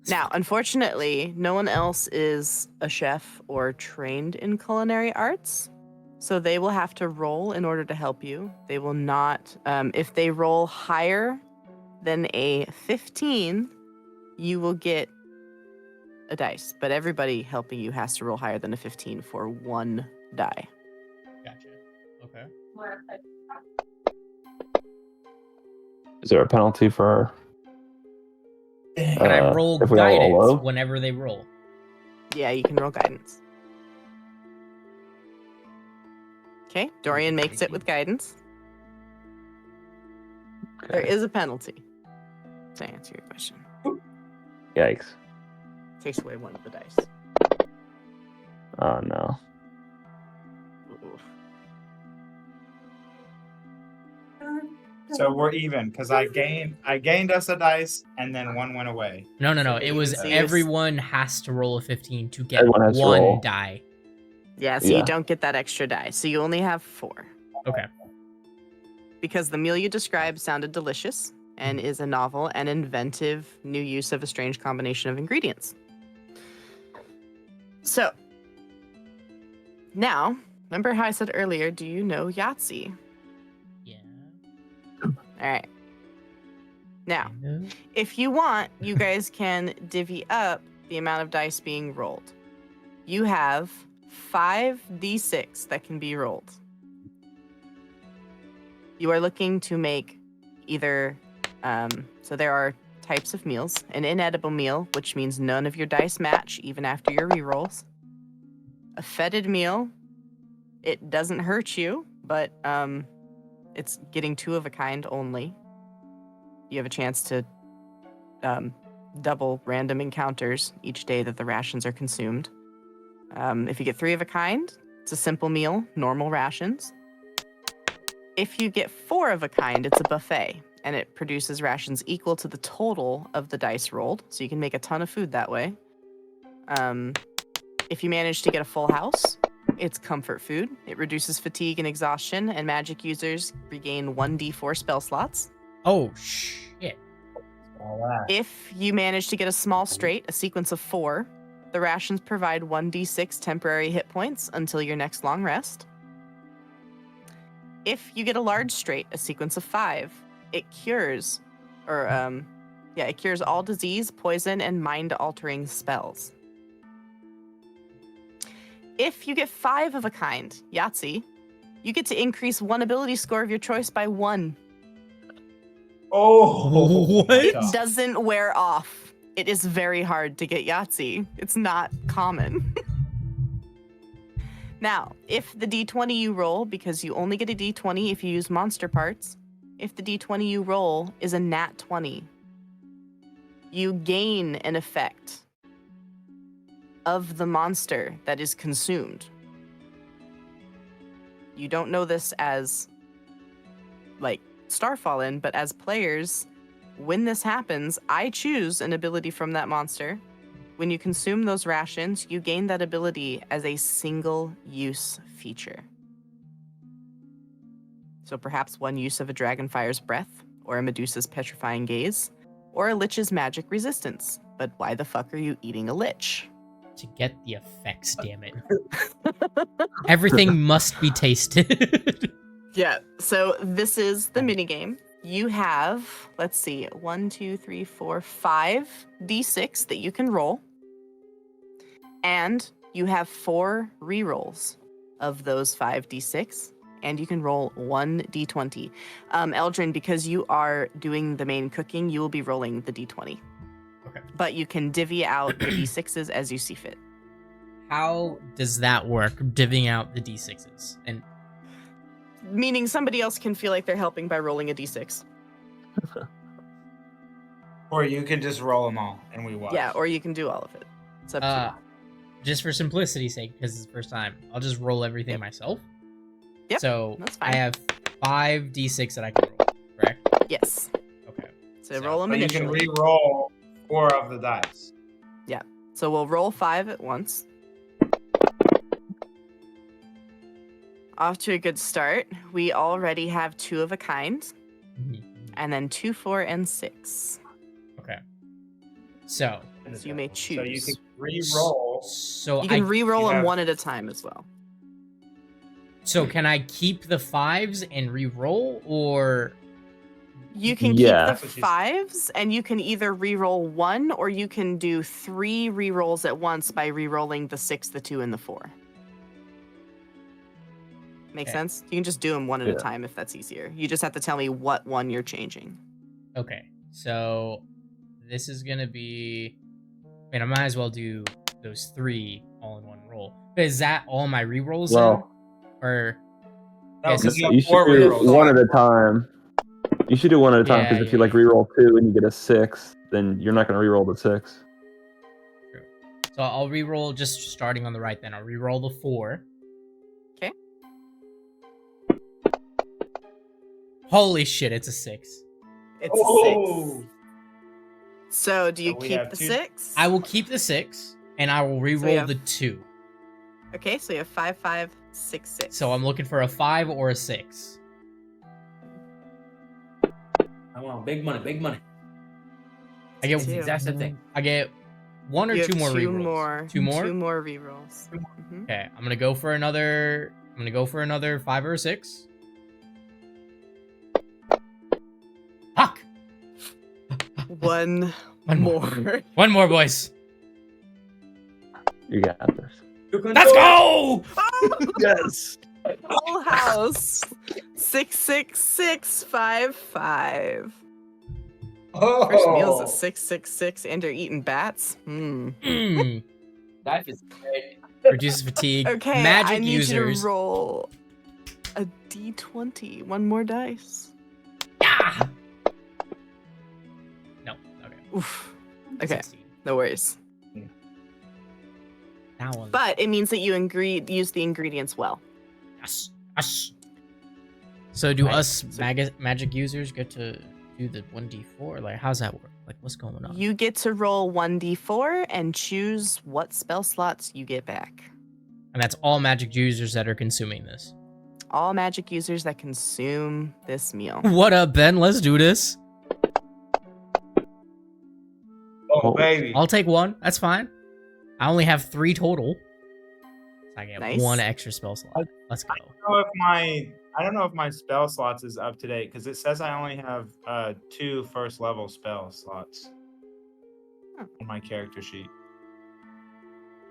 Now, unfortunately, no one else is a chef or trained in culinary arts, so they will have to roll in order to help you. They will not, if they roll higher than a 15, you will get a dice, but everybody helping you has to roll higher than a 15 for 1 die. Gotcha. Okay. Is there a penalty for? Can I roll if we all roll guidance low? whenever they roll? Yeah, you can roll guidance. Okay, Dorian makes it with guidance. There Okay. is a penalty, to answer your question. Yikes! Takes away 1 of the dice. Oh no. Ooh. So we're even because I gained us a dice and then 1 went away. No. So It you was can see your- everyone has to roll a 15 to get Everyone has to 1 roll. die. Yeah, so Yeah. you don't get that extra die. So you only have 4. Okay. Because the meal you described sounded delicious and is a novel and inventive new use of a strange combination of ingredients. So, now, remember how I said earlier, do you know Yahtzee? Yeah. All right. Now, Kinda. if you want, you guys can divvy up the amount of dice being rolled. You have 5d6 that can be rolled. You are looking to make either, so there are types of meals. An inedible meal, which means none of your dice match even after your rerolls. A fetid meal, it doesn't hurt you, but it's getting 2 of a kind only. You have a chance to double random encounters each day that the rations are consumed. If you get 3 of a kind, it's a simple meal, normal rations. If you get 4 of a kind, it's a buffet, and it produces rations equal to the total of the dice rolled, so you can make a ton of food that way. If you manage to get a full house, it's comfort food. It reduces fatigue and exhaustion, and magic users regain 1d4 spell slots. Oh, shit. All that. If you manage to get a small straight, a sequence of 4, the rations provide 1d6 temporary hit points until your next long rest. If you get a large straight, a sequence of 5, it cures, it cures all disease, poison, and mind-altering spells. If you get 5 of a kind, Yahtzee, you get to increase 1 ability score of your choice by 1. Oh, What? It doesn't wear off. It is very hard to get Yahtzee. It's not common. Now, if the d20 you roll, because you only get a d20 if you use monster parts, if the d20 you roll is a nat 20, you gain an effect of the monster that is consumed. You don't know this as, like, Starfallen, but as players, when this happens, I choose an ability from that monster. When you consume those rations, you gain that ability as a single-use feature. So perhaps one use of a Dragonfire's Breath, or a Medusa's Petrifying Gaze, or a Lich's Magic Resistance. But why the fuck are you eating a Lich? To get the effects, damn it. Everything must be tasted. Yeah, so this is the minigame. You have, let's see, 1, 2, 3, 4, 5 d6 that you can roll. And you have 4 rerolls of those 5d6, and you can roll 1d20. Eldrin, because you are doing the main cooking, you will be rolling the d20. Okay. But you can divvy out the d6s as you see fit. How does that work? Divvying out the d6s and Meaning somebody else can feel like they're helping by rolling a d6. Or you can just roll them all and we watch. Yeah, or you can do all of it. It's up to just for simplicity's sake, because it's the first time, I'll just roll everything Yep. myself. Yep, So that's I fine. have 5 d6 that I can roll, correct? you. Yes. Okay. So So- roll them But you initially. can re-roll 4 of the dice. So we'll roll 5 at once. Off to a good start. We already have 2 of a kind, Mhm. and then 2, 4, and 6. Okay. So So you may choose. So you can re-roll. So You can re-roll you them have- one at a time as well. So can I keep the 5s and re-roll, or You can Yeah. keep the 5s, and you can either re-roll 1, or you can do 3 re-rolls at once by re-rolling the 6, the 2, and the 4. Make Okay. sense? You can just do them one at a Yeah. time if that's easier. You just have to tell me what one you're changing. okay? So this is gonna be. I might as well do those 3 all in one roll. But is that all my re-rolls Well, then? Or No, Yeah, because so- you have you should 4 do rerolls. one at a time. You should do one at a time Yeah, because if you yeah, like reroll 2 and you get a 6, then you're not going to reroll the 6. so I'll re-roll just starting on the right. Then I'll re-roll the 4. 'Kay. Holy shit! It's a 6. It's Oh! a 6. So do you So we keep have the 2 6? I will keep the 6, and I will re-roll have- the 2. Okay, so you have 5, 5, 6, 6. So I'm looking for a 5 or a 6. I want big money, big money. I get It's the exact same thing. I get 1 or You 2 have more 2 rerolls. more. 2 more. 2 more rerolls. Mhm. Okay, I'm gonna go for another. I'm gonna go for another 5 or a 6. Fuck! One One more. more. One more, boys. You got this. You can Let's do it! go! Yes. Full house. 66655. Oh! First meal's at 666, and you're eating bats. Mm. Life is great. Reduces fatigue. Okay, Magic I need users. you to roll a d20. One more dice. Ah! No. Okay. Oof. Okay, 16. no worries. That one. But it means that you use the ingredients well. Yes. Yes. So do Right, us so- magic users get to do the 1d4? Like, how's that work? Like, what's going on? You get to roll 1d4 and choose what spell slots you get back. And that's all magic users that are consuming this. All magic users that consume this meal. What up, Ben? Let's do this. Oh, baby. I'll take 1. That's fine. I only have 3 total. So I get Nice. 1 extra spell slot. Let's go. I don't know if my spell slots is up to date because it says I only have 2 first level spell slots on my character sheet.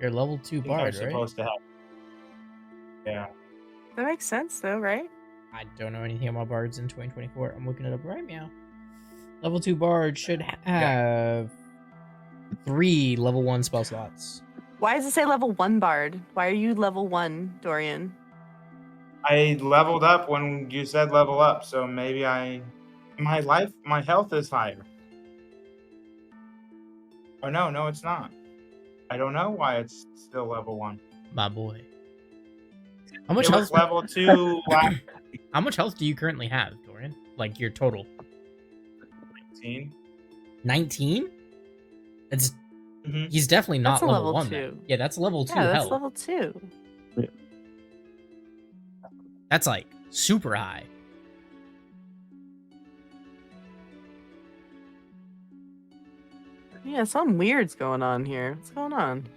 You're level 2 I think I'm bard, right? supposed to have. Yeah. That makes sense, though, right? I don't know anything about bards in 2024. I'm looking it up right now. Level 2 bard should have 3 level 1 spell slots. Why does it say level 1 bard? Why are you level 1, Dorian? I leveled up when you said level up, so maybe my health is higher. Oh no, it's not. I don't know why it's still level 1. My boy. How much It was health? level 2 last How much health do you currently have, Dorian? Like your total? 19. 19? It's Mhm. he's definitely not That's a level level 1 2. then. Yeah, that's level 2 Yeah, that's health. level 2. That's like super high. Yeah, something weird's going on here. What's going on?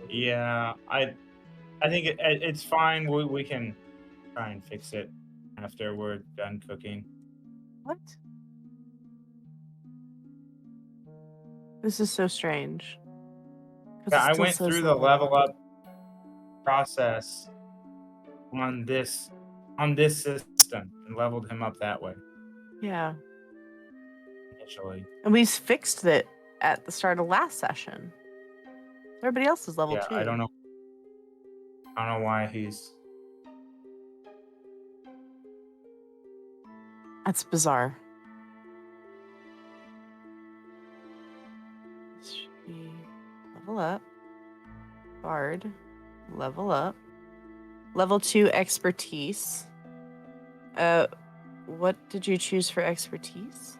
Yeah, I think it's fine. We can try and fix it after we're done cooking. What? This is so strange. 'Cause Yeah, it I still went says through the level up process on this system and leveled him up that way Yeah. initially. And we fixed it at the start of last session. Everybody else is level Yeah, 2. I don't know why he's. That's bizarre. Should be level up. Bard. Level up. Level 2 expertise. What did you choose for expertise?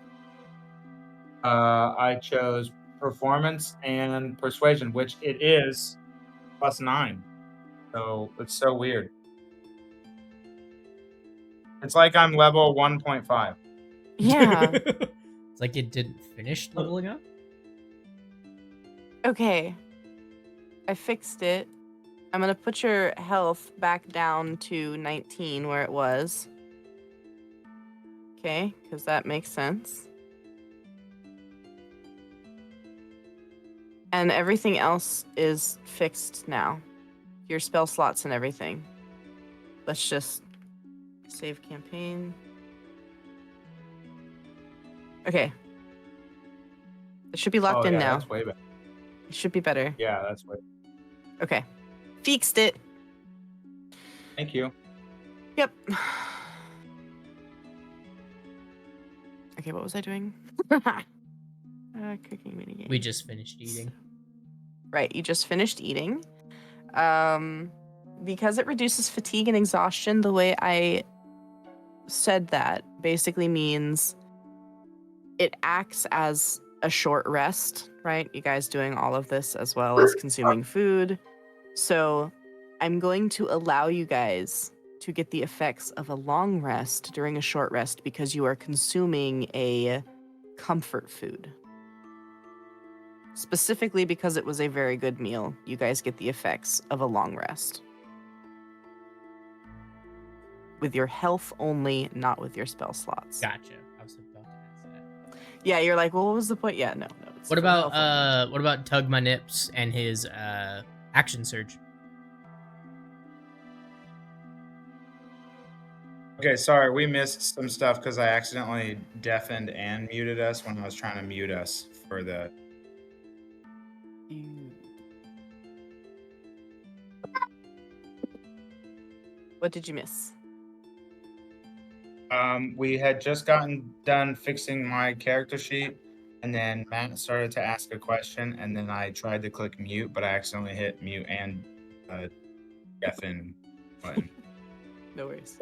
I chose performance and persuasion, which it is +9. So it's so weird. It's like I'm level 1.5. Yeah. It's like it didn't finish leveling up. Okay. I fixed it. I'm gonna put your health back down to 19 where it was. Okay, because that makes sense. And everything else is fixed now. Your spell slots and everything. Let's just save campaign. Okay. It should be locked in now. That's way better. It should be better. Yeah, that's way. Okay. Fixed it. Thank you. Yep. Okay, what was I doing? Cooking minigame. We just finished eating. Right, you just finished eating. Because it reduces fatigue and exhaustion, the way I said that basically means it acts as a short rest, right? You guys doing all of this as well as consuming food. So I'm going to allow you guys to get the effects of a long rest during a short rest because you are consuming a comfort food. Specifically because it was a very good meal, you guys get the effects of a long rest. With your health only, not with your spell slots. Gotcha. I was about to ask that. Yeah, you're like, well, what was the point? Yeah, no. It's What for health only. about what about Tug My Nips and his action surge? Okay, sorry, we missed some stuff because I accidentally deafened and muted us when I was trying to mute us for the. What did you miss? We had just gotten done fixing my character sheet, and then Matt started to ask a question, and then I tried to click mute, but I accidentally hit mute and deafen button. No worries.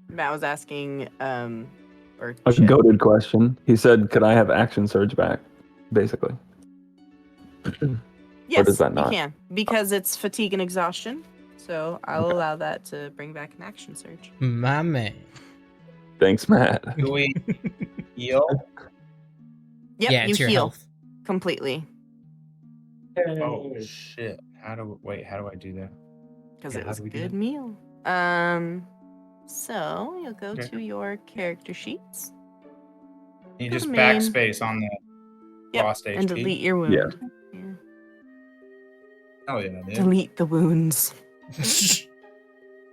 Matt was asking, or A Chip. goated question. He said, "Could I have action surge back?" Basically. Yes, does that you not? can because it's fatigue and exhaustion. So I'll allow that to bring back an action surge. My man. Thanks, Matt. Do we heal? Yep, Yeah, you it's your heal health. completely Oh shit! How do I do that? because Yeah, it how was a do we do good that? meal. So you'll go Okay. to your character sheets. You Go just to main. backspace on the Yep, lost and HP. delete your Yeah. wound. Yeah. Oh yeah, dude. Delete the wounds.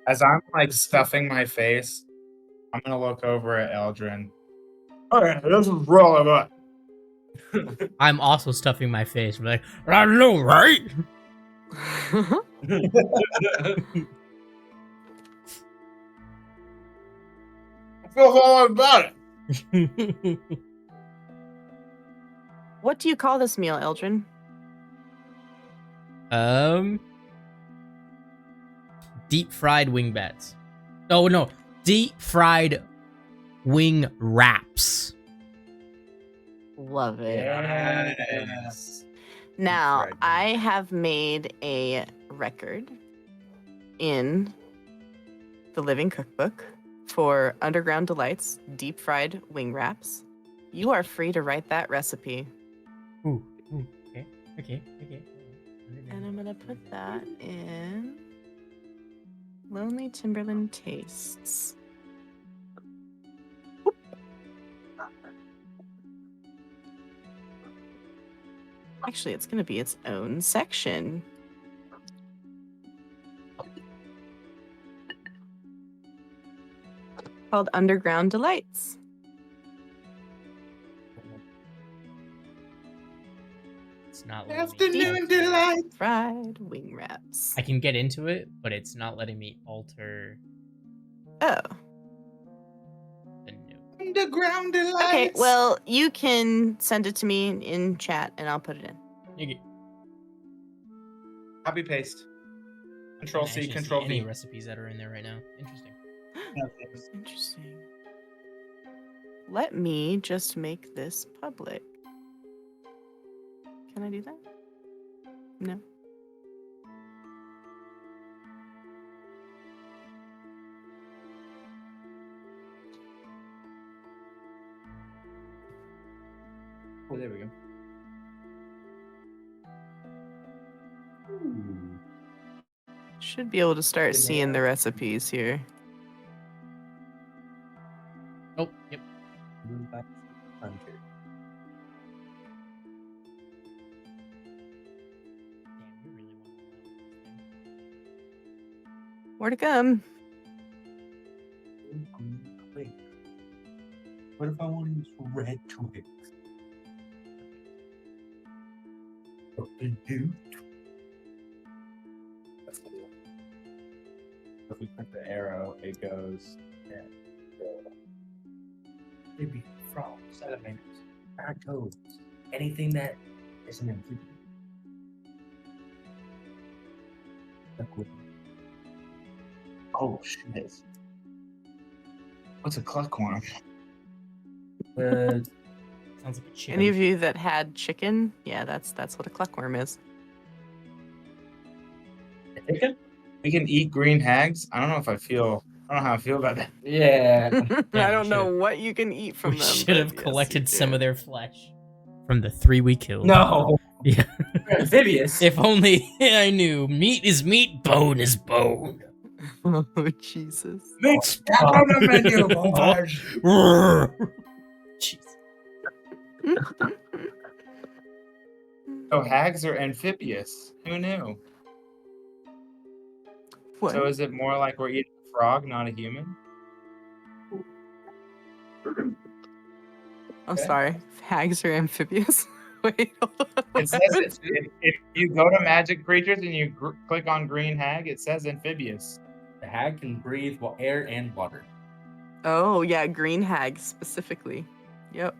As I'm like stuffing my face, I'm gonna look over at Eldrin. Okay, this is relevant. I'm also stuffing my face. I'm like, I know, right? I feel all about it. What do you call this meal, Eldrin? Deep fried wing bats. Oh no, deep fried wing wraps. Love it. Yes. Now, Fried I have made a record in the Living Cookbook for Underground Delights deep fried wing wraps. You are free to write that recipe. Ooh, okay. And I'm going to put that in Lonely Timberland tastes. Actually, it's going to be its own section. Called Underground Delights. It's not letting me Afternoon alter- delight. Fried wing wraps. I can get into it, but it's not letting me alter Oh. the note. Underground delights. Okay, well, you can send it to me in chat and I'll put it in. You get Copy paste. Control C, actually Control see any V. recipes that are in there right now. Interesting. Interesting. Let me just make this public. Can I do that? No. Oh, there we go. Should be able to start seeing the recipes here. Oh, yep. Damn, you really want to More to come. Wait. What if I want to use red twigs? If we click the arrow, it goes. Yeah. Maybe frogs, salamanders, toads, anything that is an amphibian. Oh shit! What's a cluckworm? Sounds like a chicken. Any of you that had chicken? Yeah, that's what a cluckworm is. Chicken? We can eat green hags. I don't know how I feel about that. Yeah. I we don't know should've- what you can eat from we them. should but have yes, you collected some do. of their flesh from the 3 we killed. No. Yeah. Amphibious. If only I knew. Meat is meat, bone is bone. Oh Jesus! Meat's back on the menu, boys. Jeez. Oh, hags are amphibious. Who knew? What? So is it more like we're eating a frog, not a human? I'm Okay. sorry. Hags are amphibious. Wait, hold on. It says if you go to magic creatures and you click on green hag, it says amphibious. The hag can breathe air and water. Oh yeah, green hags specifically. Yep.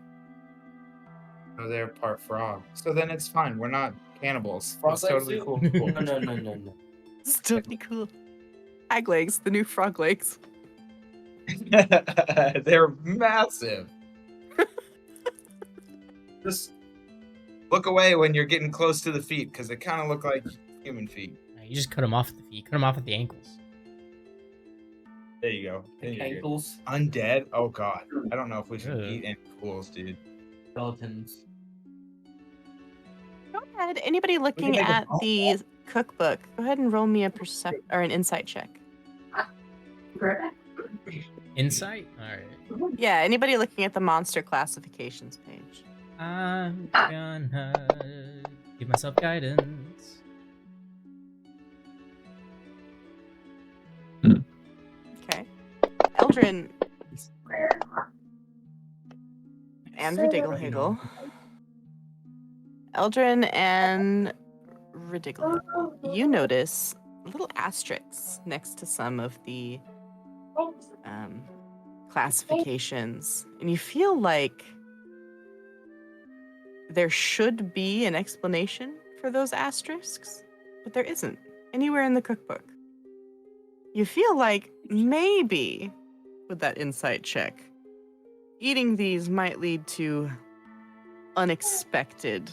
So they're part frog. So then it's fine. We're not cannibals. Frog It's legs totally too? cool. No. It's totally cool. Hag legs, the new frog legs. They're massive. Just look away when you're getting close to the feet because they kind of look like human feet. You just cut them off at the feet. Cut them off at the ankles. There you go. Then you're good. Ankles, Undead? Oh god. I don't know if we should Ugh. eat any ghouls, dude. skeletons. Go ahead. Anybody looking make a at phone the cookbook, go ahead and roll me a an insight check. Insight? Alright. Yeah, anybody looking at the monster classifications page. I'm gonna give myself guidance. Okay. Eldrin and Ridiglehagel. Eldrin and Ridiglehagel. You notice little asterisks next to some of the classifications, and you feel like there should be an explanation for those asterisks, but there isn't anywhere in the cookbook. You feel like maybe, with that insight check, eating these might lead to unexpected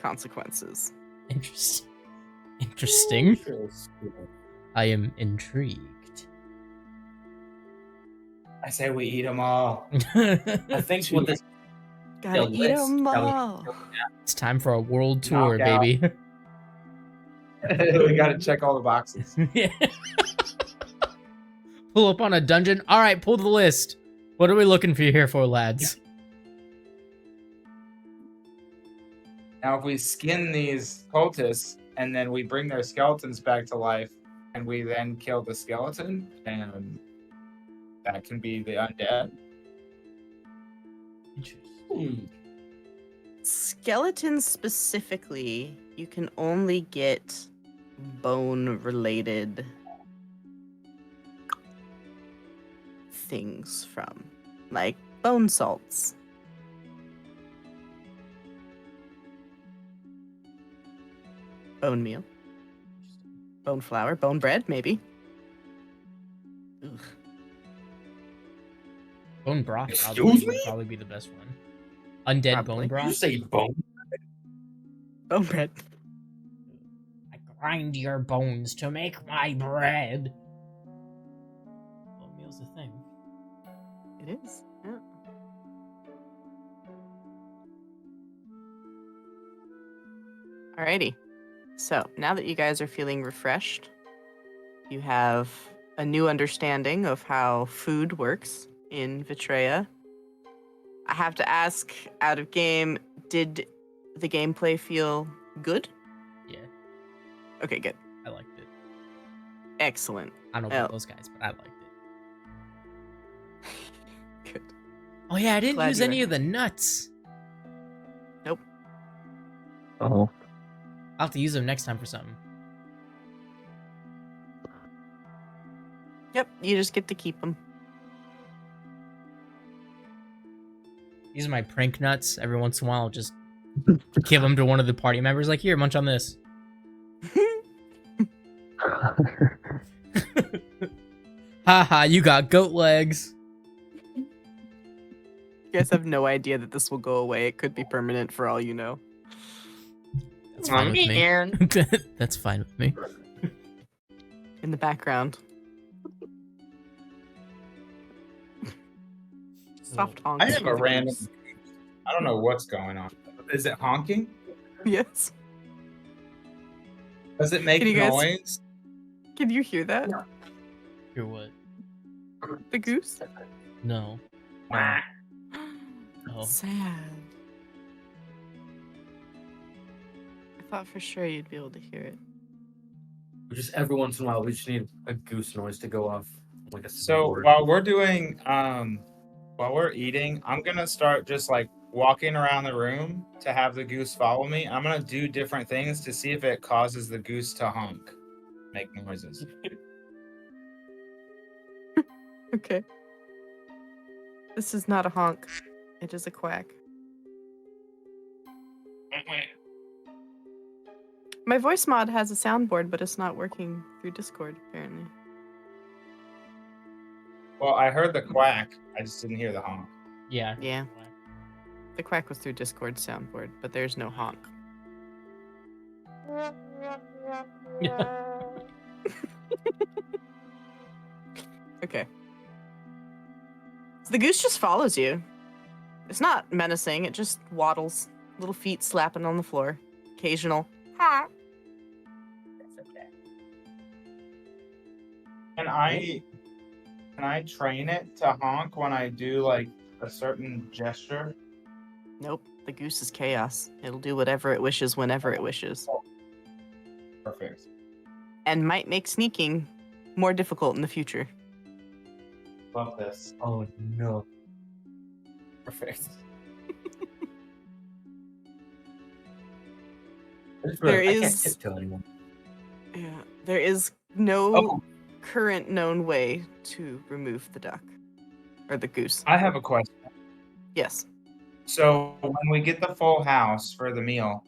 consequences. Interesting. I am intrigued. I say we eat them all. I think what this Gotta eat list them that we- all. It's time for a world tour, Knockout. baby. We got to check all the boxes. Yeah. Pull up on a dungeon. All right, pull the list. What are we looking for here for, lads? Now, if we skin these cultists and then we bring their skeletons back to life, and we then kill the skeleton, and that can be the undead. Skeletons specifically, you can only get bone-related things from, like bone salts. Bone meal. Bone flour. Bone bread, maybe. Ugh. Bone broth Excuse would me? probably be the best one. Undead Probably. bone broth. You say bone? Bone bread. I grind your bones to make my bread. Bone meal's a thing. It is. Yeah. Alrighty. So now that you guys are feeling refreshed, you have a new understanding of how food works in Vitrea. I have to ask, out of game, did the gameplay feel good? Yeah, Okay, good. I liked it. Excellent. I don't know Well- about those guys, but I liked it. Good. Oh yeah, I didn't Glad use you any were of the nuts. Oh, I'll have to use them next time for something. Yep, you just get to keep them. These are my prank nuts. Every once in a while, I'll just give them to one of the party members. Like, here, munch on this. Haha, you got goat legs. You guys have no idea that this will go away. It could be permanent for all you know. That's fine with me. That's fine with me. In the background. Soft honks. I have for a the random. goose. I don't know what's going on. Is it honking? Yes. Does it make Can you guys- noise? Can you hear that? Hear what? The goose? No. Quack. Oh. Sad. I thought for sure you'd be able to hear it. Just every once in a while, we just need a goose noise to go off. Like a So soundboard. while we're doing, while we're eating, I'm gonna start just like walking around the room to have the goose follow me. I'm gonna do different things to see if it causes the goose to honk, make noises. Okay. This is not a honk. It is a quack. My voice mod has a soundboard, but it's not working through Discord, apparently. Well, I heard the quack. I just didn't hear the honk. Yeah. Yeah. The quack was through Discord soundboard, but there's no honk. Okay. So the goose just follows you. It's not menacing, it just waddles, little feet slapping on the floor. Occasional. Ha! Can I train it to honk when I do like a certain gesture? Nope, the goose is chaos. It'll do whatever it wishes whenever it wishes. Perfect. And might make sneaking more difficult in the future. Love this. Oh no. Perfect. There I can't is- tiptoe anymore. Yeah, there is no Oh. current known way to remove the duck. Or the goose. I have a question. Yes. So when we get the full house for the meal,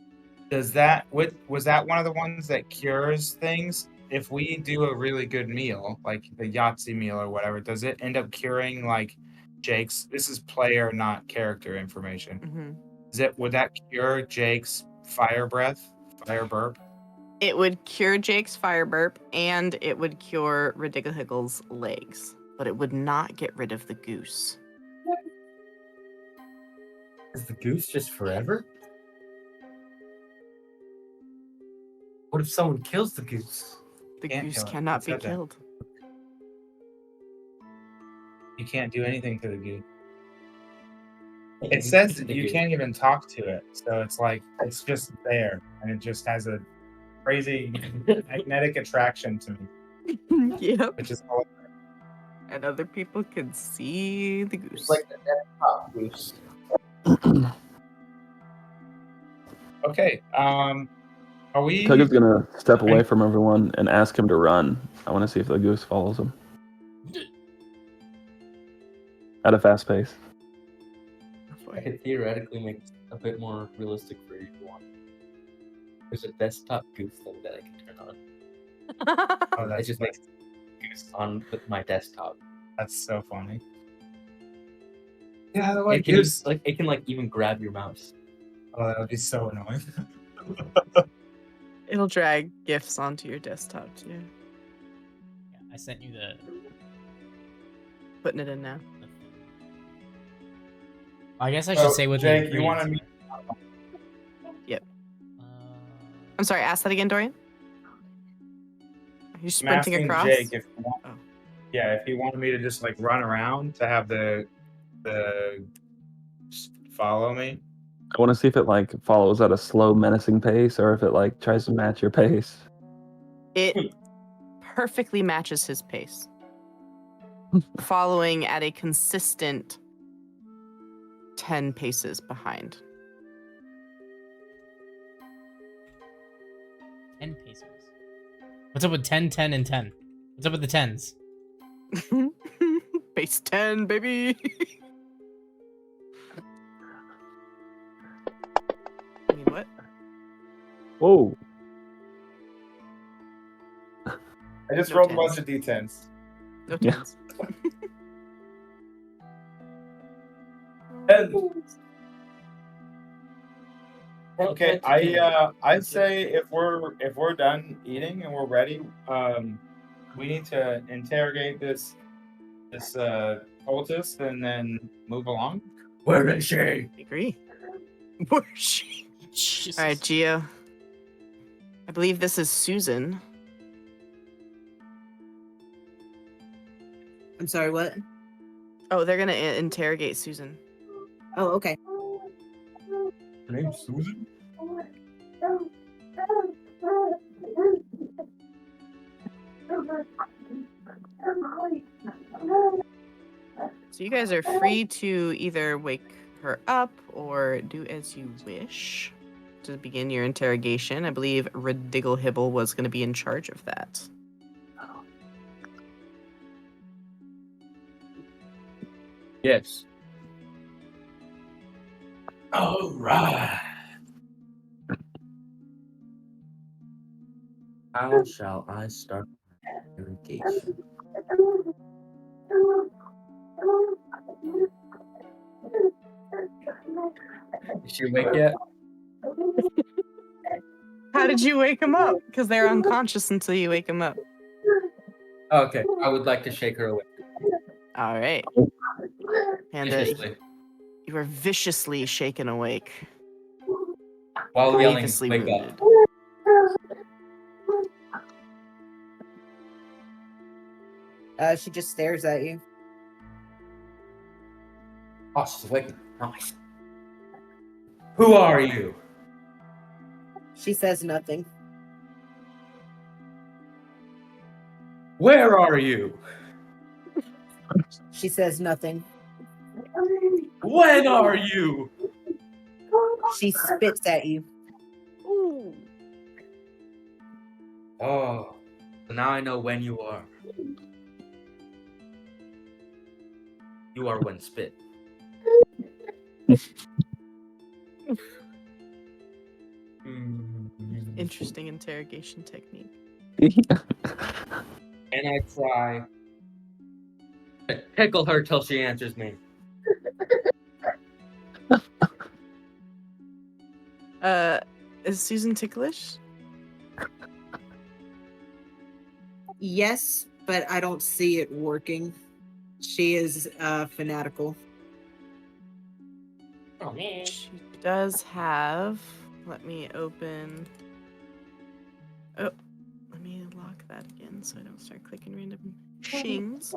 was that one of the ones that cures things? If we do a really good meal, like the Yahtzee meal or whatever, does it end up curing like Jake's? This is player, not character information. Hmm. Would that cure Jake's fire breath, fire burp? It would cure Jake's fire burp, and it would cure Ridiculous legs, but it would not get rid of the goose. Is the goose just forever? What if someone kills the goose? The Can't goose kill it. cannot It be said that. killed. You can't do anything to the goose. It says that you can't even talk to it, so it's like it's just there, and it just has a crazy magnetic attraction to me, Yep. which is all. And other people can see the goose. It's like the desktop goose. Okay. Are we? Tug is gonna step away from everyone and ask him to run. I want to see if the goose follows him at a fast pace. I could theoretically make it a bit more realistic for you if you want. There's a desktop goose thing that I can turn on. Oh, It that's just makes goose on with my desktop. That's so funny. Yeah, the It can even grab your mouse. Oh, that would be so annoying. It'll drag GIFs onto your desktop too. Yeah, I sent you the. Putting it in now. I guess I should say what Jake, the you wanted ingredients me? are. I'm sorry, ask that again, Dorian. Are you I'm sprinting asking across? Jake if you want, Oh. yeah, if he wanted me to just like run around to have the just follow me. I want to see if it like follows at a slow, menacing pace, or if it like tries to match your pace. It perfectly matches his pace, following at a consistent 10 paces behind. 10 pesos. What's up with 10, 10, and 10? What's up with the 10s? Base 10, baby. I mean, what? Whoa! I just No rolled a tens. bunch of d10s. No Yeah. 10s. Okay, I'd say if we're done eating and we're ready, we need to interrogate this cultist and then move along. Where is she? I agree. Where's she? Jesus. All right, Gio. I believe this is Susan. I'm sorry, what? Oh, they're gonna interrogate Susan. Oh, okay. Her name's Susan? So you guys are free to either wake her up or do as you wish to begin your interrogation. I believe Ridigglehibble was going to be in charge of that. Yes. All right. How shall I start my interrogation? Is she awake yet? How did you wake them up? Because they're unconscious until you wake them up. Okay, I would like to shake her awake. All right. Panda, Viciously. you are viciously shaken awake. While yelling, Grievously wake wounded. up. She just stares at you. Oh, she's awake. Nice. Who are you? She says nothing. Where are you? She says nothing. When are you? She spits at you. Ooh. Oh, so now I know when you are. You are when spit. Interesting interrogation technique. And I try to tickle her till she answers me. Is Susan ticklish? Yes, but I don't see it working. She is fanatical. Oh man. She does have. Let me open. Oh, let me lock that again so I don't start clicking random shings.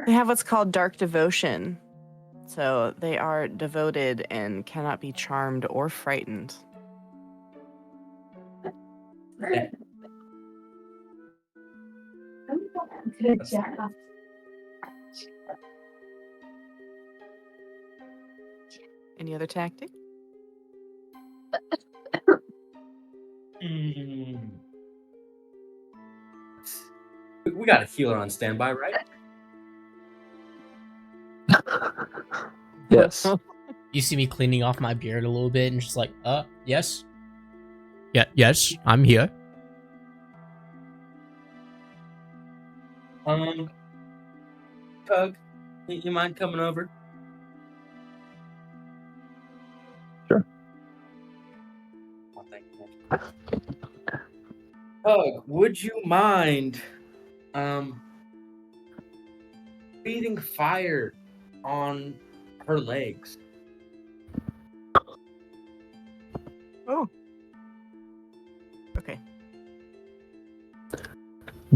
They have what's called dark devotion. So they are devoted and cannot be charmed or frightened. Good job. Any other tactic? We got a healer on standby, right? Yes. You see me cleaning off my beard a little bit and just like, yes. Yeah, yes, I'm here. Tug, you mind coming over? Sure. Oh, thank you. Tug, would you mind breathing fire on her legs? Oh. Okay.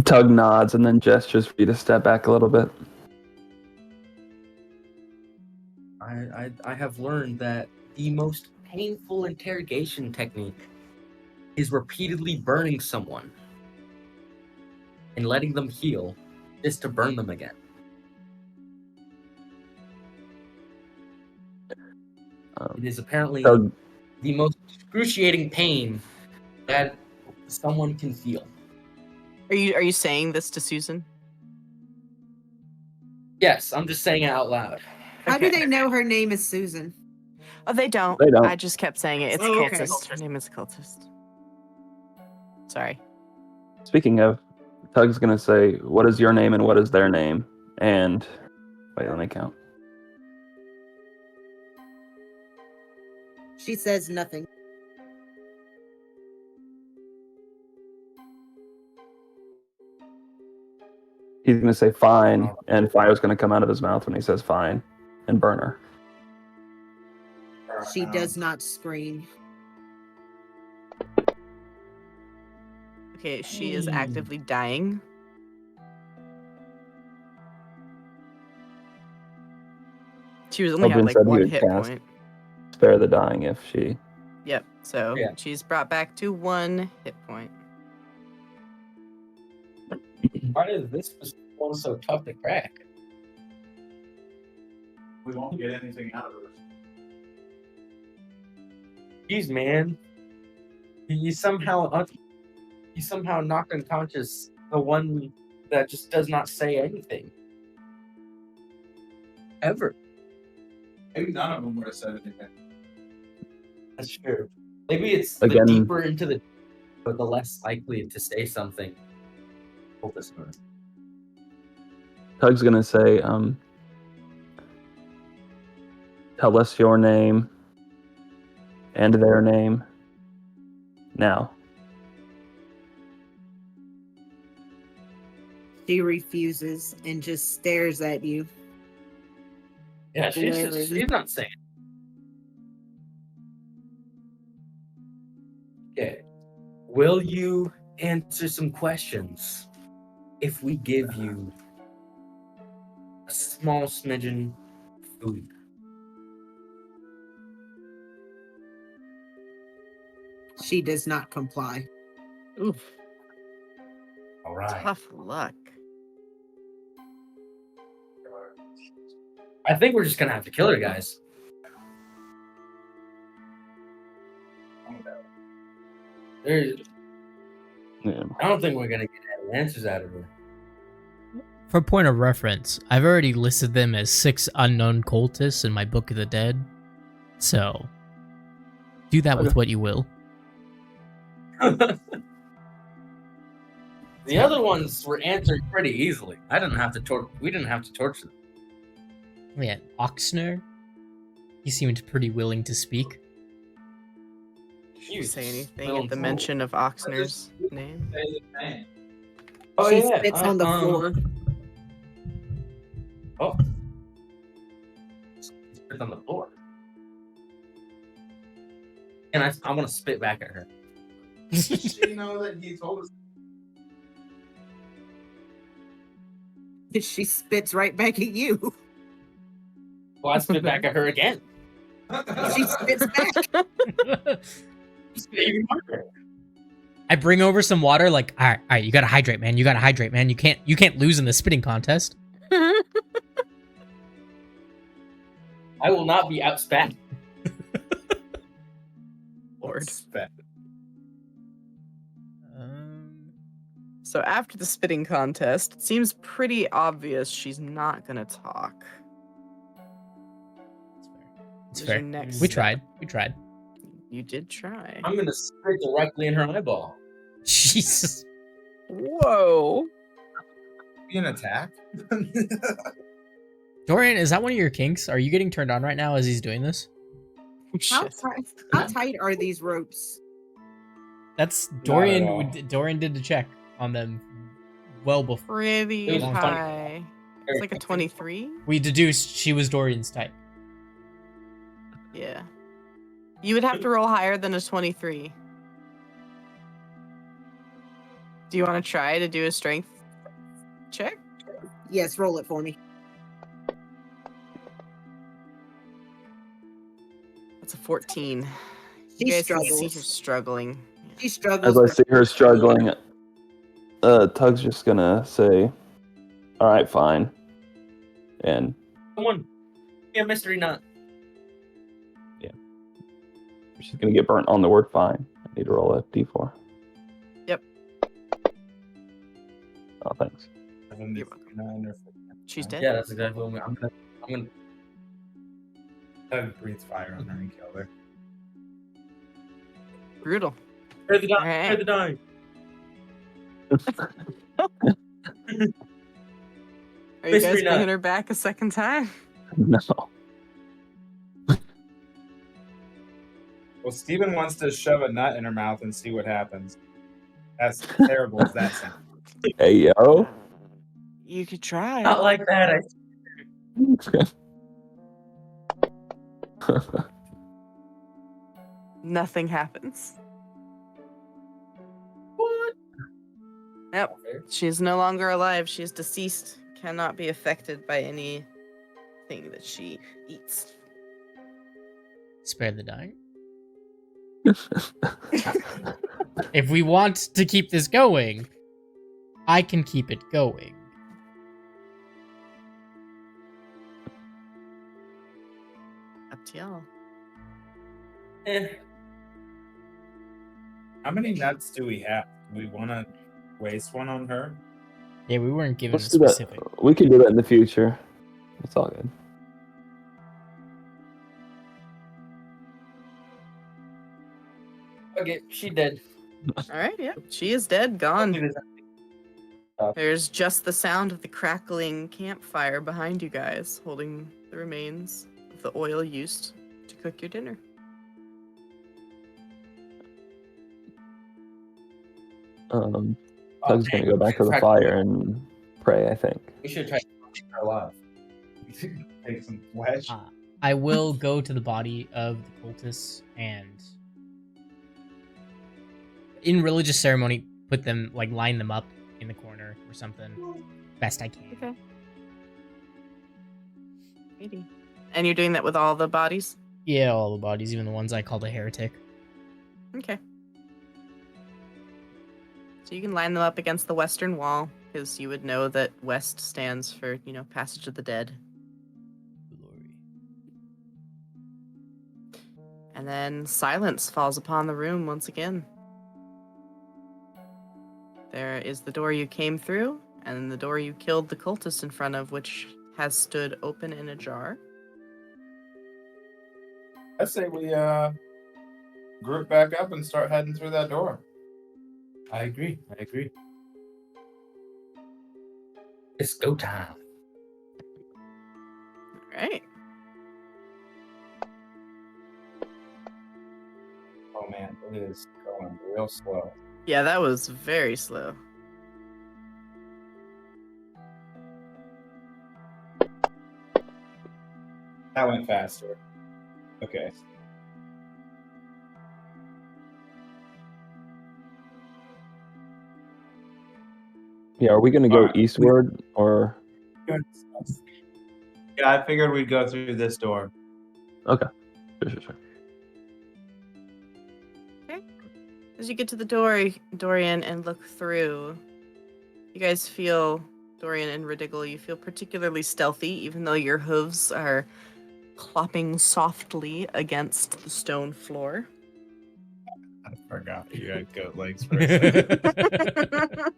Tug nods and then gestures for you to step back a little bit. I have learned that the most painful interrogation technique is repeatedly burning someone and letting them heal just to burn them again. It is apparently Tug, the most excruciating pain that someone can feel. Are you saying this to Susan? Yes, I'm just saying it out loud. How do Okay. they know her name is Susan? Oh, they don't. They don't. I just kept saying it. It's Oh, okay. cultist. Her name is cultist. Sorry. speaking of, Tug's gonna say, "What is your name and what is their name?" And wait, let me count. She says nothing. He's gonna say fine, and fire's gonna come out of his mouth when he says fine, and burn her. She does not scream. Okay, she is actively dying. She was only had Oberyn like said he one would hit cast point. Spare the dying if she. Yep. So Yeah. she's brought back to 1 hit point. Why is this one so tough to crack? We won't get anything out of her. Jeez, man. You somehow knock unconscious the one that just does not say anything. Ever. Maybe none of them would have said anything. That's true. Maybe it's Again- the deeper into the but the less likely to say something. Hold this one. Tug's gonna say, "Tell us your name and their name now." She refuses and just stares at you. Yeah, she's not saying. Okay. Will you answer some questions if we give you a small smidgen of food? She does not comply. Oof. All right. Tough luck. I think we're just gonna have to kill her, guys. There's, Yeah. I don't think we're gonna get any answers out of her. For point of reference, I've already listed them as 6 unknown cultists in my Book of the Dead. So, do that with what you will. The other ones were answered pretty easily. We didn't have to torture them. Yeah, Oxner. He seemed pretty willing to speak. Did you say anything little at the fool. mention of Oxner's name? Oh, She yeah. spits on the floor. Oh. Spit on the floor. And I want to spit back at her. She know that he told us. She spits right back at you. Well, I spit back at her again. She spits back. Even harder. I bring over some water. Like, all right, you gotta hydrate, man. You gotta hydrate, man. You can't lose in the spitting contest. I will not be outspat. Lord. Spat. So after the spitting contest, it seems pretty obvious she's not gonna talk. It's What is fair. your next We step? tried. We tried. You did try. I'm gonna spit directly in her eyeball. Jesus. Whoa. Be an attack? Dorian, is that one of your kinks? Are you getting turned on right now as he's doing this? Shit. How tight are these ropes? That's Not at Dorian. all. Dorian did the check on them well before. Pretty It was funny. high. It's like a 23. We deduced she was Dorian's type. Yeah. You would have to roll higher than a 23. Do you want to try to do a strength check? Yes, roll it for me. That's a 14. She You guys can see struggles. her struggling. She As struggles. I see her struggling, Tug's just gonna say, "All right, fine," and Someone, be a mystery nut. she's gonna get burnt on the word "fine." I need to roll a d4. Yep. Oh, thanks. You're welcome. She's dead. Yeah, that's exactly what I'm gonna. Doug breathes fire on her and killed her. Brutal. Spare the dying. Alright. Spare the dying. Are you Mystery guys nut. bringing her back a second time? No. Well, Steven wants to shove a nut in her mouth and see what happens. As terrible as that sounds. Hey yo. You could try. Not like that. Nothing happens. What? Yep. She is no longer alive. She is deceased. Cannot be affected by anything that she eats. Spare the dying. If we want to keep this going, I can keep it going. Up to y'all. How many nuts do we have? Do we want to waste one on her? Yeah, we weren't given Let's a do specific. that. We can do that in the future. It's all good. Okay, she dead. All right, yeah. She is dead, gone. There's just the sound of the crackling campfire behind you guys, holding the remains of the oil used to cook your dinner. Tug's gonna go back to the fire and pray, I think. We should try to keep her alive. Take some flesh. I will go to the body of the cultists and, in religious ceremony, put them, like, line them up in the corner or something. Best I can. Okay. Alrighty. And you're doing that with all the bodies? Yeah, all the bodies, even the ones I called a heretic. Okay. So you can line them up against the western wall, because you would know that west stands for, passage of the dead. Glory. And then silence falls upon the room once again. There is the door you came through, and the door you killed the cultist in front of, which has stood open and ajar. I say we group back up and start heading through that door. I agree. It's go time. All right. Oh man, it is going real slow. Yeah, that was very slow. That went faster. Okay. Yeah, are we gonna go Alright. eastward or Yeah, I figured we'd go through this door. Okay. Sure. As you get to the door, Dorian, and look through, you guys feel, Dorian and Ridiggle, you feel particularly stealthy, even though your hooves are clopping softly against the stone floor. I forgot you had goat legs for a second.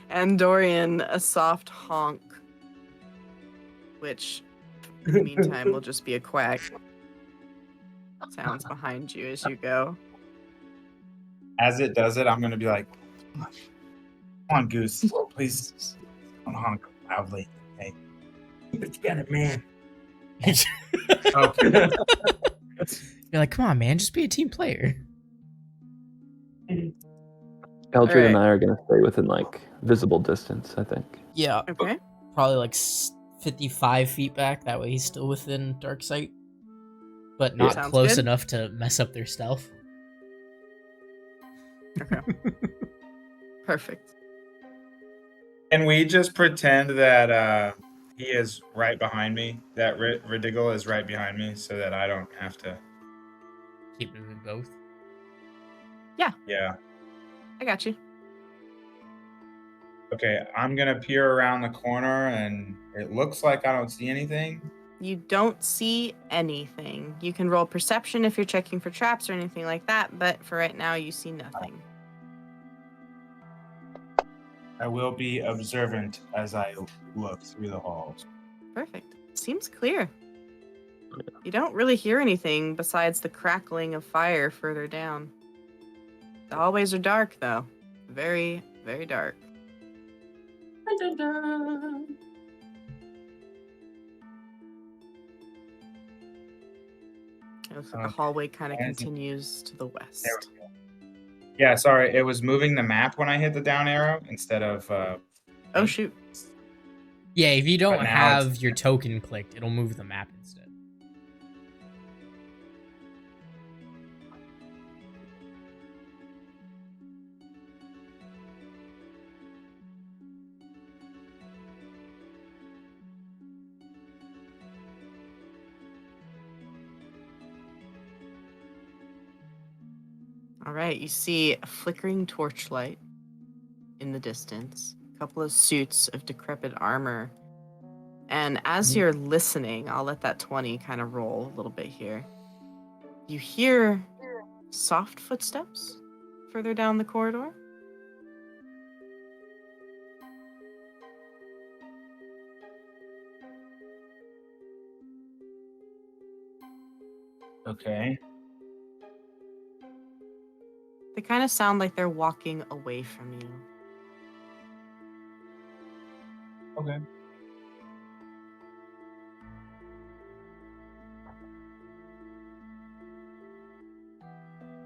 And Dorian, a soft honk, which in the meantime will just be a quack, sounds behind you as you go. As it does it, I'm gonna be like, "Come on, Goose, please don't honk loudly, okay? Keep it together, man." Okay. You're like, come on, man, just be a team player. Eldred and Alright. I are gonna stay within like visible distance, I think. Yeah, Okay. probably like 55 feet back. That way he's still within dark sight, but not Sounds close good. enough to mess up their stealth. Okay. Perfect. Can we just pretend that he is right behind me? That Ridiggle is right behind me, so that I don't have to. Keep moving both. Yeah. I got you. Okay, I'm gonna peer around the corner, and it looks like I don't see anything. You don't see anything. You can roll perception if you're checking for traps or anything like that, but for right now, you see nothing. I will be observant as I look through the halls. Perfect. Seems clear. You don't really hear anything besides the crackling of fire further down. The hallways are dark, though. Very, very dark. It looks like the Okay. hallway kind of And- continues to the west. There we go. Yeah, sorry, it was moving the map when I hit the down arrow instead of. Oh, shoot. Yeah, if you don't But now have it's- your token clicked, it'll move the map instead. All right, you see a flickering torchlight in the distance, a couple of suits of decrepit armor. And as you're listening, I'll let that 20 kind of roll a little bit here. You hear soft footsteps further down the corridor. Okay. They kind of sound like they're walking away from you. Okay.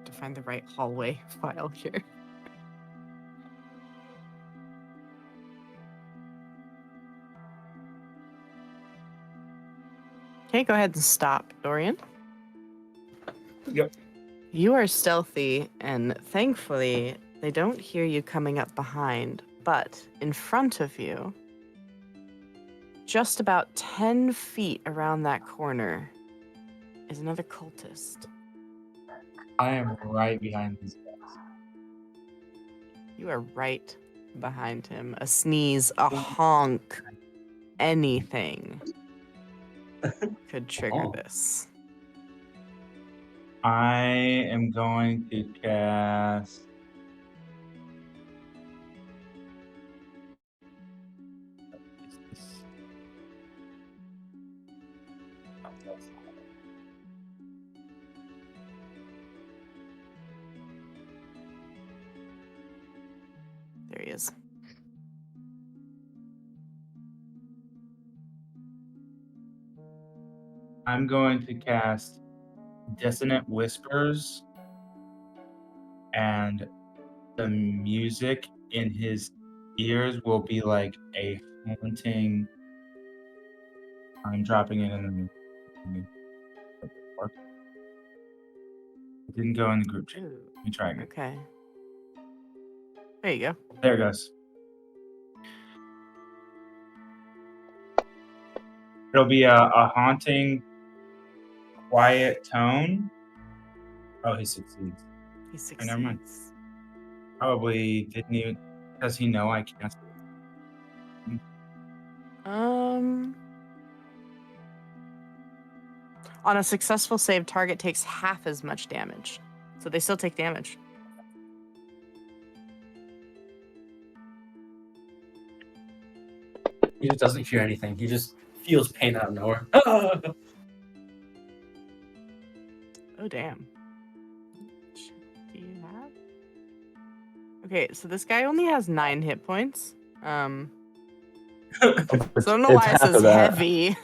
To find the right hallway file here. Okay, go ahead and stop, Dorian. Yep. You are stealthy, and thankfully, they don't hear you coming up behind, but in front of you, just about 10 feet around that corner, is another cultist. I am right behind these guys. You are right behind him. A sneeze, a honk, anything could trigger Oh. this. I am going to cast. There he is. I'm going to cast Dissonant Whispers, and the music in his ears will be like a haunting. I'm dropping it in the. It didn't go in the group chat. Ooh, Let me try again. okay. There you go. There it goes. It'll be a haunting, quiet tone. Oh, he succeeds. He Oh, never mind. succeeds. Probably didn't even. Does he know I cast it? On a successful save, target takes half as much damage. So they still take damage. He just doesn't hear anything. He just feels pain out of nowhere. Oh, damn. Do you have? Okay, so this guy only has 9 hit points. So I don't know why it half says of that. heavy.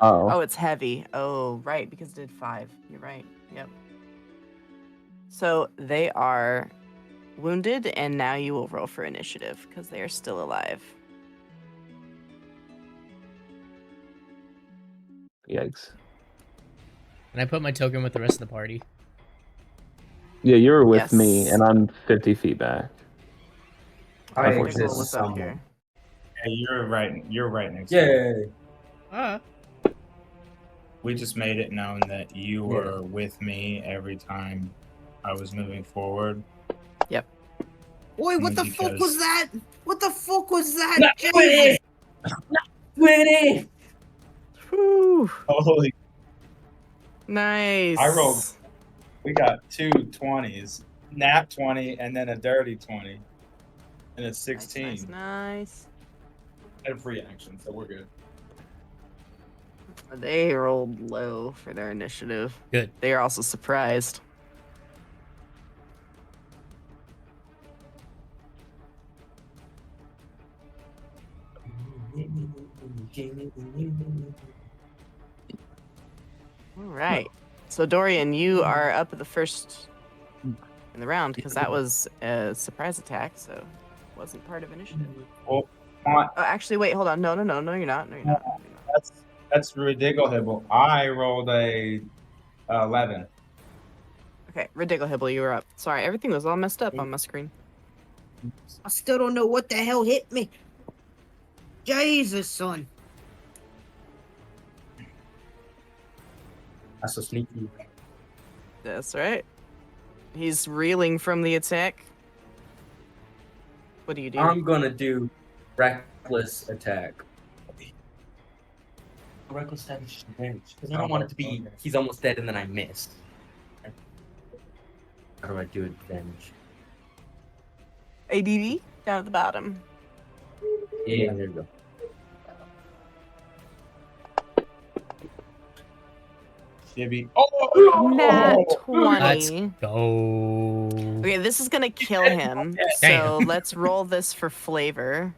Oh. Oh, it's heavy. Oh, right, because it did 5. You're right. Yep. So they are wounded, and now you will roll for initiative because they are still alive. Yikes. Can I put my token with the rest of the party? Yeah, you were with me, Yes. and I'm 50 feet back. I Nicole, exist what's up somewhere. here? Hey, you're right. You're right next to me. Yay! We just made it known that you were with me every time I was moving forward. Boy, what the fuck Because- was that? What the fuck was that? Not Jesus. 20! Not 20! Whew. Holy! Nice. I rolled. We got 2 20s, nat 20, and then a dirty 20, and it's 16. Nice, nice. And a free action, so we're good. They rolled low for their initiative. Good. They are also surprised. All right. So Dorian, you are up at the first in the round because that was a surprise attack, so it wasn't part of initiative. Well, on, Oh, actually, wait, hold on. No, you're not. No, you're not. No, you're not. that's ridiculous. I rolled a 11. Okay, Ridiculous, you were up. Sorry, everything was all messed up on my screen. I still don't know what the hell hit me. Jesus, son. That's so sneaky. That's right. He's reeling from the attack. What do you do? I'm gonna do reckless attack. Reckless damage because I don't want it to be he's almost dead and then I miss. How do I do damage? ADD down at the bottom. Yeah, there you go. Shibby. Oh! Nat Let's 20. go. Okay, this is gonna kill him. So Damn. let's roll this for flavor.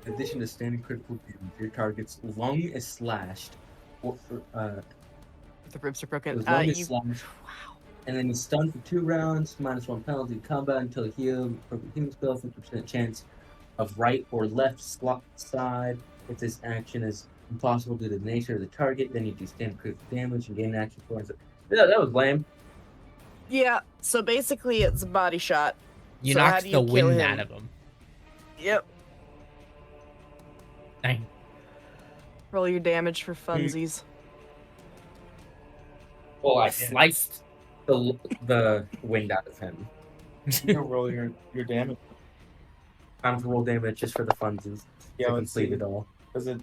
In addition to standing critical damage, your target's lung is slashed. Or, The ribs are broken. his lung is You slashed. And then he's stunned for 2 rounds, -1 penalty in combat until healed. Appropriate healing spell, 50% chance of right or left slot side. If this action is impossible due to the nature of the target, then you do standard critical damage and gain action points. Yeah, that was lame. Yeah, so basically it's a body shot. You So how knocked do the you kill wind him? out of him. Yep. Dang. Roll your damage for funsies. Well, I sliced the wind out of him. You roll your damage. Time to roll damage just for the funsies. Yeah, to let's complete see. it all. Does it?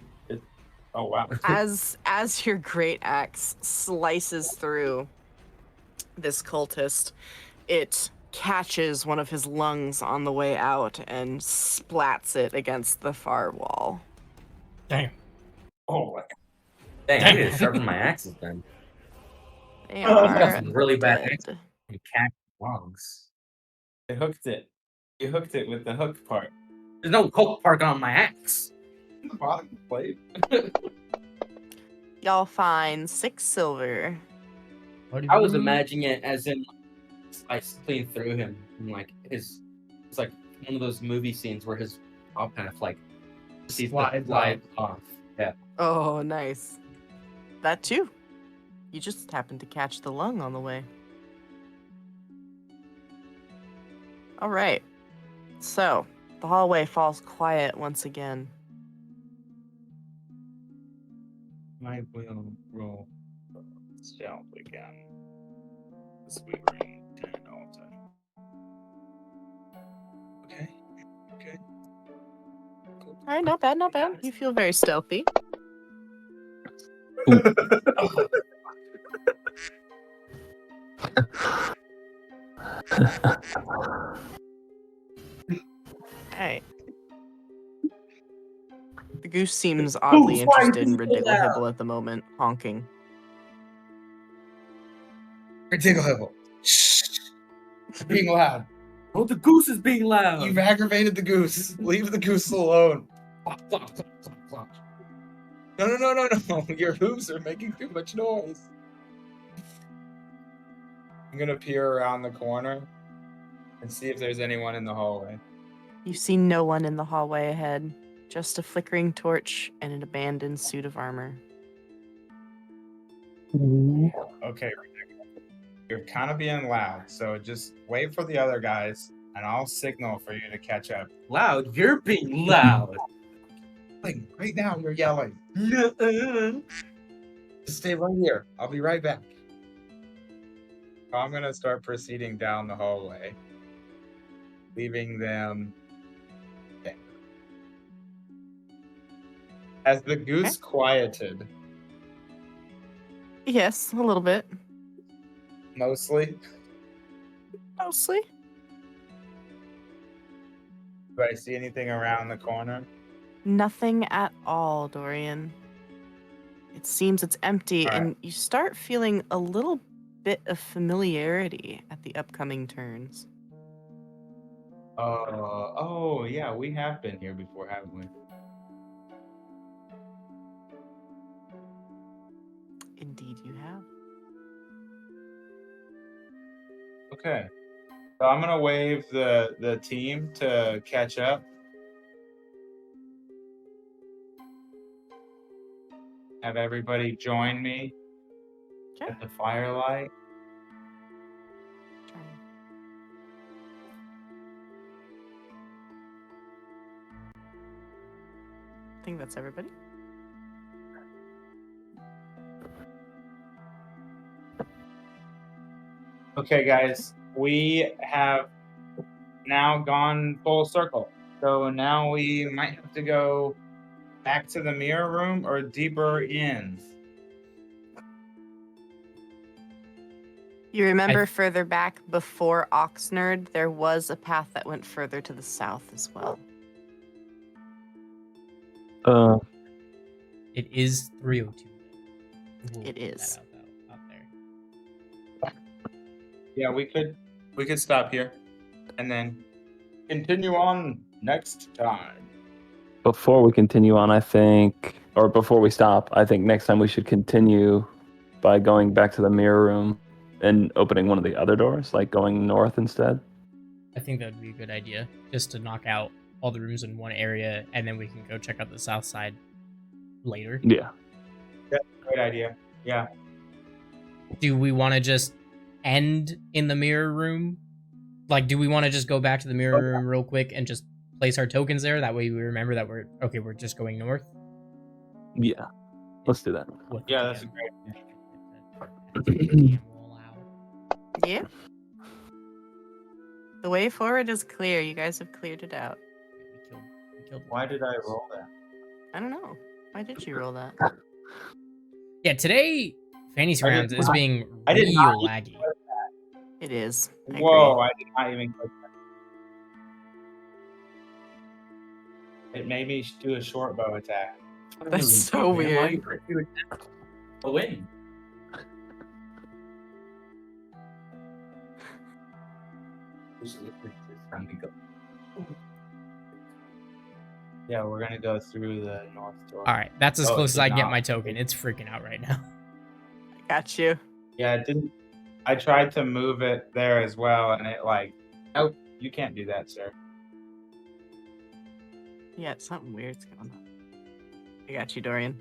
Oh wow. As your great axe slices through this cultist, it catches one of his lungs on the way out and splats it against the far wall. Damn. Oh, Dang, I need to sharpen my axes then. They I got are some really bad dead. axes and cat lungs. I hooked it. You hooked it with the hook part. There's no hook part on my axe. The bottom plate. Y'all find 6 silver. I was imagining it as in slice clean through him, and like it's like one of those movie scenes where his top half like slides off. Yeah. Oh, nice. That too. You just happened to catch the lung on the way. All right. So, The hallway falls quiet once again. I will roll stealth again. Because we were in 10 all the time. Okay. Okay. Cool. All right, not bad, not bad. You feel very stealthy. Hey. The goose seems oddly Why interested in is it so Ridigle Hibble at the moment, honking. Ridiculous. Shh. Being loud. Oh, the goose is being loud. You've aggravated the goose. Leave the goose alone. Flop, flop, flop, flop, flop. No. Your hooves are making too much noise. I'm gonna peer around the corner and see if there's anyone in the hallway. You see no one in the hallway ahead, just a flickering torch and an abandoned suit of armor. Okay, you're kind of being loud, so just wait for the other guys, and I'll signal for you to catch up. Loud? You're being loud. Like, right now, you're yelling. Just stay right here. I'll be right back. I'm gonna start proceeding down the hallway, leaving them there. Has the goose quieted? Yes, a little bit. Mostly? Mostly. Do I see anything around the corner? Nothing at all, Dorian. It seems it's empty, All right. and you start feeling a little bit of familiarity at the upcoming turns. Oh, yeah, we have been here before, haven't we? Indeed, you have. Okay. So I'm gonna wave the team to catch up. Have everybody join me Okay. at the firelight. I think that's everybody. Okay, guys, we have now gone full circle. So now we might have to go back to the mirror room or deeper in. You remember further back before Oxnard, there was a path that went further to the south as well. It is 302. We'll It put is. that out there. Yeah, we could stop here and then continue on next time. Before we continue on, I think, or before we stop, I think next time we should continue by going back to the mirror room and opening one of the other doors, like going north instead. I think that would be a good idea, just to knock out all the rooms in one area, and then we can go check out the south side later. Yeah. That's a great idea. Yeah. Do we want to just end in the mirror room? Like, do we want to just go back to the mirror room real quick and just place our tokens there? That way we remember that we're just going north. Yeah. Let's do that. Yeah, that's a great idea. Yeah. The way forward is clear. You guys have cleared it out. We killed Why did I roll that? I don't know. Why did you roll that? Yeah, today Fanny's rounds is being I did real not laggy. It is. I Whoa, agree. I did not even click that. It made me do a short bow attack. That's so weird. A win. Yeah, we're gonna go through the north door. All right, that's as Oh, close it as I did can get not. my token. It's freaking out right now. Got you. Yeah, it didn't. I tried to move it there as well, and it nope, you can't do that, sir. Yeah, something weird's going on. I got you, Dorian.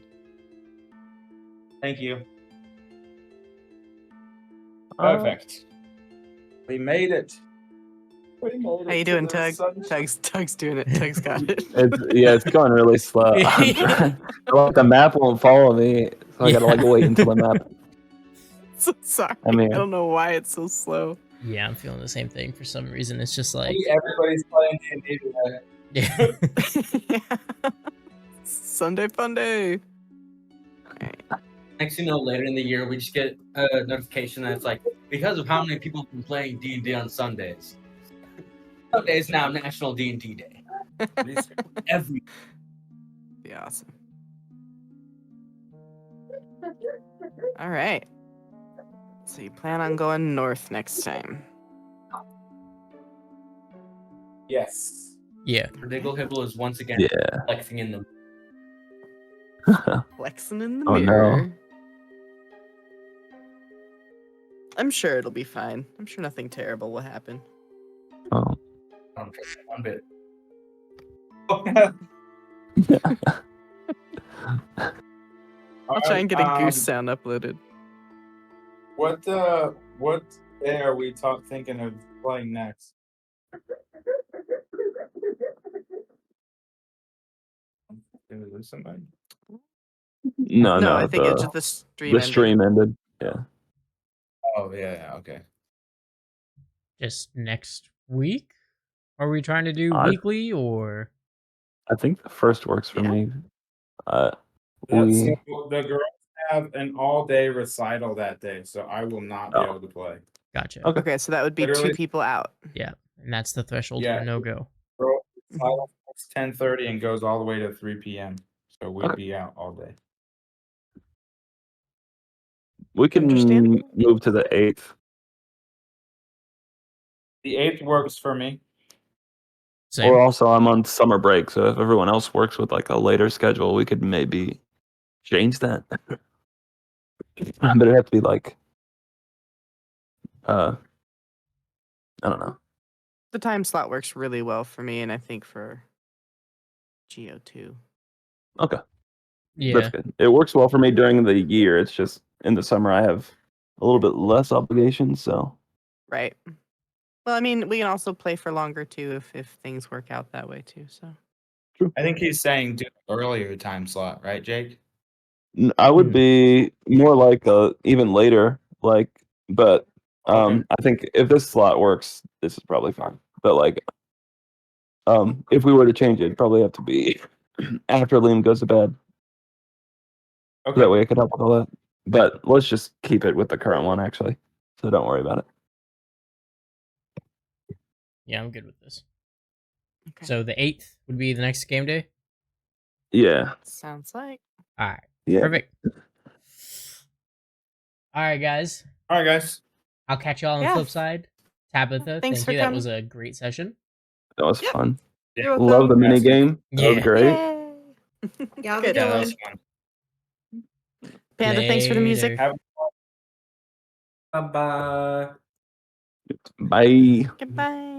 Thank you. Perfect. We made it. How you doing, Tug? Tug's doing it. Tug's got it. It's going really slow. I'm trying. Like, the map won't follow me, so I gotta like wait until the map. So sorry. I mean- I don't know why it's so slow. Yeah, I'm feeling the same thing for some reason. It's just like, Everybody's playing D&D today. yeah. Sunday fun day. Next you know, later in the year, we just get a notification that it's like, because of how many people have been playing D&D on Sundays, Sunday is now National D&D Day. Every Be awesome. All right. So you plan on going north next time? Yes. Yeah. Diggle Hibble is once again Yeah. flexing in the. Flexing in the Oh, no. mirror. I'm sure it'll be fine. I'm sure nothing terrible will happen. Oh. I don't trust that one bit. I'll try and get a goose sound uploaded. What day are we thinking of playing next? Did we lose somebody? No, I think it's just the stream. the stream ended. Yeah. Oh yeah, okay. Just next week? Are we trying to do I- weekly or? I think the first works for Yeah. me. That's We the girls have an all-day recital that day, so I will not be able to play. Gotcha. Okay. Okay, so that would be Literally- 2 people out. Yeah. And that's the threshold Yeah. for no go. Girl recital starts 10:30 and goes all the way to 3 p.m. So we'd Okay. be out all day. we can Understandable. move to the 8th. The 8th works for me. Same. Or also, I'm on summer break, so if everyone else works with like a later schedule, we could maybe change that. But it'd have to be like, I don't know. The time slot works really well for me, and I think for Geo too. Okay, Yeah. that's good. It works well for me during the year. It's just in the summer I have a little bit less obligations. So Right. Well, I mean, we can also play for longer too if things work out that way too. So I think he's saying do earlier time slot, right, Jake? I would Hmm. be more like even later, like. But Okay. I think if this slot works, this is probably fine. But like, if we were to change it, it'd probably have to be after Liam goes to bed. Okay. That way I could help with all that. But let's just keep it with the current one, actually. So don't worry about it. Yeah, I'm good with this. okay. So the 8th would be the next game day? Yeah. Sounds like. All right. Yeah. Perfect. All right, guys. All right, guys. I'll catch y'all on the Yeah. flip side. Tabitha, Thanks thank for you. That coming. was a great session. That was Yep. fun. You're Love the welcome. mini game. That was Yeah. great. Yay. Y'all have a Good. good Yeah, that one. was fun. Panda, thanks for the music. Later. Bye-bye. Bye. Goodbye.